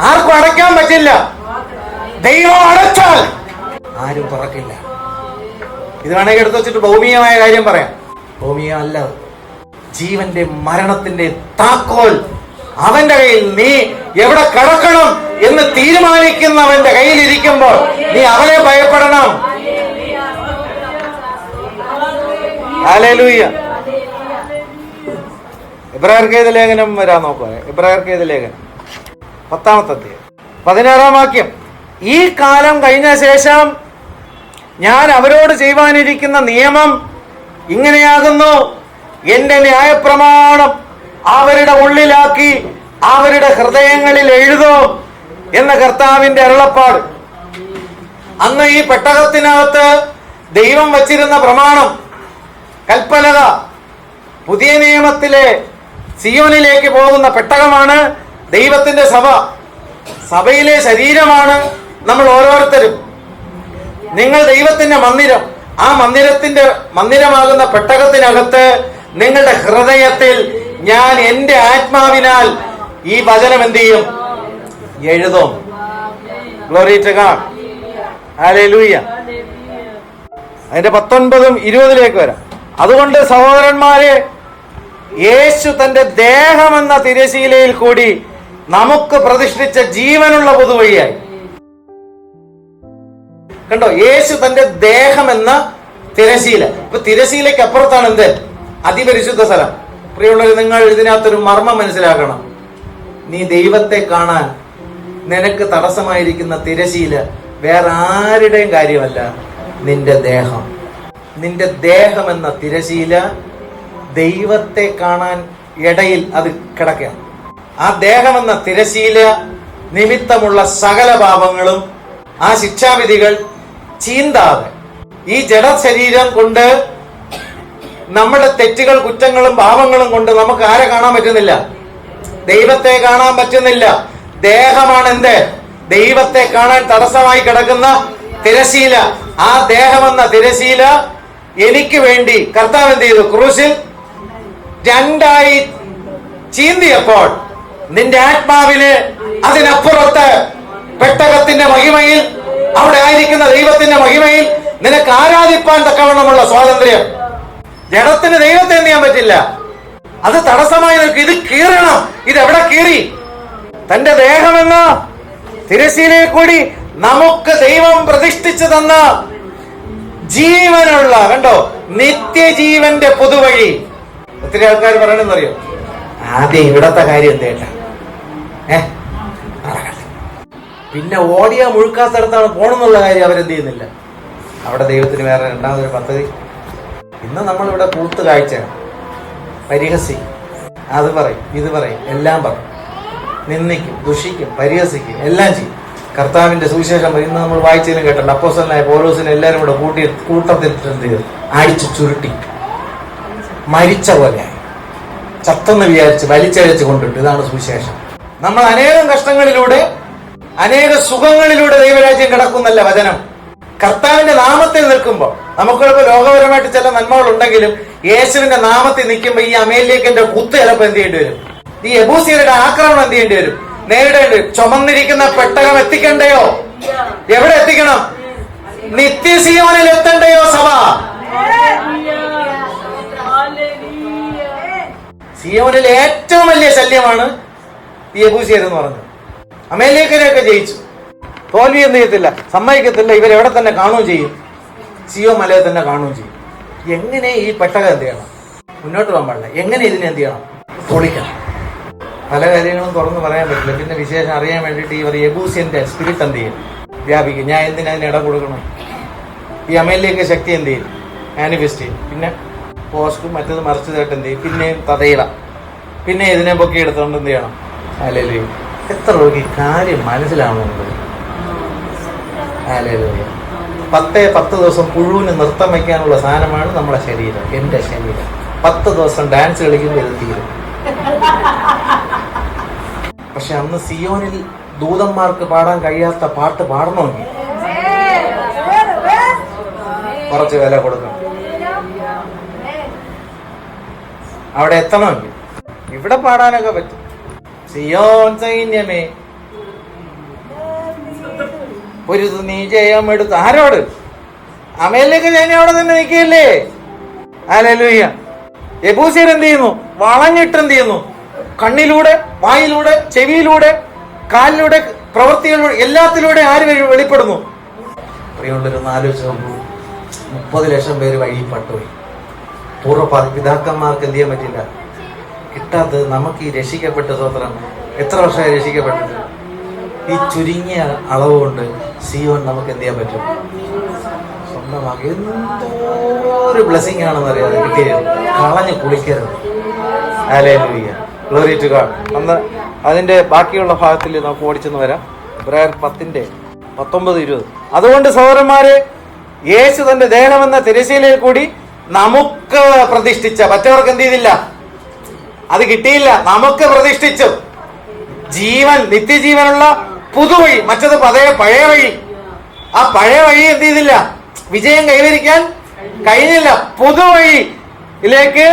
ആർക്കും അടയ്ക്കാൻ പറ്റില്ല. ദൈവം അടച്ചാൽ ആരും തുറക്കില്ല. ഇത് വേണമെങ്കിൽ എടുത്തു വെച്ചിട്ട് ഭൗമികമായ കാര്യം പറയാം. ഭൗമികം അല്ല, ജീവന്റെ മരണത്തിന്റെ താക്കോൽ അവന്റെ കയ്യിൽ. നീ എവിടെ കടക്കണം എന്ന് തീരുമാനിക്കുന്നവന്റെ കയ്യിൽ ഇരിക്കുമ്പോൾ നീ അവനെ ഭയപ്പെടണം. ഹല്ലേലൂയ. എബ്രായർക്ക് എഴുതിയ ലേഖനം വരാൻ നോക്കുക. എബ്രായർക്ക് എഴുതിയ ലേഖനം 10-ാമത്തെ അധ്യായം 16-ാം വാക്യം. ഈ കാലം കഴിഞ്ഞ ശേഷം ഞാൻ അവരോട് ചെയ്യുവാനിരിക്കുന്ന നിയമം ഇങ്ങനെയാകുന്നു, എന്റെ ന്യായപ്രമാണം അവരുടെ ഉള്ളിലാക്കി അവരുടെ ഹൃദയങ്ങളിൽ എഴുതും എന്ന കർത്താവിന്റെ അരുളപ്പാട്. അന്ന് ഈ പെട്ടകത്തിനകത്ത് ദൈവം വച്ചിരുന്ന പ്രമാണം, കൽപ്പലക, പുതിയ നിയമത്തിലെ സിയോനിലേക്ക് പോകുന്ന പെട്ടകമാണ് ദൈവത്തിന്റെ സഭ. സഭയിലെ ശരീരമാണ് നമ്മൾ ഓരോരുത്തരും. നിങ്ങൾ ദൈവത്തിന്റെ മന്ദിരം. ആ മന്ദിരമാകുന്ന പെട്ടകത്തിനകത്ത് നിങ്ങളുടെ ഹൃദയത്തിൽ ഞാൻ എന്റെ ആത്മാവിനാൽ ഈ വചനം എന്ത് ചെയ്യും? എഴുതും. Glory to God. ഹല്ലേലൂയ. അതിന്റെ 19-20 വരാം. അതുകൊണ്ട് സഹോദരന്മാരെ, യേശു തന്റെ ദേഹമെന്ന തിരശീലയിൽ കൂടി നമുക്ക് പ്രതിഷ്ഠിച്ച ജീവനുള്ള പുതുവഴിയായി. കണ്ടോ, യേശു തന്റെ ദേഹമെന്ന തിരശീല. ഇപ്പൊ തിരശീലയ്ക്ക് അപ്പുറത്താണ് എന്ത്? അതിപരിശുദ്ധ സ്ഥലം. പ്രിയമുള്ളവർ, നിങ്ങൾ ഇതിനകത്തൊരു മർമ്മം മനസ്സിലാക്കണം. നീ ദൈവത്തെ കാണാൻ നിനക്ക് തടസ്സമായിരിക്കുന്ന തിരശീല വേറെ ആരുടെയും കാര്യമല്ല, നിന്റെ ദേഹം. നിന്റെ ദേഹമെന്ന തിരശീല ദൈവത്തെ കാണാൻ ഇടയിൽ അത് കിടക്കുകയാണ്. ആ ദേഹമെന്ന തിരശീല നിമിത്തമുള്ള സകല പാപങ്ങളും ആ ശിക്ഷാവിധികൾ ചീന്താതെ ഈ ജഡശരീരം കൊണ്ട്, നമ്മുടെ തെറ്റുകൾ, കുറ്റങ്ങളും പാപങ്ങളും കൊണ്ട് നമുക്ക് ആരെ കാണാൻ പറ്റുന്നില്ല? ദൈവത്തെ കാണാൻ പറ്റുന്നില്ല. ദേഹമാണ് എന്ത്? ദൈവത്തെ കാണാൻ തടസ്സമായി കിടക്കുന്ന തിരശീല. ആ ദേഹമെന്ന തിരശീല എനിക്ക് വേണ്ടി കർത്താവ് എന്ത് ചെയ്തു? ക്രൂശിൽ രണ്ടായി ചീന്തിയപ്പോൾ നിന്റെ ആത്മാവിന് അതിനപ്പുറത്ത് പെട്ടകത്തിന്റെ മഹിമയിൽ, അവിടെ ആയിരിക്കുന്ന ദൈവത്തിന്റെ മഹിമയിൽ നിനക്ക് ആരാധിപ്പാൻ തക്കവണ്ണമുള്ള സ്വാതന്ത്ര്യം. ജഡത്തിന് ദൈവത്തെ എന്ത് ചെയ്യാൻ പറ്റില്ല. അത് തടസ്സമായി നിൽക്കും. ഇത് കീറണം. ഇതെവിടെ കീറി? തന്റെ ദേഹമെന്ന തിരശീലയിൽ കൂടി നമുക്ക് ദൈവം പ്രതിഷ്ഠിച്ചു തന്ന ജീവനുള്ള, കണ്ടോ, നിത്യജീവന്റെ പുതുവഴി. ഒത്തിരി ആൾക്കാർ പറയണെന്നറിയോ? ആദ്യം ഇവിടത്തെ കാര്യം എന്തേട്ട നടക്കട്ടെ, പിന്നെ ഓടിയാ മുഴുക്കാത്തടത്താണ് പോണെന്നുള്ള കാര്യം അവരെന്ത് ചെയ്യുന്നില്ല. അവിടെ ദൈവത്തിന് വേറെ രണ്ടാമതൊരു പദ്ധതി. ഇന്ന് നമ്മളിവിടെ കൂത്ത് കാഴ്ച, പരിഹസിക്കും, അത് പറയും, ഇത് പറയും, എല്ലാം പറയും, നിന്ദിക്കും, ദുഷിക്കും, പരിഹസിക്കും, എല്ലാം ചെയ്യും. കർത്താവിന്റെ സുവിശേഷം ഇന്ന് നമ്മൾ വായിച്ചാലും കേട്ടിട്ടുണ്ട്. അപ്പോസ്തലനായ പൗലോസിനെ എല്ലാവരും കൂടെ കൂട്ടത്തിൽ എന്ത് ചെയ്തു? അടിച്ചു ചുരുട്ടി മരിച്ച പോലെയായി. ചത്തെന്ന് വിചാരിച്ച് വലിച്ചഴിച്ച് കൊണ്ടിട്ട്. ഇതാണ് സുവിശേഷം. നമ്മൾ അനേകം കഷ്ടങ്ങളിലൂടെ, അനേക സുഖങ്ങളിലൂടെ ദൈവരാജ്യം കിടക്കുന്നല്ല വചനം. കർത്താവിന്റെ നാമത്തിൽ നിൽക്കുമ്പോൾ നമുക്കിപ്പോ ലോകപരമായിട്ട് ചില നന്മകൾ ഉണ്ടെങ്കിലും യേശുവിന്റെ നാമത്തിൽ നിൽക്കുമ്പോൾ ഈ അമേലിയേക്കിന്റെ കുത്ത് ചിലപ്പോൾ എന്ത് ചെയ്യേണ്ടി വരും? ഈ യെബൂസിയരുടെ ആക്രമണം എന്ത് ചെയ്യേണ്ടി വരും? നേരിടേണ്ടി വരും. ചുമന്നിരിക്കുന്ന പെട്ടകം എത്തിക്കണ്ടയോ? എവിടെ എത്തിക്കണം? നിത്യസിയോനിൽ എത്തണ്ടയോ സഭ? സിയോനിൽ ഏറ്റവും വലിയ ശല്യമാണ് ഈ യെബൂസിയർ എന്ന് പറഞ്ഞത്. അമേലിയേക്കിനെയൊക്കെ ജയിച്ചു. തോൽവി എന്ത് ചെയ്യത്തില്ല, സമ്മതിക്കത്തില്ല. ഇവരെവിടെ തന്നെ കാണുകയും ചെയ്യും, സിയോ മലയെ തന്നെ കാണുകയും ചെയ്യും. എങ്ങനെ ഈ പെട്ടകം എന്ത് ചെയ്യണം? മുന്നോട്ട് പോകാൻ പാടില്ല. എങ്ങനെ ഇതിനെ എന്ത് ചെയ്യണം? പൊളിക്കണം. പല കാര്യങ്ങളും തുറന്ന് പറയാൻ പറ്റില്ല. പിന്നെ വിശേഷം അറിയാൻ വേണ്ടിയിട്ട് ഈ യബൂസിന്റെ സ്പിരിറ്റ് എന്ത് ചെയ്യും? വ്യാപിക്കും. ഞാൻ എന്തിനതിന് ഇടം കൊടുക്കണം? ഈ അമേലിലേക്ക് ശക്തി എന്ത് ചെയ്യും? മാനിഫെസ്റ്റ് ചെയ്യും. പിന്നെ പോസ്റ്റും മറ്റത് മറിച്ചതായിട്ട് എന്ത് ചെയ്യും? പിന്നെയും തതയില, പിന്നെ ഇതിനെ പൊക്കി എടുത്തുകൊണ്ട് എന്ത് ചെയ്യണം? ഹല്ലേലൂയ. എത്ര ഈ കാര്യം മനസ്സിലാവുന്നുണ്ട്? ഹല്ലേലൂയ. 10 ദിവസം പുഴുവിന് നൃത്തം വയ്ക്കാനുള്ള സാധനമാണ് നമ്മുടെ ശരീരം, എൻ്റെ ശരീരം. 10 ദിവസം ഡാൻസ് കളിക്കുമ്പോൾ ഇത് തീരും. പക്ഷെ അന്ന് സിയോനിൽ ദൂതന്മാർക്ക് പാടാൻ കഴിയാത്ത പാട്ട് പാടണമെങ്കിൽ കുറച്ച് വില കൊടുക്കണം. അവിടെ എത്തണമെങ്കിൽ ഇവിടെ പാടാനൊക്കെ പറ്റും. സിയോൻ സൈന്യമേ ഒരു നീ ജയം എടുത്തു. ആരോട്? അമേലിലേക്ക് ഞാൻ അവിടെ തന്നെ നിൽക്കുകയല്ലേ. ഹല്ലേലൂയ. യെബൂസ്യർ എന്ത് ചെയ്യുന്നു? വളഞ്ഞിട്ട് എന്ത് ചെയ്യുന്നു? കണ്ണിലൂടെ, വായിലൂടെ, ചെവിയിലൂടെ, കാലിലൂടെ, പ്രവൃത്തികളിലൂടെ, എല്ലാത്തിലൂടെ ആര് വെളിപ്പെടുന്നു? പ്രിയമുള്ളവരൊന്ന് ആലോചിച്ച് നോക്കൂ. 30 ലക്ഷം പേര് വഴി പട്ടുപോയി. പിതാക്കന്മാർക്ക് എന്ത് ചെയ്യാൻ പറ്റില്ല? കിട്ടാത്തത് നമുക്ക് ഈ രക്ഷിക്കപ്പെട്ട സ്വത്രം എത്ര വർഷമായി രക്ഷിക്കപ്പെട്ടത്? ഈ ചുരുങ്ങിയ അളവ് കൊണ്ട് സിയോൻ നമുക്ക് എന്ത് ചെയ്യാൻ പറ്റും? സ്വന്തമാക്കി. എന്തോരു ബ്ലെസ്സിങ് ആണെന്ന് അറിയാതെ കിട്ടിയത്. കളഞ്ഞു കുളിക്കരുത്. ഹല്ലേലൂയ. Glory to God. അന്ന് അതിന്റെ ബാക്കിയുള്ള ഭാഗത്തിൽ നമുക്ക് ഓടിച്ചെന്ന് വരാം. എബ്രായർ 10:19-20. അതുകൊണ്ട് സഹോദരന്മാരെ, യേശു തന്റെ ദേഹമെന്ന തിരശ്ശീലയിൽ കൂടി നമുക്ക് പ്രതിഷ്ഠിച്ച, മറ്റവർക്ക് എന്ത് ചെയ്തില്ല? അത് കിട്ടിയില്ല. നമുക്ക് പ്രതിഷ്ഠിച്ചു ജീവൻ, നിത്യജീവനുള്ള പുതുവഴി. മറ്റത് പഴയ വഴി. ആ പഴയ വഴി എന്ത് ചെയ്തില്ല? വിജയം കൈവരിക്കാൻ കഴിഞ്ഞില്ല. പുതുവഴിയിലേക്ക്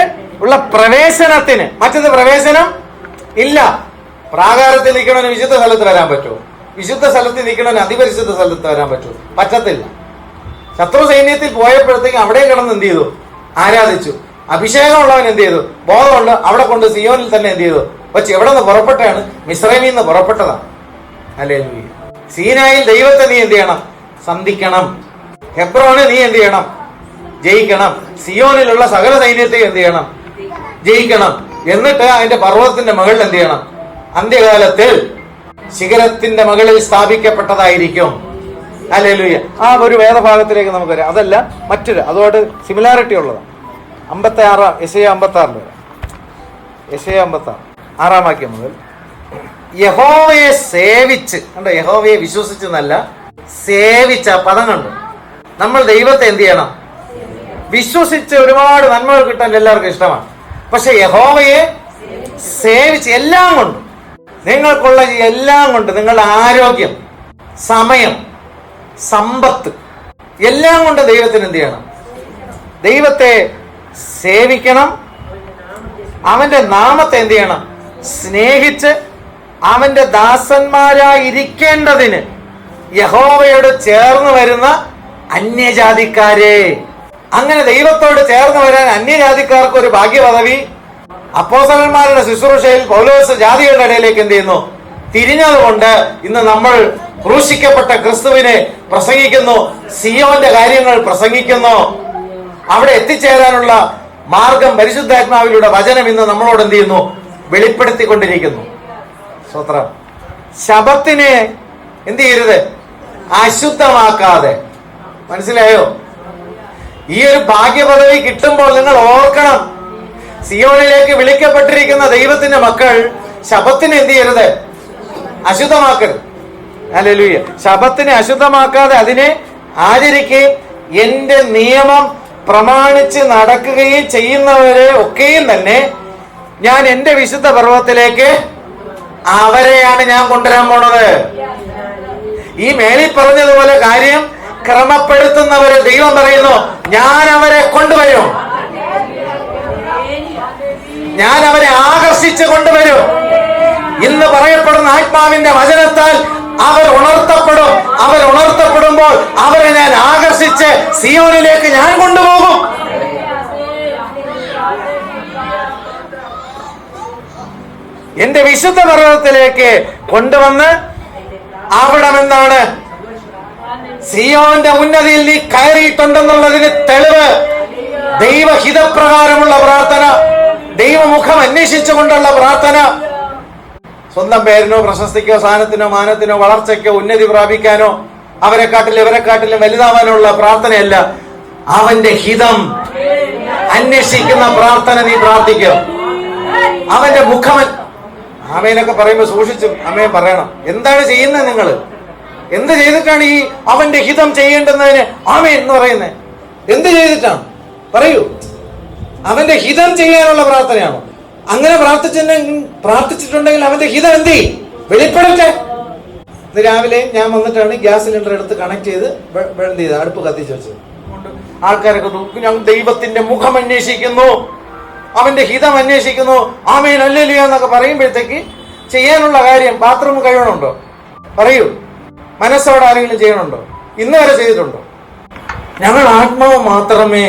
ഉള്ള പ്രവേശനത്തിന്. മറ്റത് പ്രവേശനം ഇല്ല. പ്രാകാരത്തിൽ നിൽക്കണവന് വിശുദ്ധ സ്ഥലത്ത് വരാൻ പറ്റുമോ? വിശുദ്ധ സ്ഥലത്ത് നിൽക്കണവന് അതിപരിശുദ്ധ സ്ഥലത്ത് വരാൻ പറ്റുമോ? പറ്റത്തില്ല. ശത്രു സൈന്യത്തിൽ പോയപ്പോഴത്തേക്കും അവിടെ കിടന്ന് എന്ത് ചെയ്തു? ആരാധിച്ചു. അഭിഷേകമുള്ളവൻ എന്ത് ചെയ്തു? ബോധമുണ്ട്. അവിടെ കൊണ്ട് സിയോനിൽ തന്നെ എന്ത് ചെയ്തു? പക്ഷെ എവിടെ നിന്ന് പുറപ്പെട്ടാണ്? മിസ്രൈമിൽ നിന്ന് പുറപ്പെട്ടതാണ്. ഹല്ലേലൂയ. സീനായിൽ ദൈവത്തെ നീ എന്ത് ചെയ്യണം? സന്ധിക്കണം. ഹെബ്രോനെ നീ എന്ത് ചെയ്യണം? ജയിക്കണം. സിയോനിലുള്ള സകല സൈന്യത്തെ എന്ത് ചെയ്യണം? ജയിക്കണം. എന്നിട്ട് അതിന്റെ പർവ്വതത്തിന്റെ മുകളിൽ എന്ത് ചെയ്യണം? അന്ത്യകാലത്തിൽ ശിഖരത്തിന്റെ മുകളിൽ സ്ഥാപിക്കപ്പെട്ടതായിരിക്കും. ഹല്ലേലൂയ. ആ ഒരു വേദഭാഗത്തിലേക്ക് നമുക്ക് വരാം. അതല്ല, മറ്റൊരു അതോട് സിമിലാരിറ്റി ഉള്ളതാണ്. 56 യെശയ്യാ 56 യെശയ്യാ 56 6 വാക്യം മുതൽ. യഹോവയെ സേവിച്ച്, കണ്ടോ? യഹോവയെ വിശ്വസിച്ചെന്നല്ല, സേവിച്ച പദം കണ്ടു. നമ്മൾ ദൈവത്തെ എന്ത് ചെയ്യണം? വിശ്വസിച്ച് ഒരുപാട് നന്മകൾ കിട്ടാൻ എല്ലാവർക്കും ഇഷ്ടമാണ്. പക്ഷെ യഹോവയെ സേവിച്ച്, എല്ലാം കൊണ്ട്, നിങ്ങൾക്കുള്ള എല്ലാം കൊണ്ട്, നിങ്ങളുടെ ആരോഗ്യം, സമയം, സമ്പത്ത്, എല്ലാം കൊണ്ട് ദൈവത്തിന് എന്ത് ചെയ്യണം? ദൈവത്തെ സേവിക്കണം. അവന്റെ നാമത്തെ എന്ത് ചെയ്യണം? സ്നേഹിച്ച് അവന്റെ ദാസന്മാരായിരിക്കേണ്ടതിന് യഹോവയോട് ചേർന്ന് വരുന്ന അന്യജാതിക്കാരെ. അങ്ങനെ ദൈവത്തോട് ചേർന്ന് വരാൻ അന്യജാതിക്കാർക്ക് ഒരു ഭാഗ്യപദവി അപ്പോസ്തലന്മാരുടെ ശുശ്രൂഷയിൽ പൗലോസ് ജാതികളുടെ ഇടയിലേക്ക് എന്ത് ചെയ്യുന്നു? തിരിഞ്ഞതുകൊണ്ട് ഇന്ന് നമ്മൾ ക്രൂശിക്കപ്പെട്ട ക്രിസ്തുവിനെ പ്രസംഗിക്കുന്നു, സിയോന്റെ കാര്യങ്ങൾ പ്രസംഗിക്കുന്നു. അവിടെ എത്തിച്ചേരാനുള്ള മാർഗം പരിശുദ്ധാത്മാവിലൂടെ വചനം ഇന്ന് നമ്മളോട് എന്ത് ചെയ്യുന്നു? വെളിപ്പെടുത്തിക്കൊണ്ടിരിക്കുന്നു. സ്തോത്രം. ശബത്തിനെ എന്ത് ചെയ്യരുത്? അശുദ്ധമാക്കാതെ. മനസ്സിലായോ? ഈ ഒരു ഭാഗ്യപദവി കിട്ടുമ്പോൾ നിങ്ങൾ ഓർക്കണം, സിയോനിലേക്ക് വിളിക്കപ്പെട്ടിരിക്കുന്ന ദൈവത്തിന്റെ മക്കൾ ശബത്തിനെ എന്ത് ചെയ്യരുത്? അശുദ്ധമാക്കരുത്. ഹല്ലേലൂയ. ശബത്തിനെ അശുദ്ധമാക്കാതെ അതിനെ ആചരിക്കുകയും എന്റെ നിയമം പ്രമാണിച്ച് നടക്കുകയും ചെയ്യുന്നവരെ ഒക്കെയും തന്നെ ഞാൻ എന്റെ വിശുദ്ധ പർവ്വതത്തിലേക്ക് അവരെയാണ് ഞാൻ കൊണ്ടുവരാൻ പോണത്. ഈ മേളിൽ പറഞ്ഞതുപോലെ കാര്യം ക്രമപ്പെടുത്തുന്നവരെ ദൈവം പറയുന്നു, ഞാൻ അവരെ കൊണ്ടുവരും, ഞാൻ അവരെ ആകർഷിച്ച് കൊണ്ടുവരും. ഇന്ന് പറയപ്പെടുന്ന ആത്മാവിന്റെ വചനത്താൽ അവർ ഉണർത്തപ്പെടും. അവർ ഉണർത്തപ്പെടുമ്പോൾ അവരെ ഞാൻ ആകർഷിച്ച് സിയോനിലേക്ക് ഞാൻ കൊണ്ടുപോകും. എന്റെ വിശുദ്ധ പർവ്വതത്തിലേക്ക് കൊണ്ടുവന്ന് അവിടെ എന്താണ്? സിയോന്റെ ഉന്നതിയിൽ നീ കയറിയിട്ടുണ്ടെന്നുള്ളതിന് തെളിവ് ദൈവഹിതപ്രകാരമുള്ള പ്രാർത്ഥന, ദൈവമുഖം അന്വേഷിച്ചുകൊണ്ടുള്ള പ്രാർത്ഥന. സ്വന്തം പേരിനോ പ്രശസ്തിക്കോ സ്ഥാനത്തിനോ മാനത്തിനോ വളർച്ചയ്ക്കോ ഉന്നതി പ്രാപിക്കാനോ അവരെക്കാട്ടിലും ഇവരെക്കാട്ടിലും വലുതാവാനുള്ള പ്രാർത്ഥനയല്ല. അവന്റെ ഹിതം അന്വേഷിക്കുന്ന പ്രാർത്ഥന നീ പ്രാർത്ഥിക്കും. അവന്റെ മുഖം. ആമേനൊക്കെ പറയുമ്പോ സൂക്ഷിച്ചും അമ്മയും പറയണം. എന്താണ് ചെയ്യുന്നത് നിങ്ങൾ? എന്ത് ചെയ്തിട്ടാണ് ഈ അവന്റെ ഹിതം ചെയ്യേണ്ടുന്നതിന് ആമേൻ എന്ന് പറയുന്നത്? എന്ത് ചെയ്തിട്ടാണ്? പറയൂ. അവന്റെ ഹിതം ചെയ്യാനുള്ള പ്രാർത്ഥനയാണോ? അങ്ങനെ പ്രാർത്ഥിച്ചിട്ടുണ്ടെങ്കിൽ അവന്റെ ഹിതം എന്ത് ചെയ്യും? വെളിപ്പെടട്ടെ. ഇന്ന് രാവിലെ ഞാൻ വന്നിട്ടാണ് ഗ്യാസ് സിലിണ്ടർ എടുത്ത് കണക്ട് ചെയ്ത് എന്ത് ചെയ്ത് അടുപ്പ് കത്തിച്ച് വെച്ചത്. ആൾക്കാരൊക്കെ നോക്കും, ഞാൻ ദൈവത്തിന്റെ മുഖം അന്വേഷിക്കുന്നു, അവന്റെ ഹിതം അന്വേഷിക്കുന്നു, ആമേൻ ഹല്ലേലൂയ എന്നൊക്കെ പറയുമ്പോഴത്തേക്ക് ചെയ്യാനുള്ള കാര്യം ബാത്റൂം കഴിയണുണ്ടോ? പറയൂ. മനസ്സോടെ ആരെങ്കിലും ചെയ്യണുണ്ടോ? ഇന്ന് വരെ ചെയ്തിട്ടുണ്ടോ? ഞങ്ങൾ ആത്മാവ് മാത്രമേ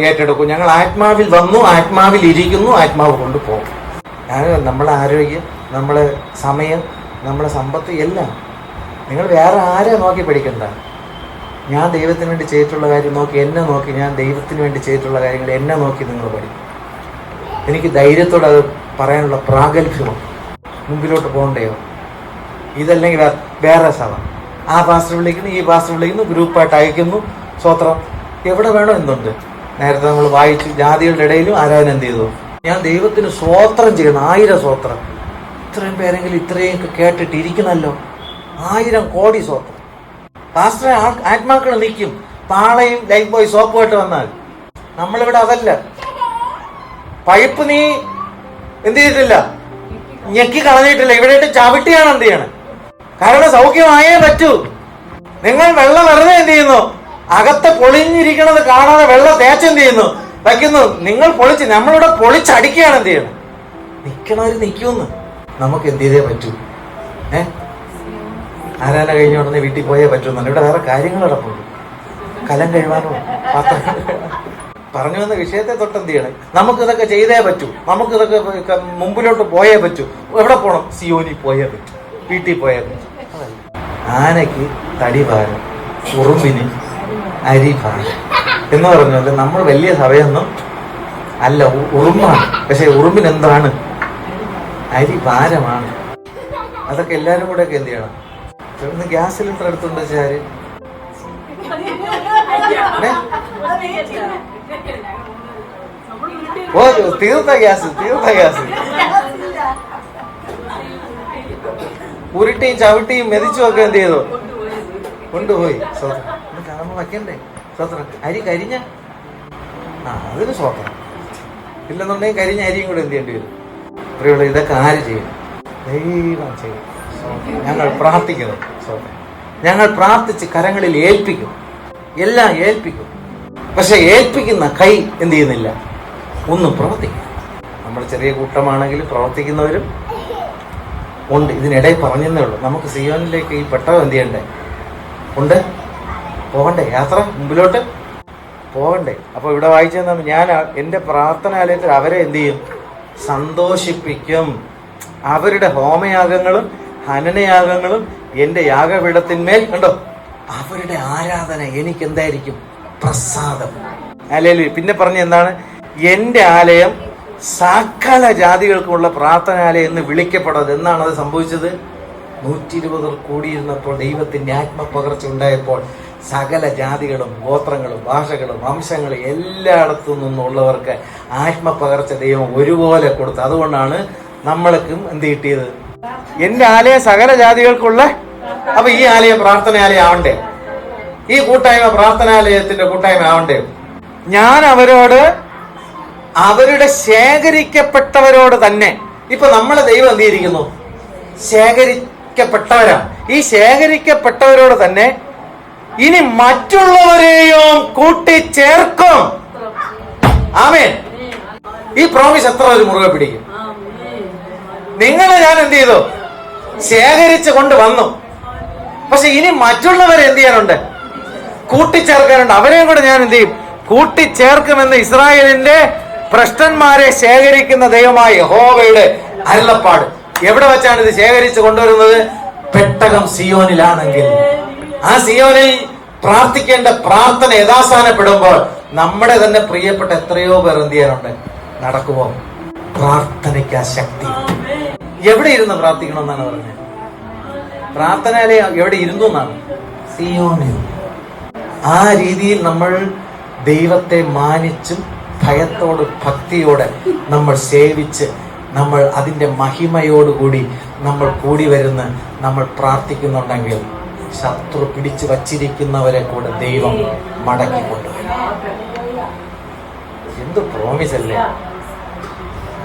ഏറ്റെടുക്കൂ. ഞങ്ങൾ ആത്മാവിൽ വന്നു, ആത്മാവിൽ ഇരിക്കുന്നു, ആത്മാവ് കൊണ്ടുപോകും. നമ്മളെ ആരോഗ്യം, നമ്മളെ സമയം, നമ്മളെ സമ്പത്ത് എല്ലാം നിങ്ങൾ വേറെ ആരെ നോക്കി പഠിക്കണ്ട. ഞാൻ ദൈവത്തിന് വേണ്ടി ചെയ്തിട്ടുള്ള കാര്യം നോക്കി, എന്നെ നോക്കി, ഞാൻ ദൈവത്തിന് വേണ്ടി ചെയ്തിട്ടുള്ള കാര്യങ്ങൾ എന്നെ നോക്കി നിങ്ങൾ പഠിക്കും. എനിക്ക് ധൈര്യത്തോടെ അത് പറയാനുള്ള പ്രാഗൽഭ്യമാണ്. മുമ്പിലോട്ട് പോകണ്ടയോ? ഇതല്ലെങ്കിൽ വേറെ സഭ, ആ പാസ്റ്റർ വിളിക്കുന്നു, ഈ പാസ്റ്റർ വിളിക്കുന്നു, ഗ്രൂപ്പായിട്ട് അയക്കുന്നു, സ്വത്രം എവിടെ വേണോ എന്തുണ്ട്. നേരത്തെ നമ്മൾ വായിച്ചു, ജാതികളുടെ ഇടയിലും ആരാധന എന്ത് ചെയ്തു? ഞാൻ ദൈവത്തിന് സ്വോത്രം ചെയ്യണം. 1000 സ്വത്രം. ഇത്രയും പേരെങ്കിലും ഇത്രയൊക്കെ കേട്ടിട്ട് ഇരിക്കണമല്ലോ. 1000 കോടി സ്വത്രം. പാസ്റ്ററെ ആത്മാക്കൾ നിൽക്കും, പാളയും ലൈഫ് ബോയ് സോപ്പുമായിട്ട് വന്നാൽ. നമ്മളിവിടെ അതല്ല. പൈപ്പ് നീ എന്ത് ചെയ്തിട്ടില്ല, ഞെക്കി കളഞ്ഞിട്ടില്ല. ഇവിടെ ചവിട്ടിയാണ് എന്ത് ചെയ്യണം. കാരണം സൗഖ്യമായേ പറ്റൂ. നിങ്ങൾ വെള്ളം വെറുതെ എന്ത് ചെയ്യുന്നു? അകത്തെ പൊളിഞ്ഞിരിക്കണത് കാണാതെ വെള്ളം തേച്ചെന്ത് ചെയ്യുന്നു? വയ്ക്കുന്നു. നിങ്ങൾ പൊളിച്ച്, നമ്മളിവിടെ പൊളിച്ചടിക്കുകയാണ് എന്ത് ചെയ്യണം. നിൽക്കണവര് നിൽക്കുമെന്ന് നമുക്ക് എന്ത് ചെയ്തേ പറ്റൂ. ആരാധന കഴിഞ്ഞ ഉടനെ വീട്ടിൽ പോയേ പറ്റുമെന്നാണ്. ഇവിടെ വേറെ കാര്യങ്ങൾ നടപ്പുണ്ട്. കലം കഴിവാനോ പാത്രം പറഞ്ഞു വന്ന വിഷയത്തെ തൊട്ട് എന്ത് ചെയ്യണം? നമുക്കിതൊക്കെ ചെയ്തേ പറ്റൂ. നമുക്കിതൊക്കെ മുമ്പിലോട്ട് പോയേ പറ്റൂ. എവിടെ പോകണം? സിയോനിൽ പോയേ പറ്റൂ, വീട്ടിൽ പോയേ പറ്റൂ. ആനയ്ക്ക് തടി ഭാരം, ഉറുമ്പിന് അരി ഭാരം എന്ന് പറഞ്ഞാൽ നമ്മൾ വലിയ സഭയൊന്നും അല്ല, ഉറുമ്പാണ്. പക്ഷെ ഉറുമ്പിന് എന്താണ്? അരി ഭാരമാണ്. അതൊക്കെ എല്ലാവരും കൂടെ ഒക്കെ എന്ത് ചെയ്യണം? ഇന്ന് ഗ്യാസ് സിലിണ്ടർ എടുത്തുകൊണ്ട് വെച്ചാല് ഓ തീർത്ത ഗ്യാസ് ഉരുട്ടിയും ചവിട്ടിയും മെതിച്ചും ഒക്കെ എന്ത് ചെയ്തു? കൊണ്ടുപോയി. സ്വത്രം കാണുമ്പോ വയ്ക്കണ്ടേ? സ്വത്രം അരി കരിഞ്ഞ അതിന് സ്വത്രം ഇല്ലെന്നുണ്ടെങ്കിൽ കരിഞ്ഞ അരിയും കൂടെ എന്ത് ചെയ്യേണ്ടി വരും? പ്രിയമുള്ള, ഇതൊക്കെ ആര് ചെയ്യും? ദൈവം ചെയ്യും. ഞങ്ങൾ പ്രാർത്ഥിക്കുന്നു. സ്വത്രം ഞങ്ങൾ പ്രാർത്ഥിച്ച് കരങ്ങളിൽ ഏൽപ്പിക്കും, എല്ലാം ഏൽപ്പിക്കും. പക്ഷെ ഏൽപ്പിക്കുന്ന കൈ എന്ത് ചെയ്യുന്നില്ല, ഒന്നും പ്രവർത്തിക്കും. നമ്മൾ ചെറിയ കൂട്ടമാണെങ്കിൽ പ്രവർത്തിക്കുന്നവരും ഉണ്ട്. ഇതിനിടയിൽ പറഞ്ഞതേ ഉള്ളൂ. നമുക്ക് സിയോനിലേക്ക് ഈ പെട്ടകം എന്ത് ചെയ്യണ്ടേ? ഉണ്ട്. പോകണ്ടേ? യാത്ര മുമ്പിലോട്ട് പോകണ്ടേ? അപ്പോൾ ഇവിടെ വായിച്ചെന്താണ്? ഞാൻ എൻ്റെ പ്രാർത്ഥനാലയത്തിൽ അവരെ എന്ത് ചെയ്യും? സന്തോഷിപ്പിക്കും. അവരുടെ ഹോമയാഗങ്ങളും ഹനനയാഗങ്ങളും എൻ്റെ യാഗപീഠത്തിന്മേൽ കണ്ടോ, അവരുടെ ആരാധന എനിക്ക് എന്തായിരിക്കും? പ്രസാദം. അല്ലെങ്കിൽ പിന്നെ പറഞ്ഞ എന്താണ്? എൻ്റെ ആലയം സകല ജാതികൾക്കുമുള്ള പ്രാർത്ഥനാലയം എന്ന് വിളിക്കപ്പെടുന്നത്. എന്നാണ് അത് സംഭവിച്ചത്? 120 കൂടിയിരുന്നപ്പോൾ ദൈവത്തിന്റെ ആത്മപകർച്ച ഉണ്ടായപ്പോൾ സകല ജാതികളും ഗോത്രങ്ങളും ഭാഷകളും വംശങ്ങളും എല്ലായിടത്തു നിന്നുള്ളവർക്ക് ആത്മപകർച്ച ദൈവം ഒരുപോലെ കൊടുത്തു. അതുകൊണ്ടാണ് നമ്മൾക്കും എന്ത് കിട്ടിയത്? എൻ്റെ ആലയം സകല ജാതികൾക്കുള്ള. അപ്പൊ ഈ ആലയം പ്രാർത്ഥനാലയം ആവണ്ടേ? ഈ കൂട്ടായ്മ പ്രാർത്ഥനാലയത്തിന്റെ കൂട്ടായ്മ ആവണ്ടേ? ഞാൻ അവരുടെ ശേഖരിക്കപ്പെട്ടവരോട് തന്നെ. ഇപ്പൊ നമ്മളെ ദൈവം എന്ത് ചെയ്തിരിക്കുന്നു? ശേഖരിക്കപ്പെട്ടവരാണ്. ഈ ശേഖരിക്കപ്പെട്ടവരോട് തന്നെ ഇനി മറ്റുള്ളവരെയും കൂട്ടിച്ചേർക്കും. ആമേൻ. ഈ പ്രോമിസ് എത്ര ഒരു മുറുകെ പിടിക്കും? നിങ്ങളെ ഞാൻ എന്ത് ചെയ്തു? ശേഖരിച്ചു കൊണ്ടുവന്നു. പക്ഷെ ഇനി മറ്റുള്ളവരെ എന്ത് ചെയ്യാനുണ്ട്? കൂട്ടിച്ചേർക്കാനുണ്ട്. അവരെയും കൂടെ ഞാൻ എന്ത് ചെയ്യും? കൂട്ടിച്ചേർക്കുമെന്ന് ഇസ്രായേലിന്റെ ഭ്രഷ്ടന്മാരെ ശേഖരിക്കുന്ന ദൈവമായ യഹോവയുടെ അരുളപ്പാട്. എവിടെ വെച്ചാണ് ഇത് ശേഖരിച്ച് കൊണ്ടുവരുന്നത്? പെട്ടകം സിയോനിലാണെങ്കിൽ ആ സിയോനിൽ പ്രാർത്ഥിക്കേണ്ട പ്രാർത്ഥന യഥാസ്ഥാനപ്പെടുമ്പോൾ നമ്മുടെ തന്നെ പ്രിയപ്പെട്ട എത്രയോ പേർ എന്ത് ചെയ്യാനുണ്ട്? നടക്കുമോ? പ്രാർത്ഥനയ്ക്ക് ആ ശക്തി. എവിടെ ഇരുന്ന് പ്രാർത്ഥിക്കണം എന്നാണ് പറഞ്ഞത്? പ്രാർത്ഥനയിലെ എവിടെ ഇരുന്നു എന്നാണ്? സിയോനിൽ. ആ രീതിയിൽ നമ്മൾ ദൈവത്തെ മാനിച്ചും ഭയത്തോട് ഭക്തിയോടെ നമ്മൾ സേവിച്ച് നമ്മൾ അതിൻ്റെ മഹിമയോടുകൂടി നമ്മൾ കൂടി വരുന്ന നമ്മൾ പ്രാർത്ഥിക്കുന്നുണ്ടെങ്കിൽ ശത്രു പിടിച്ചു വച്ചിരിക്കുന്നവരെ കൂടെ ദൈവം മടക്കിക്കൊണ്ടുവരും. എന്ത് പ്രോമിസ് അല്ലേ!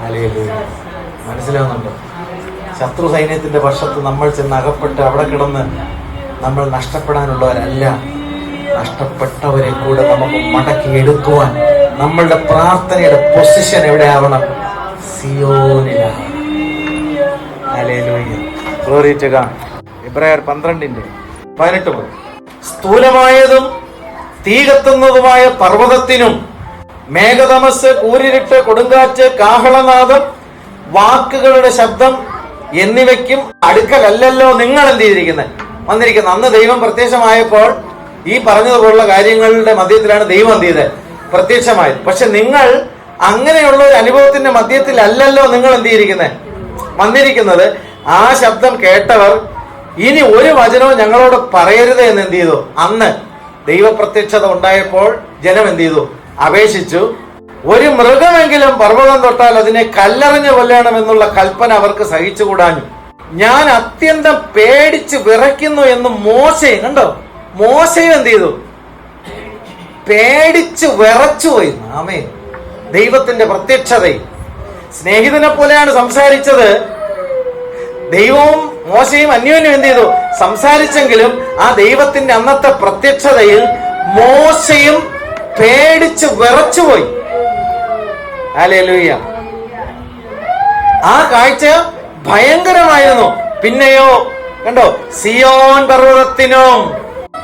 ഹല്ലേലൂയ. മനസ്സിലാവുന്നുണ്ടോ? ശത്രു സൈന്യത്തിന്റെ പക്ഷത്ത് നമ്മൾ ചെന്ന് അകപ്പെട്ട് അവിടെ കിടന്ന് നമ്മൾ നഷ്ടപ്പെടാനുള്ളവരല്ല. നഷ്ടപ്പെട്ടവരെ കൂടെ നമുക്ക് മടക്കി എടുക്കുവാൻ നമ്മളുടെ പ്രാർത്ഥനയുടെ പൊസിഷൻ എവിടെ ആവണം? സിയോനിലാണ്. ഹല്ലേലൂയ. Glory to God. എബ്രായർ 12:18 സ്ഥൂലമായതും തീ കത്തുന്നതുമായ പർവ്വതത്തിനും മേഘതമസ്, കൂരിരുട്ട്, കൊടുങ്കാറ്റ്, കാഹളനാദം, വാക്കുകളുടെ ശബ്ദം എന്നിവയ്ക്കും അടുക്കലല്ലോ നിങ്ങൾ എന്ത് ചെയ്തിരിക്കുന്നത്? വന്നിരിക്കുന്നത്. അന്ന് ദൈവം പ്രത്യക്ഷമായപ്പോൾ ഈ പറഞ്ഞതുപോലുള്ള കാര്യങ്ങളുടെ മധ്യത്തിലാണ് ദൈവം എന്ത് ചെയ്തത്? പ്രത്യക്ഷമായത്. പക്ഷെ നിങ്ങൾ അങ്ങനെയുള്ള ഒരു അനുഭവത്തിന്റെ മധ്യത്തിലല്ലല്ലോ നിങ്ങൾ എന്ത് ചെയ്തിരിക്കുന്നത്? വന്നിരിക്കുന്നത്. ആ ശബ്ദം കേട്ടവർ ഇനി ഒരു വചനവും ഞങ്ങളോട് പറയരുത് എന്ന് എന്ത് ചെയ്തു? അന്ന് ദൈവപ്രത്യക്ഷത ഉണ്ടായപ്പോൾ ജനം എന്ത് ചെയ്തു? അപേക്ഷിച്ചു. ഒരു മൃഗമെങ്കിലും പർവ്വതം തൊട്ടാൽ അതിനെ കല്ലെറിഞ്ഞ് കൊല്ലണമെന്നുള്ള കൽപ്പന അവർക്ക് സഹിച്ചുകൂടാഞ്ഞു. ഞാൻ അത്യന്തം പേടിച്ച് വിറയ്ക്കുന്നു എന്ന് മോശയും, കണ്ടോ, മോശയും എന്ത് ചെയ്തു? പേടിച്ച് വിറച്ചുപോയി. ആമേൻ. ദൈവത്തിന്റെ പ്രത്യക്ഷതയിൽ സ്നേഹിതനെ പോലെയാണ് സംസാരിച്ചത്. ദൈവവും മോശയും അന്യോന്യം എന്ത് ചെയ്തു? സംസാരിച്ചെങ്കിലും ആ ദൈവത്തിന്റെ അന്നത്തെ പ്രത്യക്ഷതയിൽ മോശയും പേടിച്ച് വിറച്ചുപോയി. ഹല്ലേലൂയ. ആ കാഴ്ച ഭയങ്കരമായിരുന്നു. പിന്നെയോ കണ്ടോ, സിയോൻ പർവ്വതത്തിനും,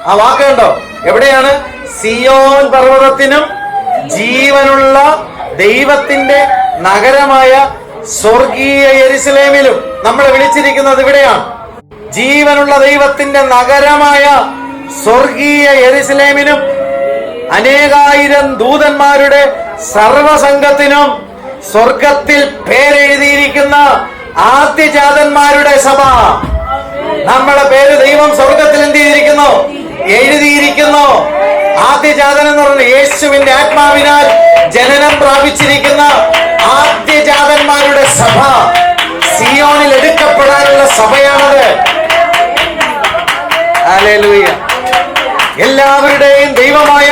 ആ വാക്ക് കണ്ടോ, എവിടെയാണ്? സിയോൻ പർവ്വതത്തിനും ജീവനുള്ള ദൈവത്തിന്റെ നഗരമായ സ്വർഗീയ യെരുശലേമിലും. നമ്മളെ വിളിച്ചിരിക്കുന്നത് ഇവിടെയാണ്. ജീവനുള്ള ദൈവത്തിന്റെ നഗരമായ സ്വർഗീയ യെരുശലേമിനും അനേകായിരം ദൂതന്മാരുടെ സർവസംഘത്തിനും സ്വർഗത്തിൽ പേരെഴുതിയിരിക്കുന്ന ആദ്യജാതന്മാരുടെ സഭ. നമ്മളെ പേര് ദൈവം സ്വർഗത്തിൽ എന്ത് ചെയ്തിരിക്കുന്നു? എഴുതിയിരിക്കുന്നു. ആദ്യജാതൻ എന്ന് പറഞ്ഞ യേശുവിന്റെ ആത്മാവിനാൽ ജനനം പ്രാപിച്ചിരിക്കുന്ന ആദ്യജാതന്മാരുടെ സഭ, സിയോനിൽ എടുക്കപ്പെടാനുള്ള സഭയാണത്. ഹല്ലേലൂയ. എല്ലാവരുടെയും ദൈവമായ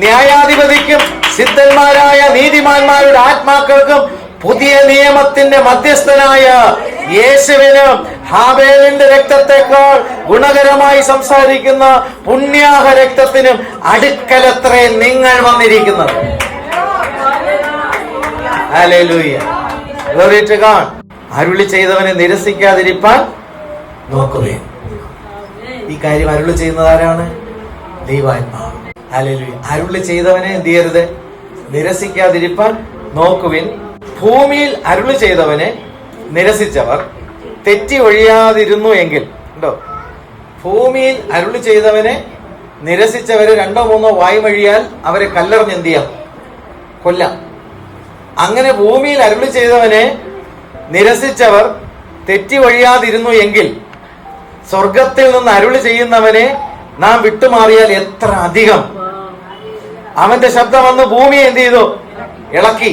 ന്യായാധിപതിക്കും സിദ്ധന്മാരായ നീതിമാന്മാരുടെ ആത്മാക്കൾക്കും പുതിയ നിയമത്തിന്റെ മധ്യസ്ഥനായ യേശുവിനും ഹാബേലിന്റെ രക്തത്തെക്കാൾ ഗുണകരമായി സംസാരിക്കുന്ന പുണ്യാഹ രക്തത്തിനും അടുക്കലത്രേ നിങ്ങൾ വന്നിരിക്കുന്നത്. ഹല്ലേലൂയ. Glory to God. അരുളി ചെയ്തവനെ നിരസിക്കാതിരിപ്പാൻ നോക്കുകയും. ഈ കാര്യം അരുളി ചെയ്യുന്നത് ആരാണ്? ദൈവാത്മാവ്. ഹല്ലേലൂയ. അരുളി ചെയ്തവനെ എന്ത് ചെയ്യരുത്? നിരസിക്കാതിരിപ്പാൻ നോക്കുവിൻ. ഭൂമിയിൽ അരുളി ചെയ്തവനെ നിരസിച്ചവർ തെറ്റി ഒഴിയാതിരുന്നു എങ്കിൽ, ഉണ്ടോ, ഭൂമിയിൽ അരുളി ചെയ്തവനെ നിരസിച്ചവരെ 2-3 വായ് വഴിയാൽ അവരെ കല്ലെറിഞ്ഞ് എന്ത് ചെയ്യാം? കൊല്ലാം. അങ്ങനെ ഭൂമിയിൽ അരുളി ചെയ്തവനെ നിരസിച്ചവർ തെറ്റി ഒഴിയാതിരുന്നു എങ്കിൽ സ്വർഗത്തിൽ നിന്ന് അരുളി ചെയ്യുന്നവനെ നാം വിട്ടുമാറിയാൽ എത്ര അധികം. അവന്റെ ശബ്ദം വന്ന് ഭൂമിയെ എന്ത് ചെയ്തു? ഇളക്കി.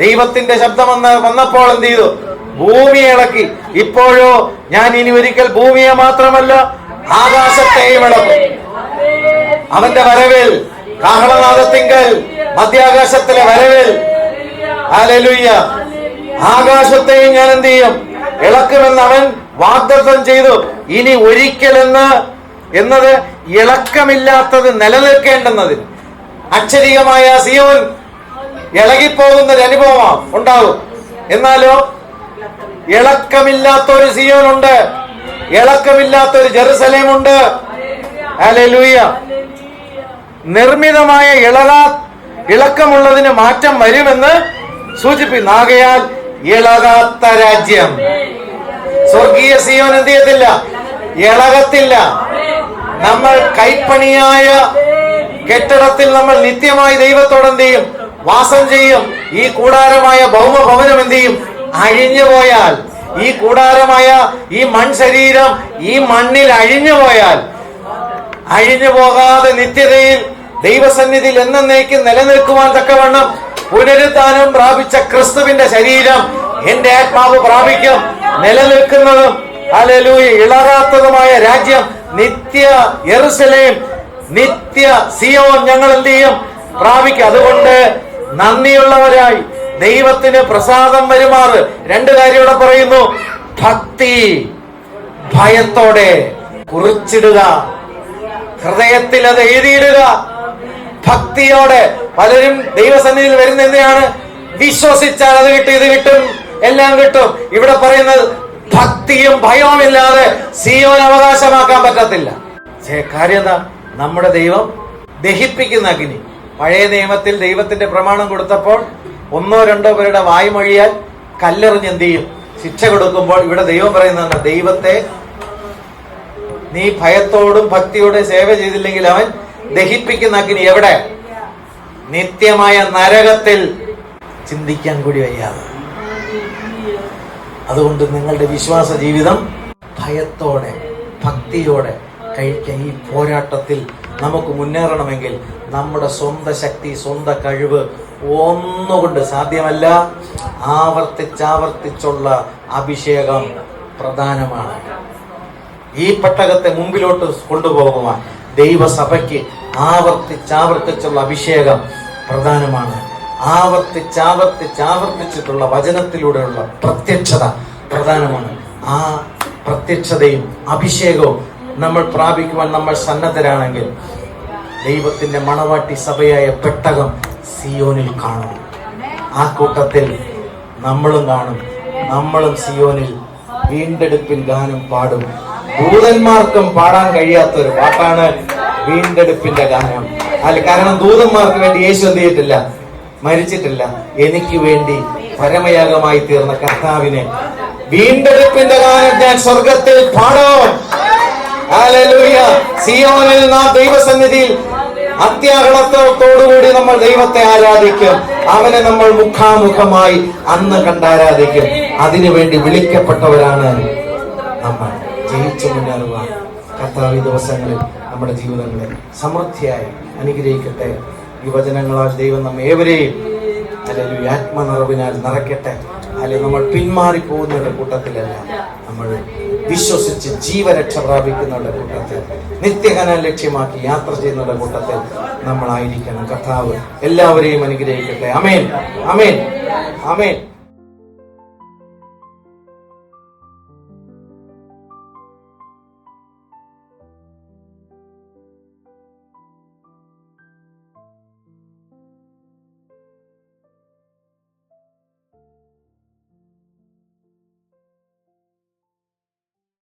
ദൈവത്തിന്റെ ശബ്ദം വന്നപ്പോൾ എന്ത് ചെയ്തു? ഭൂമിയെ ഇളക്കി. ഇപ്പോഴോ ഞാൻ ഇനി ഒരിക്കൽ ഭൂമിയെ മാത്രമല്ല ആകാശത്തെയും ഇളക്കും. അവന്റെ വരവിൽ, കാഹളനാദത്തിങ്കൽ, മധ്യാകാശത്തിലെ വരവിൽ, ഹല്ലേലൂയ, ആകാശത്തെയും ഞാൻ എന്ത് ചെയ്യും? ഇളക്കുമെന്ന് അവൻ വാഗ്ദത്തം ചെയ്തു. ഇനി ഒരിക്കൽ എന്നത് ഇളക്കമില്ലാത്തത് നിലനിൽക്കേണ്ടുന്നതിന്. അക്ഷരികമായ സിയോൻ ഇളകിപ്പോകുന്ന ഒരു അനുഭവം ഉണ്ടാകും. എന്നാലോ ഇളക്കമില്ലാത്തൊരു സിയോൻ ഉണ്ട്, ഇളക്കമില്ലാത്തൊരു ജെറുസലേം ഉണ്ട്. ഹല്ലേലൂയ. നിർമ്മിതമായ ഇളക്കമുള്ളതിന് മാറ്റം വരുമെന്ന് സൂചിപ്പിക്കുന്നു. ആകയാൽ ഇളകാത്ത രാജ്യം, സ്വർഗീയ സിയോൻ എന്ത് ചെയ്യത്തില്ല? ഇളകത്തില്ല. നമ്മൾ കൈപ്പണിയായ കെട്ടിടത്തിൽ നമ്മൾ നിത്യമായി ദൈവത്തോട് എന്ത് ചെയ്യും? വാസം ചെയ്യും. ഈ കൂടാരമായ ഭൗമഭവനം എന്ത് ചെയ്യും? അഴിഞ്ഞു പോയാൽ, ഈ കൂടാരമായ ഈ മൺശരീരം ഈ മണ്ണിൽ അഴിഞ്ഞു പോയാൽ, അഴിഞ്ഞു പോകാതെ നിത്യതയിൽ ദൈവസന്നിധിയിൽ എന്നേക്കും നിലനിൽക്കുവാൻ തക്കവണ്ണം പുനരുത്ഥാനം പ്രാപിച്ച ക്രിസ്തുവിന്റെ ശരീരം എന്റെ ആത്മാവ് പ്രാപിക്കും. നിലനിൽക്കുന്നതും ഹല്ലേലൂയ ഇളകാത്തതുമായ രാജ്യം, നിത്യ യെരൂശലേം, നിത്യ സിയോൻ ഞങ്ങൾ എന്ത് ചെയ്യും? പ്രാപിക്കും. അതുകൊണ്ട് നന്ദിയുള്ളവരായി ദൈവത്തിന് പ്രസാദം വരുമാറ് രണ്ട് കാര്യം ഇവിടെ പറയുന്നു. ഭക്തി, ഭയത്തോടെ കുറിച്ചിടുക, ഹൃദയത്തിൽ അത് എഴുതിയിടുക. ഭക്തിയോടെ. പലരും ദൈവസന്നിധിയിൽ വരുന്ന എന്തിനാണ്? വിശ്വസിച്ചാൽ അത് കിട്ടും, ഇത് കിട്ടും, എല്ലാം കിട്ടും. ഇവിടെ പറയുന്നത് ഭക്തിയും ഭയവും ഇല്ലാതെ സിയോൻ അവകാശമാക്കാൻ പറ്റത്തില്ല. കാര്യം എന്താ? നമ്മുടെ ദൈവം ദഹിപ്പിക്കുന്ന അഗ്നി. പഴയ നിയമത്തിൽ ദൈവത്തിന്റെ പ്രമാണം കൊടുത്തപ്പോൾ 1 or 2 പേരുടെ വായ്മൊഴിയാൽ കല്ലെറിഞ്ഞ് എന്ത് ചെയ്യും? ശിക്ഷ കൊടുക്കുമ്പോൾ ഇവിടെ ദൈവം പറയുന്നതാണ്, ദൈവത്തെ നീ ഭയത്തോടും ഭക്തിയോടെ സേവ ചെയ്തില്ലെങ്കിൽ അവൻ ദഹിപ്പിക്കുന്ന അഗ്നി. എവിടെ? നിത്യമായ നരകത്തിൽ. ചിന്തിക്കാൻ കൂടി വയ്യാതെ. അതുകൊണ്ട് നിങ്ങളുടെ വിശ്വാസ ജീവിതം ഭയത്തോടെ ഭക്തിയോടെ കഴിക്കാൻ ഈ പോരാട്ടത്തിൽ നമുക്ക് മുന്നേറണമെങ്കിൽ നമ്മുടെ സ്വന്തം ശക്തി, സ്വന്തം കഴിവ് ഒന്നുകൊണ്ട് സാധ്യമല്ല. ആവർത്തിച്ചുള്ള അഭിഷേകം പ്രധാനമാണ്. ഈ പെട്ടകത്തെ മുമ്പിലോട്ട് കൊണ്ടുപോകുവാൻ ദൈവസഭയ്ക്ക് ആവർത്തിച്ചുള്ള അഭിഷേകം പ്രധാനമാണ്. ആവർത്തിച്ചിട്ടുള്ള വചനത്തിലൂടെയുള്ള പ്രത്യക്ഷത പ്രധാനമാണ്. ആ പ്രത്യക്ഷതയും അഭിഷേകവും നമ്മൾ പ്രാപിക്കുവാൻ നമ്മൾ സന്നദ്ധരാണെങ്കിൽ ദൈവത്തിന്റെ മണവാട്ടി സഭയായ പെട്ടകം സിയോനിൽ കാണും. ആ കൂട്ടത്തിൽ നമ്മളും കാണും. നമ്മളും സിയോനിൽ വീണ്ടെടുപ്പിൻ ഗാനം പാടും. ദൂതന്മാർക്കും പാടാൻ കഴിയാത്തൊരു പാട്ടാണ് വീണ്ടെടുപ്പിന്റെ ഗാനം. അല്ല, കാരണം ദൂതന്മാർക്ക് വേണ്ടി യേശു എന്ത് ചെയ്തിട്ടില്ല? മരിച്ചിട്ടില്ല. എനിക്ക് വേണ്ടി പരമയാഗമായി തീർന്ന കർത്താവിനെ വീണ്ടെടുപ്പിന്റെ ഗാനം ഞാൻ സ്വർഗത്തിൽ പാടും. ഹല്ലേലൂയ. സിയോനിൽ നാം ദൈവസന്നിധിയിൽ അത്യാഹ്ലാദത്തോടുകൂടി നമ്മൾ ദൈവത്തെ ആരാധിക്കും. അവനെ നമ്മൾ മുഖാമുഖമായി അന്ന് കണ്ടാരാധിക്കും. അതിനുവേണ്ടി വിളിക്കപ്പെട്ടവരാണ് നമ്മൾ. ജയിച്ചു മുന്നേറുവാൻ കർത്താവ് ഈ ദിവസങ്ങളിൽ നമ്മുടെ ജീവിതങ്ങളെ സമൃദ്ധിയായി അനുഗ്രഹിക്കട്ടെ. ഈ വചനങ്ങളാൽ ദൈവം നമ്മെ ഏവരെയും അല്ലെങ്കിൽ ആത്മനിറവിനാൽ നിറയ്ക്കട്ടെ. അല്ലെങ്കിൽ നമ്മൾ പിന്മാറിപ്പോകുന്നവരുടെ കൂട്ടത്തിലല്ല, നമ്മൾ വിശ്വസിച്ച് ജീവരക്ഷ പ്രാപിക്കുന്നവരുടെ കൂട്ടത്തിൽ, നിത്യകനം ലക്ഷ്യമാക്കി യാത്ര ചെയ്യുന്നവരുടെ കൂട്ടത്തിൽ നമ്മളായിരിക്കണം. കർത്താവ് എല്ലാവരെയും അനുഗ്രഹിക്കട്ടെ. ആമേൻ, ആമേൻ, ആമേൻ.